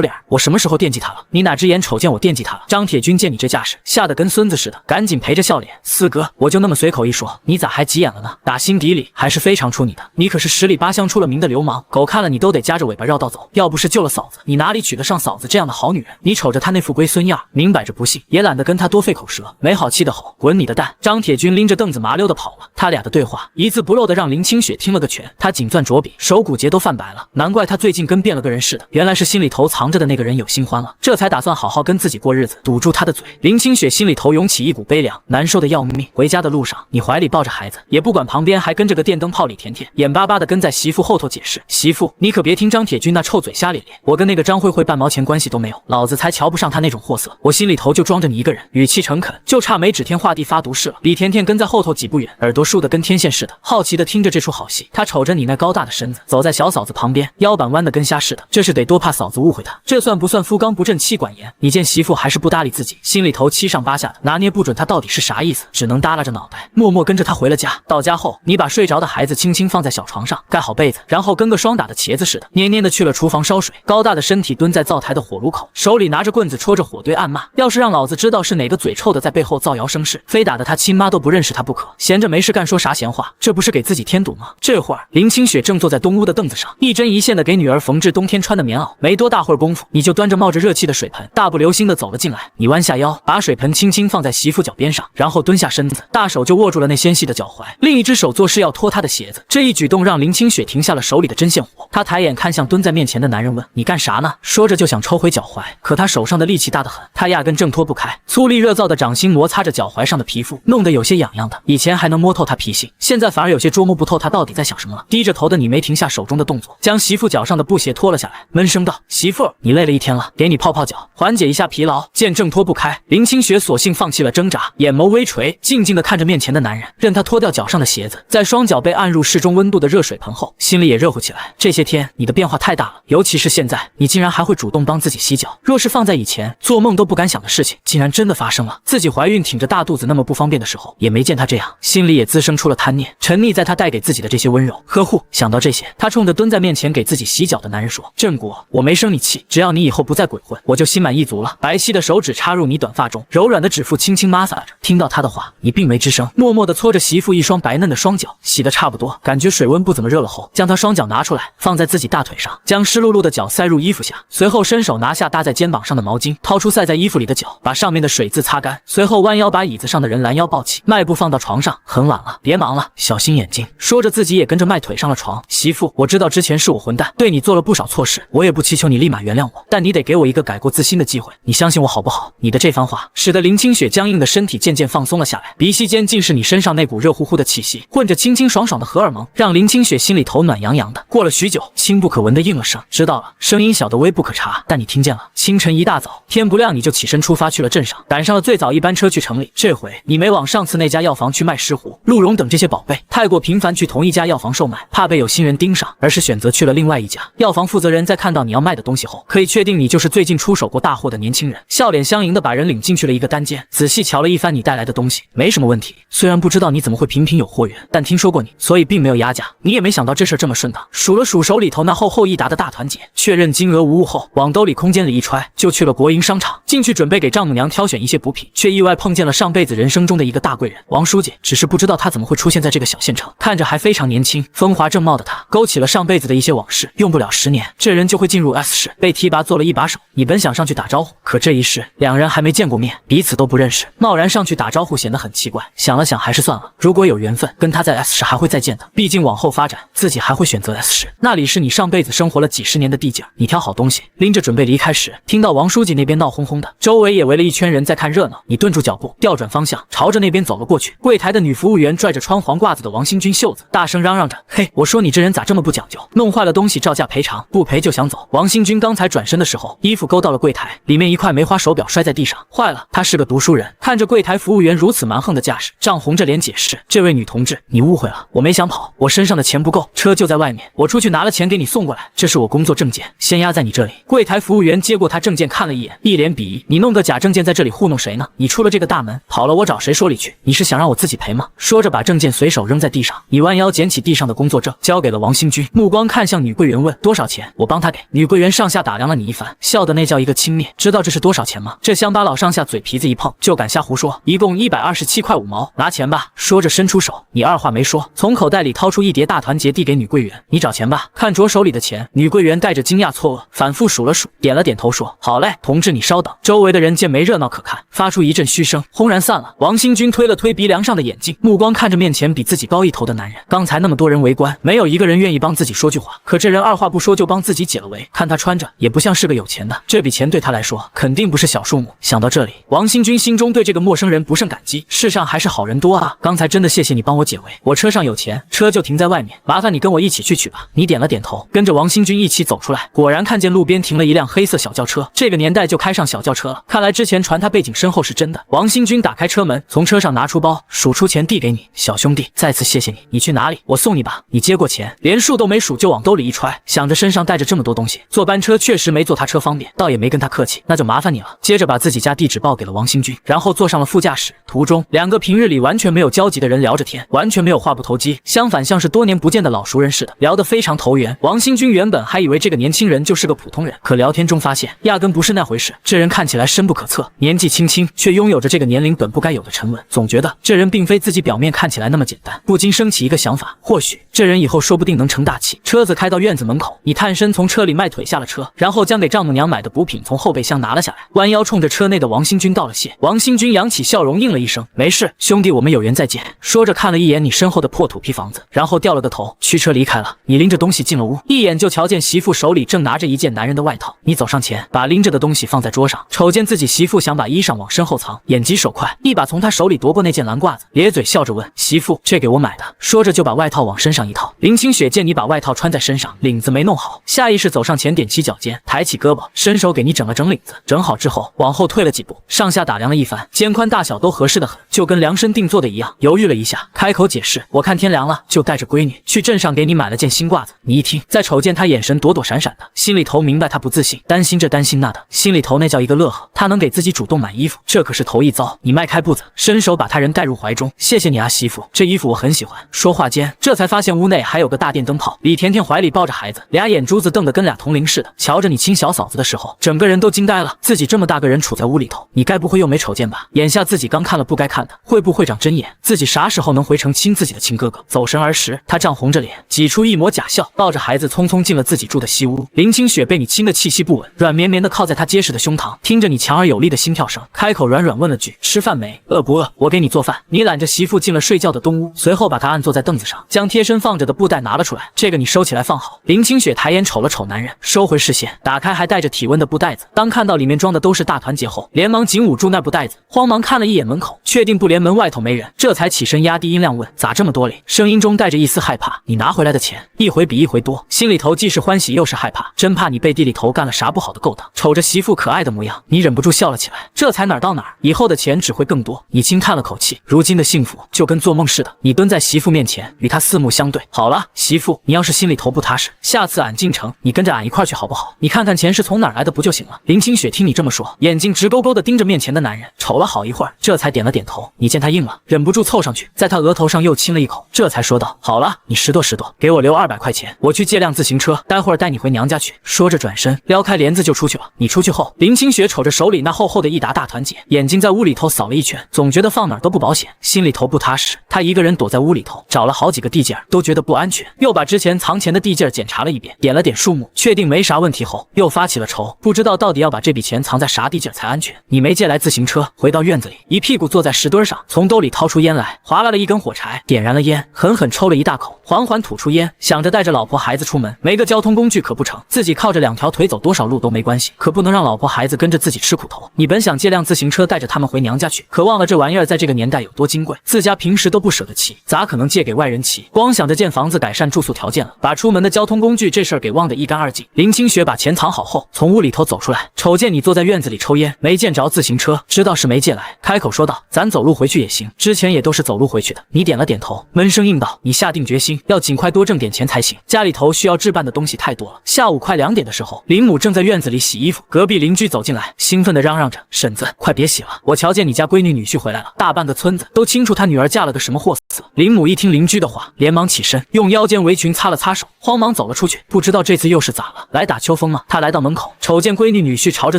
Speaker 1: 脸。我什么时候惦记她了？你哪只眼瞅见我惦记她了？张铁军见你这架势，吓得跟孙子似的，赶紧陪着笑脸。四哥，我就那么随口一说，你咋还急眼了呢？打心底里还是非常出你的，你可是十里八乡出了名的流氓，狗看了你都得夹着尾巴绕道走。要不是救了嫂子，你哪里娶得上嫂子这样的好女人？你瞅着她那副龟孙样，明摆着不信，也懒得跟她多费口舌，没好气的吼：滚你的蛋！张铁军拎着凳子麻溜的跑了。他俩的对话一字不漏的让林清雪听了个全，他紧攥着笔，手骨节都泛白了。难怪他最近跟变了个人似的，原来是心里头藏着的那个人有新欢了，这才打算好好跟自己过日子，堵住他的嘴。林清雪心里头涌起一股悲凉，难受的要命。回家的路上，你怀里抱着孩子，也不管旁边还跟着个电灯泡李甜甜，眼巴巴的跟在媳妇后头解释：媳妇，你可别听张铁军那臭嘴瞎咧咧，我跟那个张慧慧半毛钱关系都没有，老子才瞧不上他那种货色，我心里头就装着你一个人。语气诚恳，就差没指天画地发毒誓了。李甜甜跟在后头几步远，耳朵竖得跟天线似的，好奇的听着这出好戏。她瞅着你那高大的身子，走在小嫂子旁边，腰板弯的跟虾似的，这是得多怕嫂子误会她。这算不算夫纲不正妻管严？你见媳妇还是不搭理自己，心里头七上八下的，拿捏不准她到底是啥意思，只能耷拉着脑袋，默默跟着她回了家。到家后，你把睡着的孩子轻轻放在小床上，盖好被子，然后跟个霜打的茄子似的，蔫蔫的去了厨房烧水。高大的身体蹲在灶台的火炉口，手里拿着棍子戳着火堆暗骂：要是让老子知道是哪个嘴臭的在背后造谣生事，非打得他亲妈都不认识他不可。闲着没事干说啥闲话，这不是给自己添堵吗？这会儿林清雪正坐在东屋的凳子上，一针一线的给女儿缝制冬天穿的棉袄。没多大会儿功夫，你就端着冒着热气的水盆，大步流星的走了进来。你弯下腰，把水盆轻轻放在媳妇脚边上，然后蹲下身子，大手就握住了那纤细的脚踝，另一只手做事要脱她的鞋子。这一举动让林清雪停下了手里的针线活，她抬眼看向蹲在面前的男人，问：你干啥呢？说着就想抽回脚踝，可他手上的力气大得很，他压根挣脱不开。粗粝热燥的掌心摩擦着脚踝上的皮肤，弄得有些痒痒的。以前还能摸透他脾性，现在反而有些捉摸不透他到底在想什么了。低着头的你没停下手中的动作，将媳妇脚上的布鞋脱了下来，闷声道：“媳妇，你累了一天了，给你泡泡脚，缓解一下疲劳。”见挣脱不开，林清雪索性放弃了挣扎，眼眸微垂，静静地看着面前的男人，任他脱掉脚上的鞋子，在双脚被按入适中温度的热水盆后，心里也热乎起来。这些天你的变化太大了，尤其是现在，你竟然还会主动帮自己洗脚。若是放在以前，做梦都不敢想的事情，竟然真的发生了。自己怀孕挺着大肚子那么不方便的时候，也没见他这样，心里也滋生出了贪念，沉溺在他带给自己的这些温柔呵护。想到这些，他冲着蹲在面前给自己洗脚的男人说：“振国，我没生你气，只要你以后不再鬼混，我就心满意足了。”白皙的手指插入你短发中，柔软的指腹轻轻摩挲着。听到他的话，你并没吱声，默默地搓着媳妇一双白嫩的双脚，洗得差不多，感觉水温不怎么热了后，将他双脚拿出来，放在自己大腿上，将湿漉漉的脚塞入衣服下，随后伸手拿下搭在肩膀上的毛巾，掏出塞在衣服里的脚，把上面的水渍擦干，随后弯腰把椅子上的人拦腰抱起，迈步放到床上。很晚了，别忙了，小心眼睛。说着自己也跟着迈腿上了床。媳妇，我知道之前是我混蛋，对你做了不少错事，我也不祈求你立马原谅我，但你得给我一个改过自新的机会，你相信我好不好？你的这番话使得林清雪僵硬的身体渐渐放松了下来，鼻息间尽是你身上那股热乎乎的气息，混着清清爽爽的荷尔蒙，让林清雪心里头暖洋洋的。过了许久，轻不可闻的应了声：“知道了。”声音小的微不可察，但你听见了。清晨一大早，天不亮你就起身出发去了镇上，赶上了最早一班车去城里。这回你没往上次那家药房去卖狮虎、鹿茸等这些宝贝，太过频繁去同一家药房售卖，怕被有心人盯上，而是选择去了另外一家。药房负责人在看到你要卖的东西后，可以确定你就是最近出手过大货的年轻人，笑脸相迎的把人领进去了一个单间，仔细瞧了一番你带来的东西，没什么问题。虽然不知道你怎么会频频有货源，但听说过你，所以并没有压价。你也没想到这事这么顺当，数了数手里头那厚厚一沓的大团结，确认金额无误后，往兜里空间里一揣，就去了国营商场。进去准备给丈母娘挑选一些补品，却意外碰见了上辈子人生中的一个大贵人王书记。只是不知道他怎么会出现在这个小县城，看着还非常年轻，风华正茂的他，勾起了上辈子的一些往事。用不了10年，这人就会进入 S 市，被提拔做了一把手。你本想上去打招呼，可这一世两人还没见过面，彼此都不认识，贸然上去打招呼显得很奇怪。想了想，还是算了。如果有缘分，跟他在 S 市还会再见的，毕竟往后发展，自己还会选择 S 市，那里是你上辈子生活了几十年的地界。你挑好东西，拎着准备离开时，听到王书记那边闹哄哄的，周围也围了一圈人在看热闹。你顿住脚步，调转方向，朝着那边走了过去。柜台的女服务员拽着穿黄褂子的王新军袖子，大声嚷嚷着：“嘿，我说你这人咋这么不讲究，弄坏了东西照价赔偿，不赔就想走。”王新军刚才转身的时候，衣服勾到了柜台，里面一块梅花手表摔在地上，坏了。他是个读书人，看着柜台服务员如此蛮横的架势，涨红着脸解释：“这位女同志，你误会了，我没想跑，我身上的钱不够，车就在外面，我出去拿了钱给你送过来，这是我工作证件，先压在你这里。”柜台服务员接过他证件看了一眼，一脸鄙夷：“你弄个假证件在这里糊弄谁呢？你出了这个大门跑了，我找谁说理去？你是想让我自己赔吗？”说着把证件随手扔在地上，你弯腰捡起地上的工作证，交给了王新军，目光看向女柜员问：“多少钱？我帮他给。”女柜员上下打量了你一番，笑得那叫一个轻蔑。知道这是多少钱吗？这乡巴佬上下嘴皮子一碰，就敢瞎胡说，一共127块5毛，拿钱吧。说着伸出手，你二话没说，从口袋里掏出一叠大团结递给女柜员：“你找钱吧。”看着手里的钱，女柜员带着惊讶错愕，反复数了数，点了点头说：“好嘞，同志你稍等。”周围的人见没热闹可看，发出一阵嘘声，轰然散了。王新军推了推鼻梁上的眼镜，目光看着面前比自己高一头的男人。刚才那么多人围观，没有一个人愿意帮自己说句话，可这人二话不说就帮自己解了围。看他穿着也不像是个有钱的，这笔钱对他来说肯定不是小数目。想到这里，王新军心中对这个陌生人不胜感激，世上还是好人多啊。刚才真的谢谢你帮我解围，我车上有钱，车就停在外面，麻烦你跟我一起去取吧。你点了点头，跟着王新军一起走出来，果然看见路边停了一辆黑色小轿车。这个年代就开上小轿车了，看来之前传他背景深厚是真的。王新军打开车门，从车上拿出包，数出钱递给你：“小兄弟，再次谢谢你。你去哪里？我送你吧。”你接过钱，连数都没数就往兜里一揣，想着身上带着这么多东西，坐班车确实没坐他车方便，倒也没跟他客气，那就麻烦你了。接着把自己家地址报给了王新军，然后坐上了副驾驶。途中，两个平日里完全没有交集的人聊着天，完全没有话不投机，相反像是多年不见的老熟人似的，聊得非常投缘。王新军原本还以为这个年轻人就是个普通人，可聊天中发现压根不是那回事。这人看起来深不可测，年纪轻轻，却拥有着这个年龄本不该有的沉稳，总觉得这人并非自己表面看起来那么简单，不禁升起一个想法，或许这人以后说不定能成大器。车子开到院子门口，你探身从车里迈腿下了车，然后将给丈母娘买的补品从后备箱拿了下来，弯腰冲着车内的王新军道了谢。王新军扬起笑容应了一声：“没事，兄弟，我们有缘再见。”说着看了一眼你身后的破土坯房子，然后掉了个头，驱车离开了。你拎着东西进了屋，一眼就瞧见媳妇手里正拿着一件男人的外套。你走上前，把拎着的东西放在桌上，瞅见自己媳妇想把衣裳往身后藏，眼疾手快，一把从他手里夺过那件蓝褂子，咧嘴笑着问：“媳妇，这给我买的，说着就把外套往身上一套。林清雪见你把外套穿在身上，领子没弄好，下意识走上前，踮起脚尖，抬起胳膊，伸手给你整了整领子。整好之后，往后退了几步，上下打量了一番，肩宽大小都合适的很，就跟量身定做的一样。犹豫了一下，开口解释：“我看天凉了，就带着闺女去镇上给你买了件新褂子。”你一听，再瞅见他眼神躲躲闪闪的，心里头明白他不自信，担心这担心那的，心里头那叫一个乐呵。他能给自己主动买衣服，这可是头一遭。你迈开步子，伸手把他人带入怀中：“谢谢你啊，媳妇，这衣服我很喜欢。”说话间，这才发现屋内还有个大电灯泡，李甜甜怀里抱着孩子，俩眼珠子瞪得跟俩铜铃似的，瞧着你亲小嫂子的时候，整个人都惊呆了。自己这么大个人处在屋里头，你该不会又没瞅见吧？眼下自己刚看了不该看的，会不会长针眼？自己啥时候能回城亲自己的亲哥哥？走神儿时，他涨红着脸，挤出一抹假笑，抱着孩子匆匆进了自己住的西屋。林清雪被你亲的气息不稳，软绵绵的靠在他结实的胸膛，听着你强而有力的心跳声，开口软软问了句：“吃饭没？饿不饿？我给你做饭。”你揽着媳妇进了睡觉的东屋，随后把她按坐在凳子上，将贴身放着的布袋拿了出来，这个你收起来放好。林清雪抬眼瞅了瞅男人，收回视线，打开还带着体温的布袋子，当看到里面装的都是大团结后，连忙紧捂住那布袋子，慌忙看了一眼门口，确定不连门外头没人，这才起身压低音量问：“咋这么多哩？”声音中带着一丝害怕。你拿回来的钱一回比一回多，心里头既是欢喜又是害怕，真怕你背地里头干了啥不好的勾当。瞅着媳妇可爱的模样，你忍不住笑了起来，这才哪儿到哪儿，以后的钱只会更多。你轻叹了口气，如今的幸福就跟做梦似的。你蹲在媳妇面前，与她四目相对。好了，媳妇，你要是心里头不踏实，下次俺进城，你跟着俺一块去好不好？你看看钱是从哪儿来的不就行了？林清雪听你这么说，眼睛直勾勾的盯着面前的男人，瞅了好一会儿，这才点了点头。你见他应了，忍不住凑上去，在他额头上又亲了一口，这才说道：“好了，你拾掇拾掇，给我留200块钱，我去借辆自行车，待会儿带你回娘家去。”说着转身撩开帘子就出去了。你出去后，林清雪瞅着手里那厚厚的一沓大团结，眼睛在屋里头扫了一圈，总觉得放哪儿都不保险，心里头不踏实。她一个人躲在屋里头，找了好几个地界儿，都觉得不安全，又把之前藏钱的地界儿检查了一遍，点了点数目，确定没啥问题后，又发起了愁，不知道到底要把这笔钱藏在啥地界儿才安全。你没借来自行车，回到院子里，一屁股坐在石墩上，从兜里掏出烟来，划拉了一根火柴，点燃了烟，狠狠抽了一大口，缓缓吐出烟，想着带着老婆孩子出门，没个交通工具可不成，自己靠着2条腿走多少路都没关系，可不能让老婆孩子跟着自己吃苦头。你本想借辆自行车带着他们回娘家去，可忘了这玩意儿在这个年代有多金贵，自家平时都不舍得骑，咋可能借给外人骑？光想着建房子改善住宿条件了，把出门的交通工具这事儿给忘得一干二净。林清雪把钱藏好后，从屋里头走出来，瞅见你坐在院子里抽烟，没见着自行车，知道是没借来，开口说道：“咱走路回去也行，之前也都是走路回去的。”你点了点头，闷声应道：“你下定决心要尽快多挣点钱才行，家里头需要置办的东西太多了。”下午快2点的时候，林母正在院子里洗衣服，隔壁邻居走进来，兴奋地嚷嚷着：“婶子，快别洗了，我瞧见你家闺女女婿回来了，大半个村子都清楚他女儿嫁了个什么货色。”林母一听邻居的话，连忙起身，用腰间围裙擦了擦手，慌忙走了出去。不知道这次又是咋了，来打秋风吗？他来到门口，瞅见闺女女婿朝着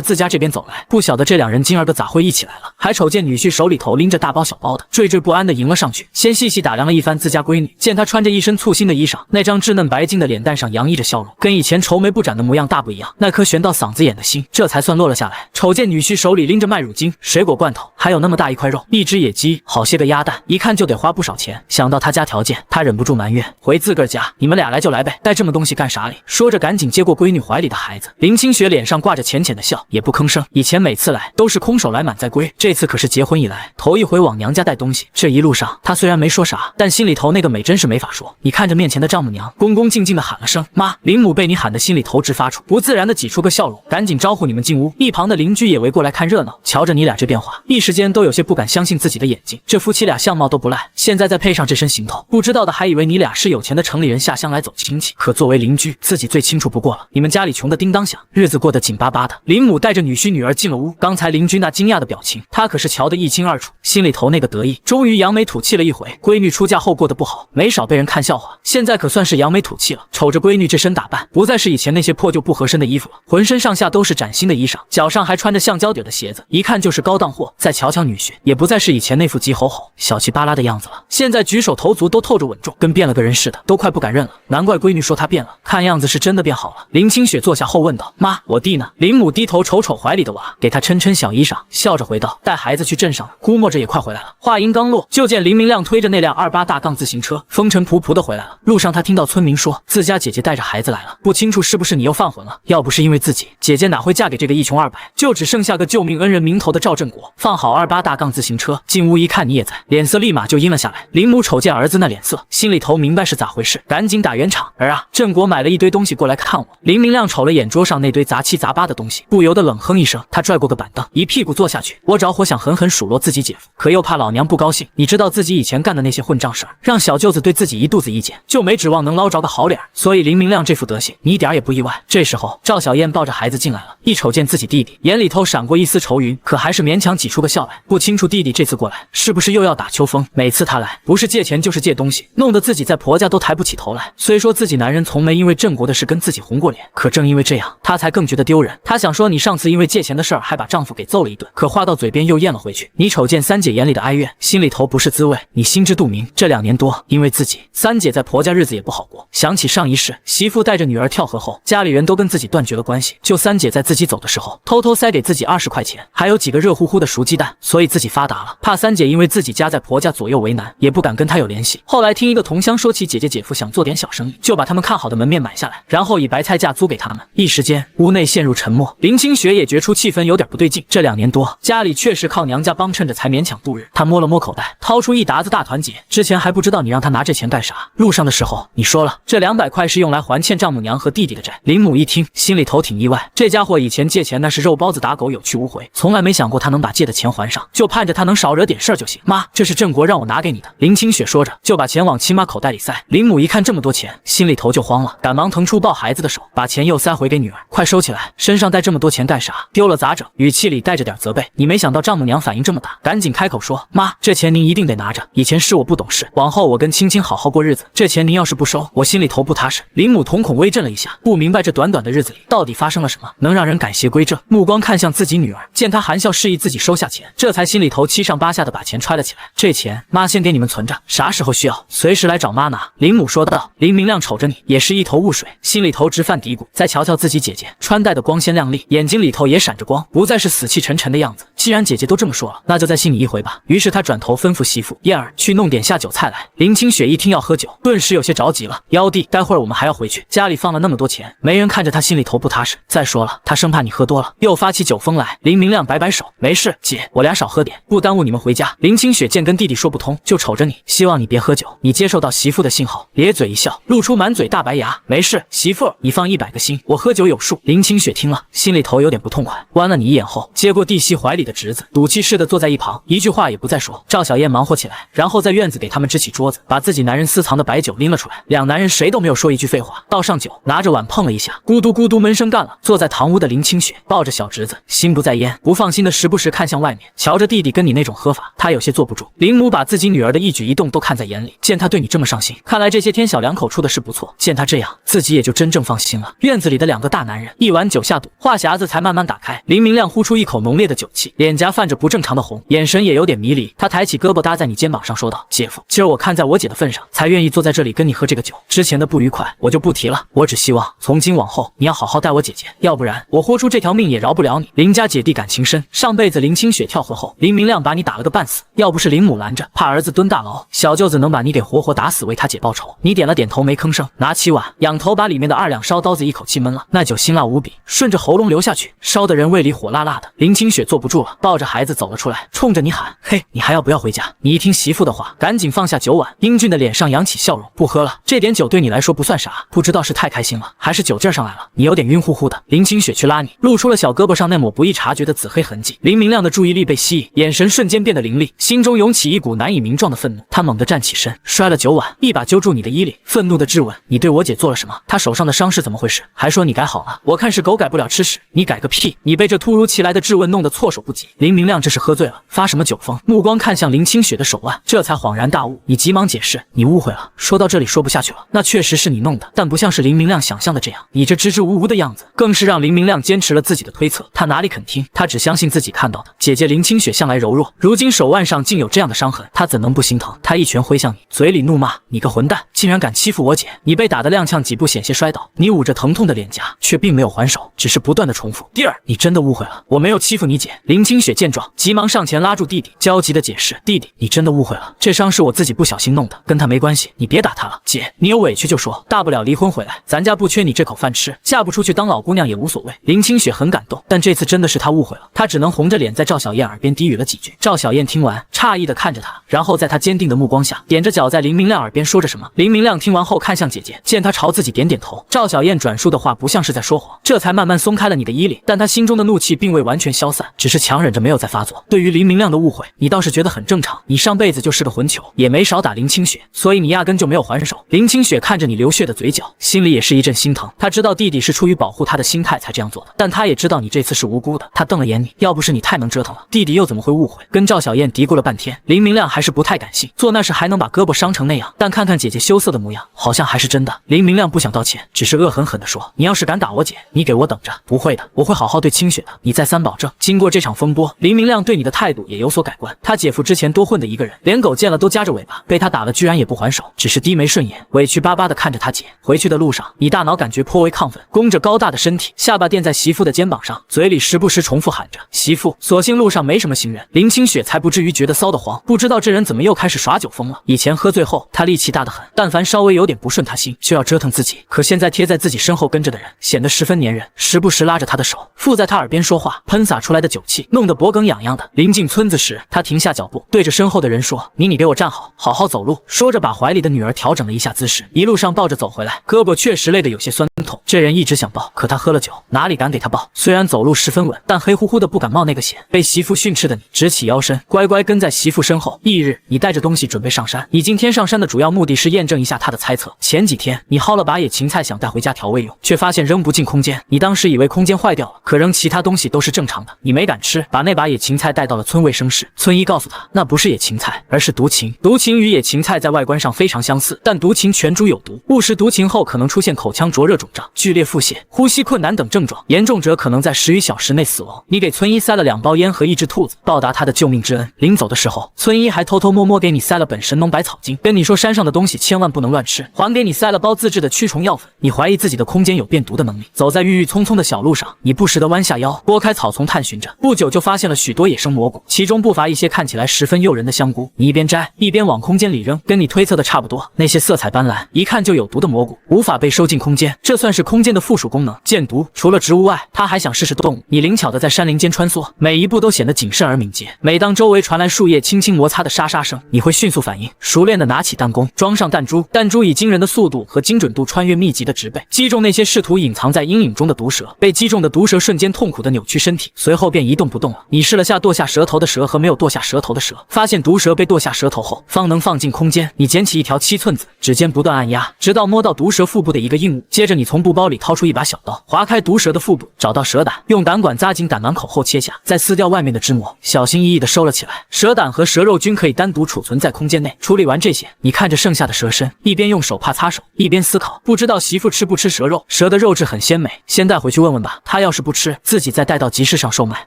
Speaker 1: 自家这边走来，不晓得这2人今儿个咋会一起来了，还瞅见女婿手里头拎着大包小包的，惴惴不安的迎了上去，先细细打量了一番自家闺女，见她穿着一身簇新的衣裳，那张稚嫩白净的脸蛋上洋溢着笑容，跟以前愁眉不展的模样大不一样，那颗悬到嗓子眼的心这才算落了下来。瞅见女婿手里拎着麦乳精、水果罐头，还有那么大一块肉，一只野鸡，好些个鸭蛋，一看就得花不少钱。想到他家条件，他忍不住埋怨：“回自个儿家，你们俩来就来呗，带这么东西干啥哩？”说着赶紧接过闺女怀里的孩子。林清雪脸上挂着浅浅的笑，也不吭声。以前每次来都是空手来满载归，这次可是结婚以来头一回往娘家带东西。这一路上她虽然没说啥，但心里头那个美真是没法说。你看着面前的丈母娘，恭恭敬敬的喊了声妈，林母被你喊的心里头直发怵，不自然的挤出个笑容，赶紧招呼你们进屋。一旁的邻居也围过来看热闹，瞧着你俩这变化，一时间都有些不敢相信自己的眼睛。这夫妻俩相貌都不赖，现在再配上这身行头，不知道的还以为你俩是有钱的城里人下乡来走亲戚。可作为邻居，自己最清楚不过了，你们家里穷得叮当响，日子过得紧巴巴的。林母带着女婿女儿进了屋，刚才邻居那惊讶的表情，她可是瞧得一清二楚，心里头那个得意，终于扬眉吐气了一回。闺女出嫁后过得不好，没少被人看笑话，现在可算是扬眉吐气了。瞅着闺女这身打扮，不再是以前那些破旧不合身的衣服了，浑身上下都是崭新的衣裳，脚上还穿着橡胶底的鞋子，一看就是高档货。再瞧瞧女婿，也不再是以前那副急吼吼、小气巴拉的样子了，现在举手投足都透着稳重，跟变了个人似的，都快不敢认了。难怪闺女说她变了，看样子是真的变好了。林清雪坐下后问道：“妈，我弟呢？”林母低头瞅瞅怀里的娃，给他抻抻小衣裳，笑着回道：“带孩子去镇上了，估摸着也快回来了。”话音刚落，就见林明亮推着那辆28大杠自行车，风尘仆仆的回来了。路上他听到村民说，自家姐姐带着孩子来了，不清楚是不是你又犯浑了。要不是因为自己，姐姐哪会嫁给这个一穷二白，就只剩下个救命恩人名头的赵振国。放好28大杠自行车，进屋一看你也在，脸色立马就阴了下来。林母瞅见儿子那脸色，心里头明白是咋回事，赶紧打圆场。儿啊，郑国买了一堆东西过来看我。林明亮瞅了眼桌上那堆杂七杂八的东西，不由得冷哼一声。他拽过个板凳，一屁股坐下去。我着火想狠狠数落自己姐夫，可又怕老娘不高兴。你知道自己以前干的那些混账事儿，让小舅子对自己一肚子意见，就没指望能捞着个好脸。所以林明亮这副德行，你一点也不意外。这时候，赵小燕抱着孩子进来了，一瞅见自己弟弟，眼里头闪过一丝愁云，可还是勉强挤出个笑来。不清楚弟弟这次过来是不是又要打秋风？每次他来，不是借钱就是借东西，弄得自己在婆家都抬不起头来。虽说自己男人从没因为郑国的事跟自己红过脸，可正因为这样，他才更觉得丢人。他想说，你上次因为借钱的事儿还把丈夫给揍了一顿，可话到嘴边又咽了回去。你瞅见三姐眼里的哀怨，心里头不是滋味，你心知肚明。这2年多，因为自己，三姐在婆家日子也不好过。想起上一世，媳妇带着女儿跳河后，家里人都跟自己断绝了关系，就三姐在自己走的时候，偷偷塞给自己20块钱，还有几个热乎乎的熟鸡蛋，所以自己发达了。怕三姐因为自己家在婆家左右为难，也不敢跟她有联系。后来听一个同乡说起姐姐姐夫想做点小生意，就把他们看好的门面买下来，然后以白菜价租给他们。一时间，屋内陷入沉默。林清雪也觉出气氛有点不对劲，这2年多，家里确实靠娘家帮衬着才勉强度日。她摸了摸口袋，掏出一沓子大团结。之前还不知道你让他拿这钱干啥，路上的时候你说了，这200块是用来还欠丈母娘和弟弟的债。林母一听，心里头挺意外，这家伙以前借钱那是肉包子打狗，有去无回，从来没想过他能把借的钱还上，就盼着他能少惹点事儿就行。妈，这是郑国让我拿给你的。林清雪说着，就把钱往亲妈口袋里塞。林母一看这么多钱，心里头就慌了，赶忙腾出抱孩子的手，把钱又塞回给女儿。快收起来，身上带这么多钱干啥？丢了咋整？语气里带着点责备。你没想到丈母娘反应这么大，赶紧开口说，妈，这钱您一定得拿着，以前是我不懂事，往后我跟青青好好过日子，这钱您要是不收，我心里头不踏实。林母瞳孔微震了一下，不明白这短短的日子里到底发生了什么，能让人改邪归正。目光看向自己女儿，见她含笑示意自己收下钱，这才心里头七上八下的把钱揣了起来。这钱妈先给你们存着，啥时候需要随时来找妈拿。林母说道。林明亮瞅着你，也是一头雾水，心里头直犯嘀咕。再瞧瞧自己姐姐，穿戴的光鲜亮丽，眼睛里头也闪着光，不再是死气沉沉的样子。既然姐姐都这么说了，那就再信你一回吧。于是他转头吩咐媳妇燕儿去弄点下酒菜来。林清雪一听要喝酒，顿时有些着急了。幺弟，待会儿我们还要回去，家里放了那么多钱，没人看着他心里头不踏实。再说了，他生怕你喝多了，又发起酒疯来。林明亮摆摆手，没事，姐，我俩少喝点，不耽误你们回家。林清雪见跟弟弟说不通，就瞅着你，希望你别喝酒。你接受到媳妇的信号，咧嘴一笑，露出满嘴大白牙。没事，媳妇，你放100个心，我喝酒有数。林清雪听了，心里头有点不痛快，剜了你一眼后，接过弟媳怀里的侄子，赌气似的坐在一旁，一句话也不再说。赵小燕忙活起来，然后在院子给他们支起桌子，把自己男人私藏的白酒拎了出来。两男人谁都没有说一句废话，倒上酒，拿着碗碰了一下，咕嘟咕嘟闷声干了。坐在堂屋的林清雪抱着小侄子，心不在焉，不放心的时不时看向外面，瞧着弟弟跟你那种喝法，他有些坐不住。林母把自己女儿的一举一动都看在眼里，见他对你这么上心，看来这些天小两口处的是不错。见他这样，自己也就真正放心了。院子里的2个大男人，一碗酒下肚，话匣子才慢慢打开。林明亮呼出一口浓烈的酒气，脸颊泛着不正常的红，眼神也有点迷离。他抬起胳膊搭在你肩膀上说道：“姐夫，今儿我看在我姐的份上，才愿意坐在这里跟你喝这个酒。之前的不愉快我就不提了，我只希望从今往后你要好好待我姐姐，要不然我豁出这条命也饶不了你。”林家姐弟感情深，上辈子林清雪跳河后，林明亮把你打了个半死，要不是林母拦着，怕儿子蹲大牢，小舅子能把你给活活打死为他姐报仇。你点了点头没吭声，拿起碗仰头把里面的2两烧刀子一口气闷了，那酒辛辣无比，顺着喉咙流下去，烧得人胃里火辣辣的。林清雪坐不住了，抱着孩子走了出来，冲着你喊：“嘿，你还要不要回家？”你一听媳妇的话，赶紧放下酒碗，英俊的脸上扬起笑容：“不喝了，这点酒对你来说不算啥，不知道是太开心了，还是酒劲上来了，你有点晕乎乎的。”林清雪去拉你，露出了小胳膊上那抹不易察觉的紫黑痕迹。林明亮的注意力被吸引，眼神瞬间变得凌厉，心中涌起一股难以名状的愤怒。他猛地站起身，摔了酒碗，一把揪住你的衣领，愤怒地质问：“你对我姐做了什么？她手上的伤是怎么回事？还说你改好了，我看是狗改不了吃屎，你改个屁！”你被这突如其来的质问弄得措手不及。林明亮这是喝醉了，发什么酒疯？目光看向林清雪的手腕，这才恍然大悟。你急忙解释：“你误会了。”说到这里说不下去了，那确实是你弄的，但不像是林明亮想象的这样。你这支支吾吾的样子，更是让林明亮坚持了自己的推测。他哪里肯听？他只相信自己看到的。姐姐林清雪向来柔弱，如今手腕上竟有这样的伤痕，他怎能不心疼？他一拳挥向你，嘴里怒骂：“你个混蛋，竟然敢欺负我姐！”你被打得踉跄几步，险些摔倒。你捂着疼痛的脸颊，却并没有还手，只是不断的重复：“弟儿，你真的误会了，我没有欺负你姐。”林清雪见状，急忙上前拉住弟弟，焦急地解释：“弟弟，你真的误会了，这伤是我自己不小心弄的，跟他没关系，你别打他了。姐，你有委屈就说，大不了离婚回来，咱家不缺你这口饭吃，嫁不出去当老姑娘也无所谓。”林清雪很感动，但这次真的是她误会了，她只能红着脸在赵小燕耳边低语了几句。赵小燕听完，诧异地看着她，然后在她坚定的目光下，踮着脚在林明亮耳边说着什么。林明亮听完后看向姐姐，见她朝自己点点头。赵小燕转述的话不像是在说谎，这才慢慢松开了你的衣领，但她心中的怒气并未完全消散，只是强忍着没有再发作。对于林明亮的误会，你倒是觉得很正常，你上辈子就是个混球，也没少打林清雪，所以你压根就没有还手。林清雪看着你流血的嘴角，心里也是一阵心疼。她知道弟弟是出于保护她的心态才这样做的，但她也知道你这次是无辜的。她瞪了眼你，要不是你太能折腾了，弟弟又怎么会误会？跟赵小燕嘀咕了半天，林明亮还是不太敢信，做那事还能把胳膊伤成那样，但看看姐姐羞涩的模样，好像还是真的。林明亮不想道歉，只是恶狠狠地说：“你要是敢打我姐，你给我等着！不会的，我会好好对清雪的，你再三保证。”经过这场风波，林明亮对你的态度也有所改观。他姐夫之前多混的一个人，连狗见了都夹着尾巴，被他打了居然也不还手，只是低眉顺眼，委屈巴巴地看着他姐。回去的路上，你大脑感觉颇为亢奋，弓着高大的身体，下巴垫在媳妇的肩膀上，嘴里时不时重复喊着媳妇。所幸路上没什么行人，林清雪才不至于觉得骚得慌。不知道这人怎么又开始耍酒疯了。以前喝醉后，他力气大得很，但凡稍微有点不顺他心，就要折腾自己。可现在贴在自己身后跟着的人，显得十分粘人，时不时拉着他的手，附在他耳边说话，喷洒出来的酒气弄得脖梗痒痒的。临近村子时，他停下脚步，对着身后的人说：“你给我站好，好好走路。”说着把怀里的女儿调整了一下姿势，一路上抱着走回来，胳膊确实累得有些酸痛。这人一直想抱，可他喝了酒，哪里敢给他抱？虽然走路十分稳，但黑乎乎的不敢冒那个险。被媳妇训斥的你直起腰身，乖乖跟在媳妇身后。翌日，你带着东西准备上山。你今天上山的主要目的是验证一下他的猜测。前几天你薅了把野芹菜想带回家调味用，却发现扔不进空间。你当时以为空间坏掉了，可扔其他东西都是正常的。你没敢吃，把那把野芹菜带到了村卫生室。村医告诉他，那不是野芹菜，而是毒芹。毒芹与野芹菜在外观上非常相似，但毒芹全株有毒，误食毒芹后可能出现口腔灼热肿胀、剧烈腹泻、呼吸困难等症状，严重者可能在10余小时内死亡。你给村医塞了2包烟和1只兔子，报答他的救命之恩。临走的时候，村医还偷偷摸摸给你塞了本神农百草经，跟你说山上的东西千万不能乱吃，还给你塞了包自制的驱虫药粉。你怀疑自己的空间有变毒的能力，走在郁郁葱葱的小路上，你不时地弯下腰，拨开草丛探寻着。不久就发现了许多野生蘑菇，其中不乏一些看起来十分诱人的香菇。你一边摘一边往空间里扔，跟你推测的差不多。那些色彩斑斓、一看就有毒的蘑菇无法被收进空间，这算是空间的附属功能。见毒，除了植物外，他还想试试动物。你灵巧地在山林间穿梭，每一步都显得谨慎而敏捷。每当周围传来树叶轻轻摩擦的沙沙声，你会迅速反应，熟练地拿起弹弓，装上弹珠。弹珠以惊人的速度和精准度穿越密集的植被，击中那些试图隐藏在阴影中的毒蛇。被击中的毒蛇瞬间痛苦地扭曲身体，随后便一动不动了。你试了下剁下舌头的蛇和没有剁下舌头的蛇，发现毒蛇被剁下舌头后方能放进空间。你捡起一条7寸子，指尖不断按压，直到摸到毒蛇腹部的一个硬物。接着你从布包里掏出一把小刀，划开毒蛇的腹部，找到蛇胆，用胆管扎进胆囊口后切下，再撕掉外面的脂膜，小心翼翼地收了起来。蛇胆和蛇肉均可以单独储存在空间内。处理完这些，你看着剩下的蛇身，一边用手帕擦手，一边思考，不知道媳妇吃不吃蛇肉。蛇的肉质很鲜美，先带回去问问吧。她要是不吃，自己再带到集市上售卖。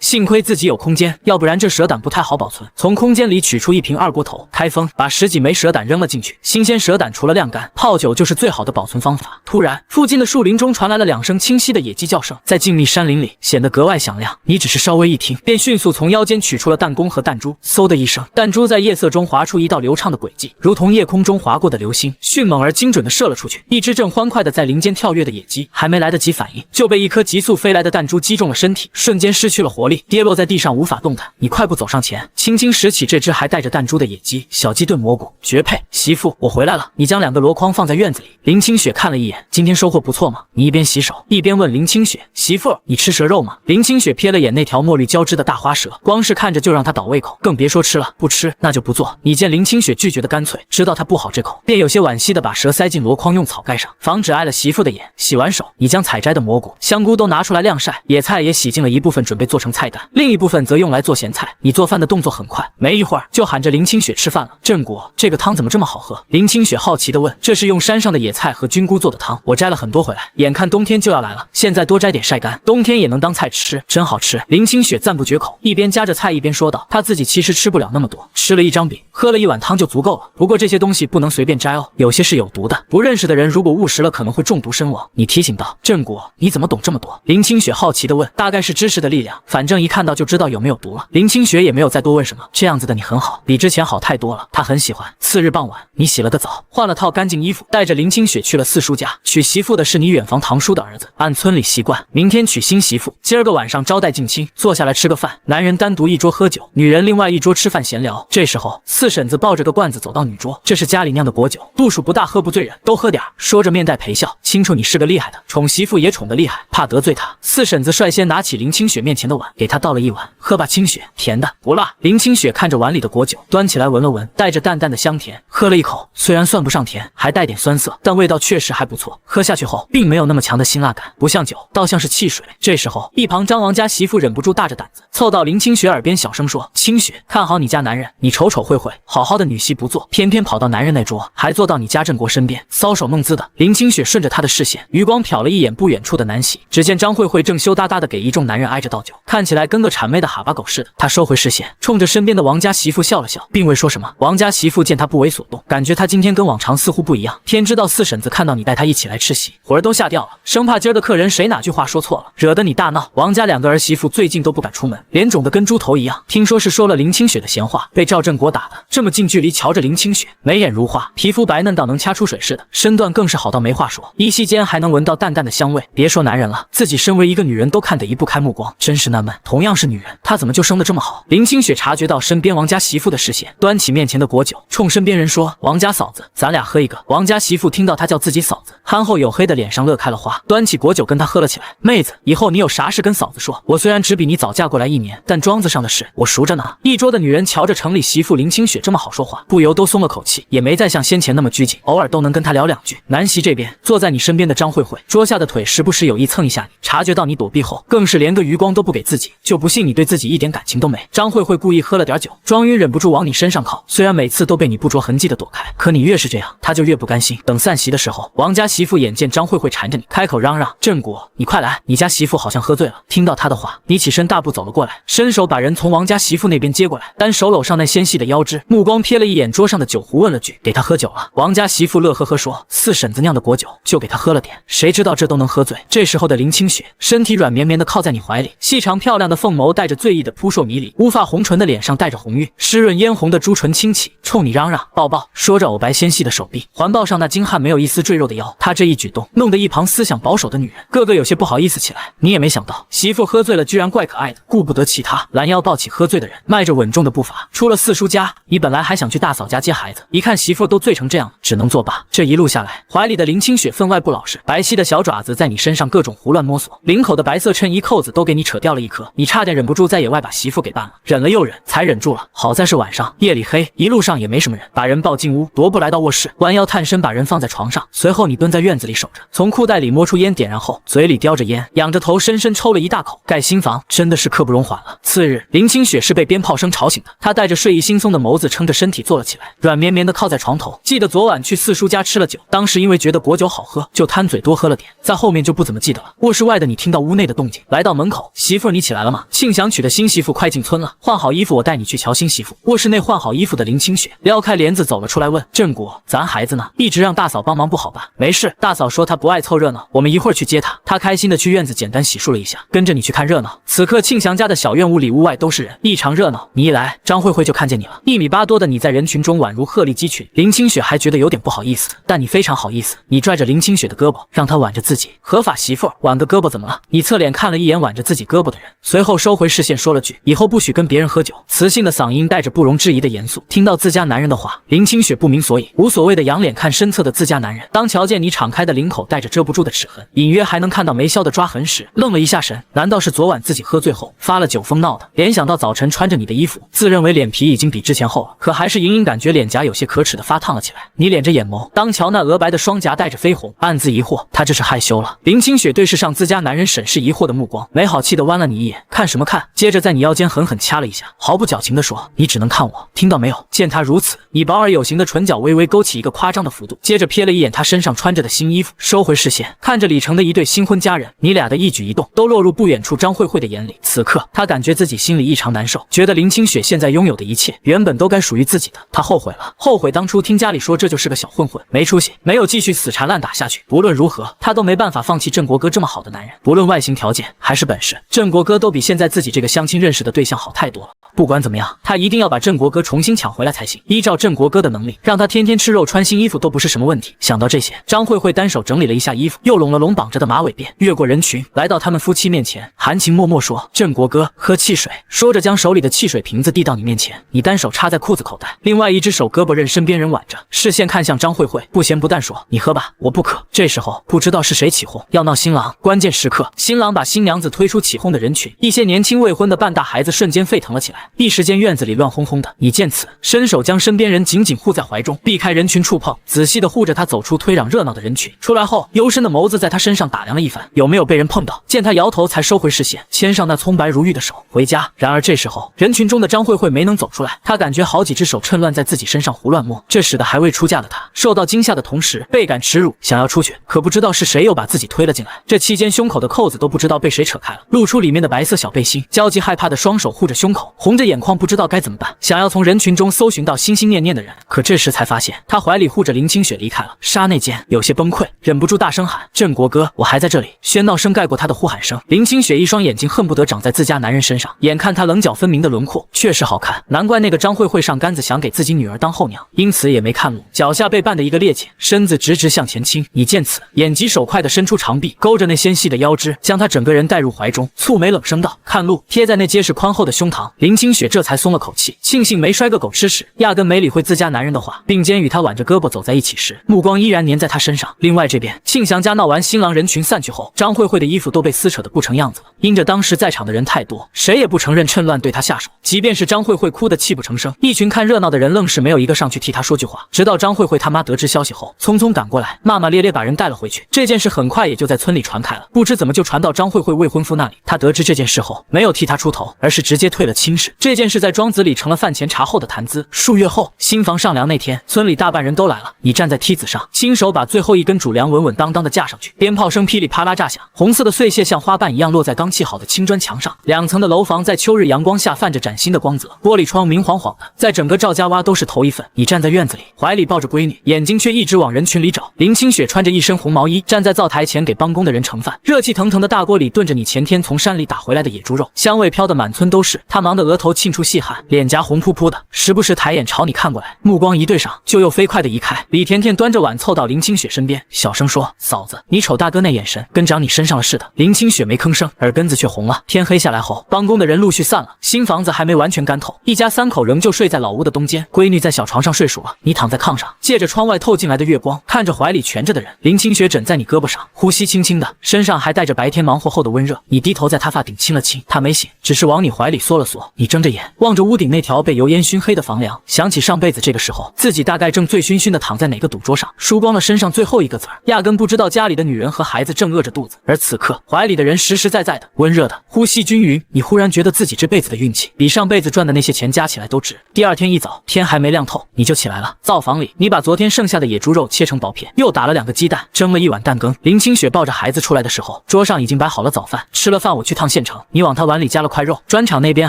Speaker 1: 幸亏自己有空间，要不然这蛇胆不太好保存。从空间里取出一瓶2锅头，开封，把10几枚蛇胆扔了进去。新鲜蛇胆除了晾干，泡酒就是最好的保存方法。突然，附近的树林中传来了2声清晰的野鸡叫声，在静谧山林里显得格外响亮。你只是稍微一听，便迅速从腰间取出了弹弓和弹珠。嗖的一声，弹珠在夜色中划出一道流畅的轨迹，如同夜空中划过的流星，迅猛而精准地射了出去。一只正欢快地在林间跳跃的野鸡，还没来得及反应，就被一颗急速飞来的弹珠击中了身体，瞬间失去了活力，跌落在地上无法动弹。你快步走上前，轻轻拾起这只还带着弹珠的野鸡。小鸡炖蘑菇，绝配！媳妇，我回来了。你将2个箩筐放在院子里。林清雪看了一眼，今天收获不错吗？你一边洗手一边问林清雪，媳妇，你吃蛇肉吗？林清雪瞥了眼那条墨绿交织的大花蛇，光是看着就让她倒胃口，更别说吃了。不吃那就不做。你见林清雪拒绝的干脆，知道她不好这口，便有些惋惜的把蛇塞进箩筐，用草盖上，防止碍了媳妇的眼。洗完手，你将采摘的蘑菇、香菇都拿出来晾晒，野菜也洗净了一部分，准备做成菜单，另一部分则用来做咸菜。你做饭的动作很快，没一会儿就喊着林清雪吃饭了。郑国，这个汤怎么这么好喝？林清雪好奇地问。这是用山上的野菜和菌菇做的汤，我摘了很多回来，眼看冬天就要来了，现在多摘点晒干，冬天也能当菜吃，真好吃。林清雪赞不绝口，一边夹着菜一边说道，她自己其实吃不了那么多，吃了1张饼，喝了1碗汤就足够了。不过这些东西不能随便摘哦，有些是有毒的，不认识的人如果误食了可能会中毒身亡。你提醒道。郑国，你怎么懂这么多？林清雪好好奇地问，大概是知识的力量，反正一看到就知道有没有毒了。林清雪也没有再多问什么，这样子的你很好，比之前好太多了，她很喜欢。次日傍晚，你洗了个澡，换了套干净衣服，带着林清雪去了四叔家。娶媳妇的是你远房堂叔的儿子，按村里习惯，明天娶新媳妇，今儿个晚上招待近亲，坐下来吃个饭，男人单独一桌喝酒，女人另外一桌吃饭闲聊。这时候四婶子抱着个罐子走到女桌，这是家里酿的果酒，度数不大，喝不醉人，都喝点儿。说着面带陪笑，清楚你是个厉害的，宠媳妇也宠得厉害，怕得罪她。四婶子率先拿起林清雪面前的碗，给她倒了一碗，喝吧清雪，甜的不辣。林清雪看着碗里的果酒，端起来闻了闻，带着淡淡的香甜，喝了一口，虽然算不上甜，还带点酸涩，但味道确实还不错。喝下去后，并没有那么强的辛辣感，不像酒，倒像是汽水。这时候，一旁张王家媳妇忍不住大着胆子，凑到林清雪耳边小声说：“清雪，看好你家男人，你瞅瞅慧慧，好好的女婿不做，偏偏跑到男人那桌，还坐到你家振国身边，搔首弄姿的。”林清雪顺着他的视线，余光瞟了一眼不远处的南喜，只见张慧慧正羞答答的给一众男人挨着倒酒，看起来跟个谄媚的哈巴狗似的。他收回视线，冲着身边的王家媳妇笑了笑，并未说什么。王家媳妇见他不为所动，感觉他今天跟往常似乎不一样，天知道四婶子看到你带他一起来吃席，魂儿都吓掉了，生怕今儿的客人谁哪句话说错了，惹得你大闹。王家两个儿媳妇最近都不敢出门，脸肿得跟猪头一样，听说是说了林清雪的闲话，被赵振国打的。这么近距离瞧着林清雪，眉眼如画，皮肤白嫩到能掐出水似的，身段更是好到没话说，依稀间还能闻到淡淡的香味。别说男人了，自己身为一个女人都看得移不开目光，真是纳闷，同样是女人，她怎么就生得这么好？林清雪察觉到身边王家媳妇的视线，端起面前的果酒，冲身边人说：“王家嫂子，咱俩喝一个。”王家媳妇听到他叫自己嫂子，憨厚黝黑的脸上乐开了花，端起果酒跟他喝了起来。妹子，以后你有啥事跟嫂子说，我虽然只比你早嫁过来1年，但庄子上的事我熟着呢。一桌的女人瞧着城里媳妇林清雪这么好说话，不由都松了口气，也没再像先前那么拘谨，偶尔都能跟他聊两句。南席这边坐在你身边的张慧慧，桌下的腿时不时有意蹭一下你，察觉到你躲避后，更是连个余光都不给自己，就不信你对自己一点感情都没。张慧慧故意喝了点酒，庄晕忍不住往你身上靠，虽然每次都被你不着痕迹的躲开，可你越是这样，他就越不甘心。等散席的时候，王家媳妇眼见张慧慧缠着你，开口嚷嚷：“振国，你快来！”你家媳妇好像喝醉了，听到他的话，你起身大步走了过来，伸手把人从王家媳妇那边接过来，单手搂上那纤细的腰肢，目光瞥了一眼桌上的酒壶，问了句：“给他喝酒了？”王家媳妇乐呵呵说：“四婶子酿的果酒，就给他喝了点。”谁知道这都能喝醉？这时候的林清雪身体软绵绵的靠在你怀里，细长漂亮的凤眸带着醉意的扑朔迷离，乌发红唇的脸上带着红晕，湿润嫣红的朱唇轻启，冲你嚷嚷：“抱抱！”说着藕白纤细的手臂环抱上那精悍没有一丝赘肉的腰，他这一举动弄得一旁思想保守的女人个个有些不好意思起来。你也没想到媳妇喝醉了居然怪可爱的，顾不得其他，拦腰抱起喝醉的人，迈着稳重的步伐出了四叔家。你本来还想去大嫂家接孩子，一看媳妇都醉成这样，只能作罢。这一路下来，怀里的林清雪分外不老实，白皙的小爪子在你身上各种胡乱摸索，领口的白色衬衣扣子都给你扯掉了一颗，你差点忍不住在野外把媳妇给办了，忍了又忍，才忍住了。好在是晚上，夜里黑，一路上也没什么人，把人抱进屋，踱步来到卧室，弯腰探身把人放在床上，随后你蹲在院子里守着，从裤袋里摸出烟点燃后，嘴里叼着烟，仰着头深深抽了一大口，盖心房真的是刻不容缓了。次日，林清雪是被鞭炮声吵醒的，她带着睡意惺忪的眸子撑着身体坐了起来，软绵绵的靠在床头。记得昨晚去四叔家吃了酒，当时因为觉得果酒好喝，就贪嘴多喝了点，在后面就不怎么记得了。卧室外的你听到屋内的动静，来到门口，媳妇儿你起来了吗？庆祥娶的新媳妇快进村了，换好衣服我带你去瞧新媳妇。卧室内换好衣服的林清雪撩开帘子走了出来，问振国，咱孩子呢？一直让大嫂帮忙不好吧？没事，大嫂说她不爱凑热闹，我们一会儿去接她。她开心的去院子简单洗漱了一下，跟着你去看热闹。此刻庆祥家的小院屋里屋外都是人，异常热闹。你一来，张慧慧就看见你了，1米8多的你在人群中宛如鹤立鸡群。林清雪还觉得有点不好意思，但你非常好意思，你拽着林清雪的胳膊，让她挽着自己。合法媳妇儿挽个胳膊怎么了？你侧脸看了一眼挽着自己胳膊的人，随后收回视线说了句：“以后不许跟别人喝酒。”磁性的嗓音带着不容置疑的严肃。听到自家男人的话，林清雪不明所以，无所谓的仰脸看身侧的自家男人。当瞧见你敞开的领口带着遮不住的齿痕，隐约还能看到没消的抓痕时，愣了一下神。难道是昨晚自己喝醉后发了酒疯闹的？联想到早晨穿着你的衣服，自认为脸皮已经比之前厚了，可还是隐隐感觉脸颊有些可耻的发烫了起来。你敛着眼眸，当瞧那鹅白的双颊带着绯红，暗自疑惑，他这是害羞了。林清雪对视上自家男人审视疑惑的目光，没好气的弯了你一眼，看什么看？接着在你腰间狠狠掐了一下，毫不矫情的说：“你只能看我，听到没有？”见他如此，你薄而有型的唇角微微勾起一个夸张的幅度，接着瞥了一眼他身上穿着着的新衣服，收回视线，看着李成的一对新婚佳人，你俩的一举一动都落入不远处张慧慧的眼里。此刻，他感觉自己心里异常难受，觉得林清雪现在拥有的一切原本都该属于自己的，他后悔了，后悔当初听家里说这就是个小混混，没出息，没有继续死缠烂打下去。无论如何，他都没办法放弃郑国哥这么好的男人，不论外形条件还是本事，郑国哥都比现在自己这个相亲认识的对象好太多了。不管怎么样，他一定要把郑国哥重新抢回来才行。依照郑国哥的能力，让他天天吃肉穿新衣服都不是什么问题。想到这些，张慧慧单手整理了一下衣服，又拢了拢绑着的马尾辫，越过人群，来到他们夫妻面前，含情脉脉说：“郑国哥，喝汽水。”说着将手里的汽水瓶子递到你面前，你单手插在裤子口袋，另外一只手胳膊任身边人挽着，视线看向张慧慧，不咸不淡说：“你喝吧，我不渴。”这时候不知道是谁起哄，要闹新郎。关键时刻，新郎把新娘子推出起哄的人群，一些年轻未婚的半大孩子瞬间沸腾了起来，一时间院子里乱哄哄的。你见此，伸手将身边人紧紧护在怀中，避开人群触碰，仔细的护着他走出推攘热闹的人群。出来后，幽深的眸子在他身上打量了一番，有没有被人碰到？见他摇头，才收回视线，牵上那葱白如玉的手回家。然而这时候，人群中的张慧慧没能走出来，她感觉好几只手趁乱在自己身上胡乱摸，这使得还未出嫁的她受到惊吓的同时，倍感耻辱，想要出去，可不知道是谁又把自己推了进来。这期间胸口的扣子都不知道被谁扯开了，露出里面的白色小背心，焦急害怕的双手护着胸口，红着眼眶，不知道该怎么办，想要从人群中搜寻到心心念念的人，可这时才发现他怀里护着林清雪离开了。刹那间有些崩溃，忍不住大声喊：“郑国哥，我还在这里！”喧闹声盖过他的呼喊声。林清雪一双眼睛恨不得长在自家男人身上，眼看他棱角分明的轮廓确实好看，难怪那个张慧慧上杆子想给自己女儿当后娘，因此也没看路，脚下被绊的一个趔趄，身子直直向前倾。你见此，眼疾手快的伸出长臂，勾着那纤细的腰肢，将他整个人带入怀中，蹙眉冷声道：“看路！”贴在那结实宽厚的胸膛，林清雪这才松了口气，庆幸没摔个狗吃屎，压根没理会自家男人的话，并肩与他挽着胳膊走在一起时，目光依然粘在他身上。另外这边，庆祥家闹完新郎人群散去后，张慧慧的衣服都被撕扯得不成样子了，因着当时在场的人太多，谁也不承认趁乱对他下手，即便是张慧慧哭得泣不成声，一群看热闹的人愣是没有一个上去替他说句话。直到张慧慧他妈得知消息后，匆匆赶过来，骂骂咧咧把人带了回去。这件事很快也就在村里传开了，不知怎么就传到张慧慧未婚夫那里。他得知这件事后，没有替他出头，而是直接退了亲事。这件事在庄子里成了饭前茶后的谈资。数月后，新房上梁那天，村里大半人都来了。你站在梯子上，亲手把最后一根主梁稳稳当当的架上去，鞭炮声噼里啪啦炸响，红色的碎屑像花瓣一样落在刚砌好的青砖墙上。2层的楼房在秋日阳光下泛着崭新的光泽，玻璃窗明晃晃的，在整个赵家洼都是头一份。你站在院子里，怀里抱着闺女，眼睛却一直往人群里找。林清雪穿着一身红毛衣，站在灶台前给帮工的人盛饭，热气腾腾的大锅里炖着你前天从山里打回来的野猪肉，香味飘得满村都是。她忙得额头沁出细汗，脸颊红扑扑的，时不时抬眼朝你看过来，目光一对上，就又飞快的移开。李甜甜端着碗凑到林清雪身边，小声说：“嫂子，你瞅大哥那眼神，跟长你身上了似的。”林清雪没吭声，耳根子却红了。天黑下来后，帮工的人陆续散了，新房子还没完全干透，一家3口仍旧睡在老屋的东间。闺女在小床上睡熟了，你躺在炕上，借着窗外透进来的月光，看着怀里蜷着的人。林清雪枕在你胳膊上，呼吸轻轻的，身上还带着白天忙活后的温热。你低头在她发顶亲了亲，她没醒，只是往你怀里缩了缩。你睁着眼望着屋顶那条被油烟熏黑的房梁，想起上辈子这个时候自己大概正醉醺醺的躺在哪个赌桌上，输光了身上最后一个子儿，压根不知道家里的女人和孩子正饿着肚子，而此刻怀里的人实实在在的温热的，呼吸均匀。你忽然觉得自己这辈子的运气比上辈子赚的那些钱加起来都值。第二天一早，天还没亮透，你就起来了。灶房里，你把昨天剩下的野猪肉切成薄片，又打了2个鸡蛋，蒸了1碗蛋羹。林清雪抱着孩子出来的时候，桌上已经摆好了早饭。吃了饭，我去趟县城，你往他碗里加了块肉，砖厂那边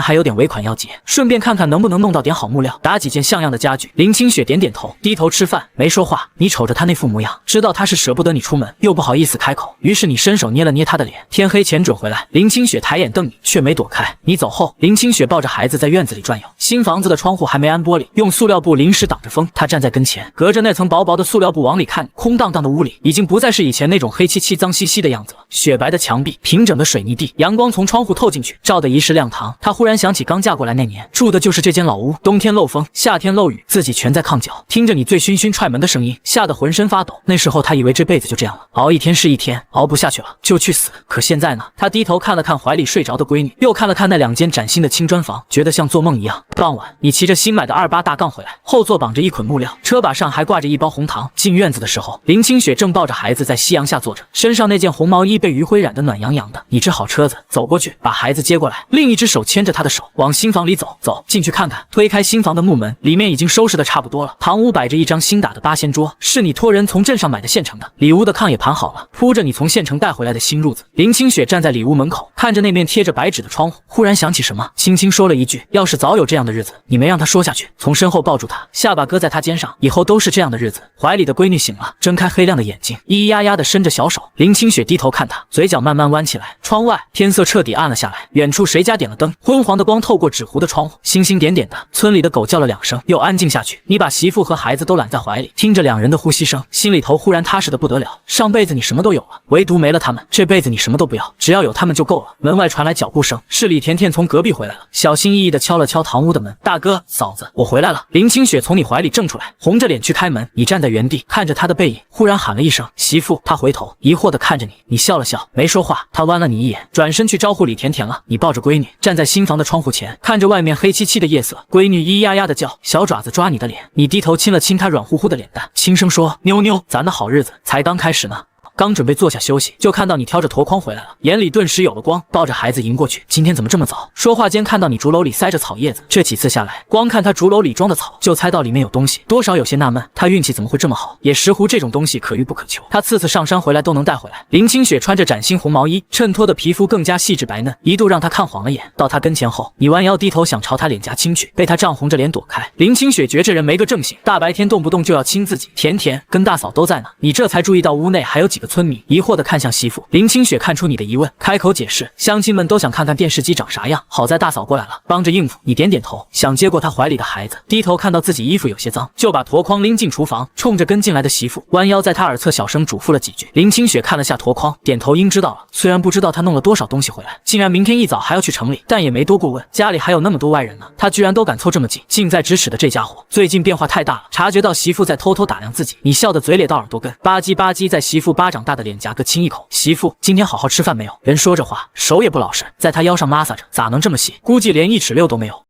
Speaker 1: 还有点尾款要结，顺便看看能不能弄到点好木料，打几件像样的家具。林清雪点点头，低头吃饭，没说话。你瞅着他那副模样，知道他是舍不得你出门，又不好意思开口，于是你伸手捏了捏他的脸。天黑前准回来。林清雪抬眼瞪你，却没躲开。你走后，林清雪抱着孩子在院子里转悠。新房子的窗户还没安玻璃，用塑料布临时挡着风。她站在跟前，隔着那层薄薄的塑料布往里看，空荡荡的屋里已经不再是以前那种黑漆漆脏兮兮的样子了。雪白的墙壁，平整的水泥地，阳光从窗户透进去，照得一室亮堂。她忽然想起刚嫁过来那年住的就是这间老屋，冬天漏风，夏天漏雨，自己蜷在炕角，听着你醉醺醺踹门的声音，吓得浑身发抖。那时候她以为这辈子就这样了，熬一天是一天，熬不下去了就去死。可现在呢？她低头看了看怀里睡着的闺女，又看了看那2间崭新的青砖房，觉得像做梦一样。傍晚，你骑着新买的28大杠回来，后座绑着一捆木料，车把上还挂着一包红糖。进院子的时候，林清雪正抱着孩子在夕阳下坐着，身上那件红毛衣被余晖染得暖洋洋的。你支好车子，走过去把孩子接过来，另一只手牵着他的手往新房里走。走进去看看。推开新房的木门，里面已经收拾得差不多了。堂屋摆着一张新打的8仙桌，是你托人从镇上上买的现成的，里屋的炕也盘好了，铺着你从县城带回来的新褥子。林清雪站在里屋门口，看着那面贴着白纸的窗户，忽然想起什么，轻轻说了一句：“要是早有这样的日子，你没让他说下去。”从身后抱住他，下巴搁在他肩上，以后都是这样的日子。怀里的闺女醒了，睁开黑亮的眼睛，咿咿呀呀的伸着小手。林清雪低头看他，嘴角慢慢弯起来。窗外天色彻底暗了下来，远处谁家点了灯，昏黄的光透过纸糊的窗户，星星点点的。村里的狗叫了2声，又安静下去。你把媳妇和孩子都揽在怀里，听着2人的呼吸声，心里头忽然踏实的不得了。上辈子你什么都有了，唯独没了他们，这辈子你什么都不要，只要有他们就够了。门外传来脚步声，是李甜甜从隔壁回来了，小心翼翼的敲了敲堂屋的门。大哥嫂子，我回来了。林清雪从你怀里挣出来，红着脸去开门。你站在原地看着他的背影，忽然喊了一声媳妇。他回头疑惑的看着你，你笑了笑没说话。他弯了你一眼，转身去招呼李甜甜了。你抱着闺女站在新房的窗户前，看着外面黑漆漆的夜色，闺女咿咿呀呀的叫，小爪子抓你的脸。你低头亲了亲她软乎乎的脸蛋，轻声说：“妞妞，咱的好日子才刚开始呢。”刚准备坐下休息，就看到你挑着箩筐回来了，眼里顿时有了光，抱着孩子迎过去。今天怎么这么早？说话间看到你竹篓里塞着草叶子，这几次下来，光看他竹篓里装的草，就猜到里面有东西，多少有些纳闷，他运气怎么会这么好？也石斛这种东西可遇不可求，他次次上山回来都能带回来。林清雪穿着崭新红毛衣，衬托的皮肤更加细致白嫩，一度让他看晃了眼。到他跟前后，你弯腰低头想朝他脸颊亲去，被他涨红着脸躲开。林清雪觉这人没个正形，大白天动不动就要亲自己。甜甜跟大嫂都在呢，你这才注意到屋内还有几个村民，疑惑的看向媳妇。林清雪看出你的疑问，开口解释，乡亲们都想看看电视机长啥样，好在大嫂过来了，帮着应付。你点点头，想接过她怀里的孩子，低头看到自己衣服有些脏，就把箩筐拎进厨房，冲着跟进来的媳妇弯腰在她耳侧小声嘱咐了几句。林清雪看了下箩筐，点头应知道了，虽然不知道他弄了多少东西回来，竟然明天一早还要去城里，但也没多过问，家里还有那么多外人呢，他居然都敢凑这么近。近在咫尺的这家伙最近变化太大了，察觉到媳妇在偷偷打量自己，你笑得嘴咧到耳朵根，吧唧吧唧在媳妇巴掌大的脸颊各亲一口。媳妇今天好好吃饭没有？人说着话手也不老实，在他腰上抹撒着，咋能这么细？估计连1尺6都没有。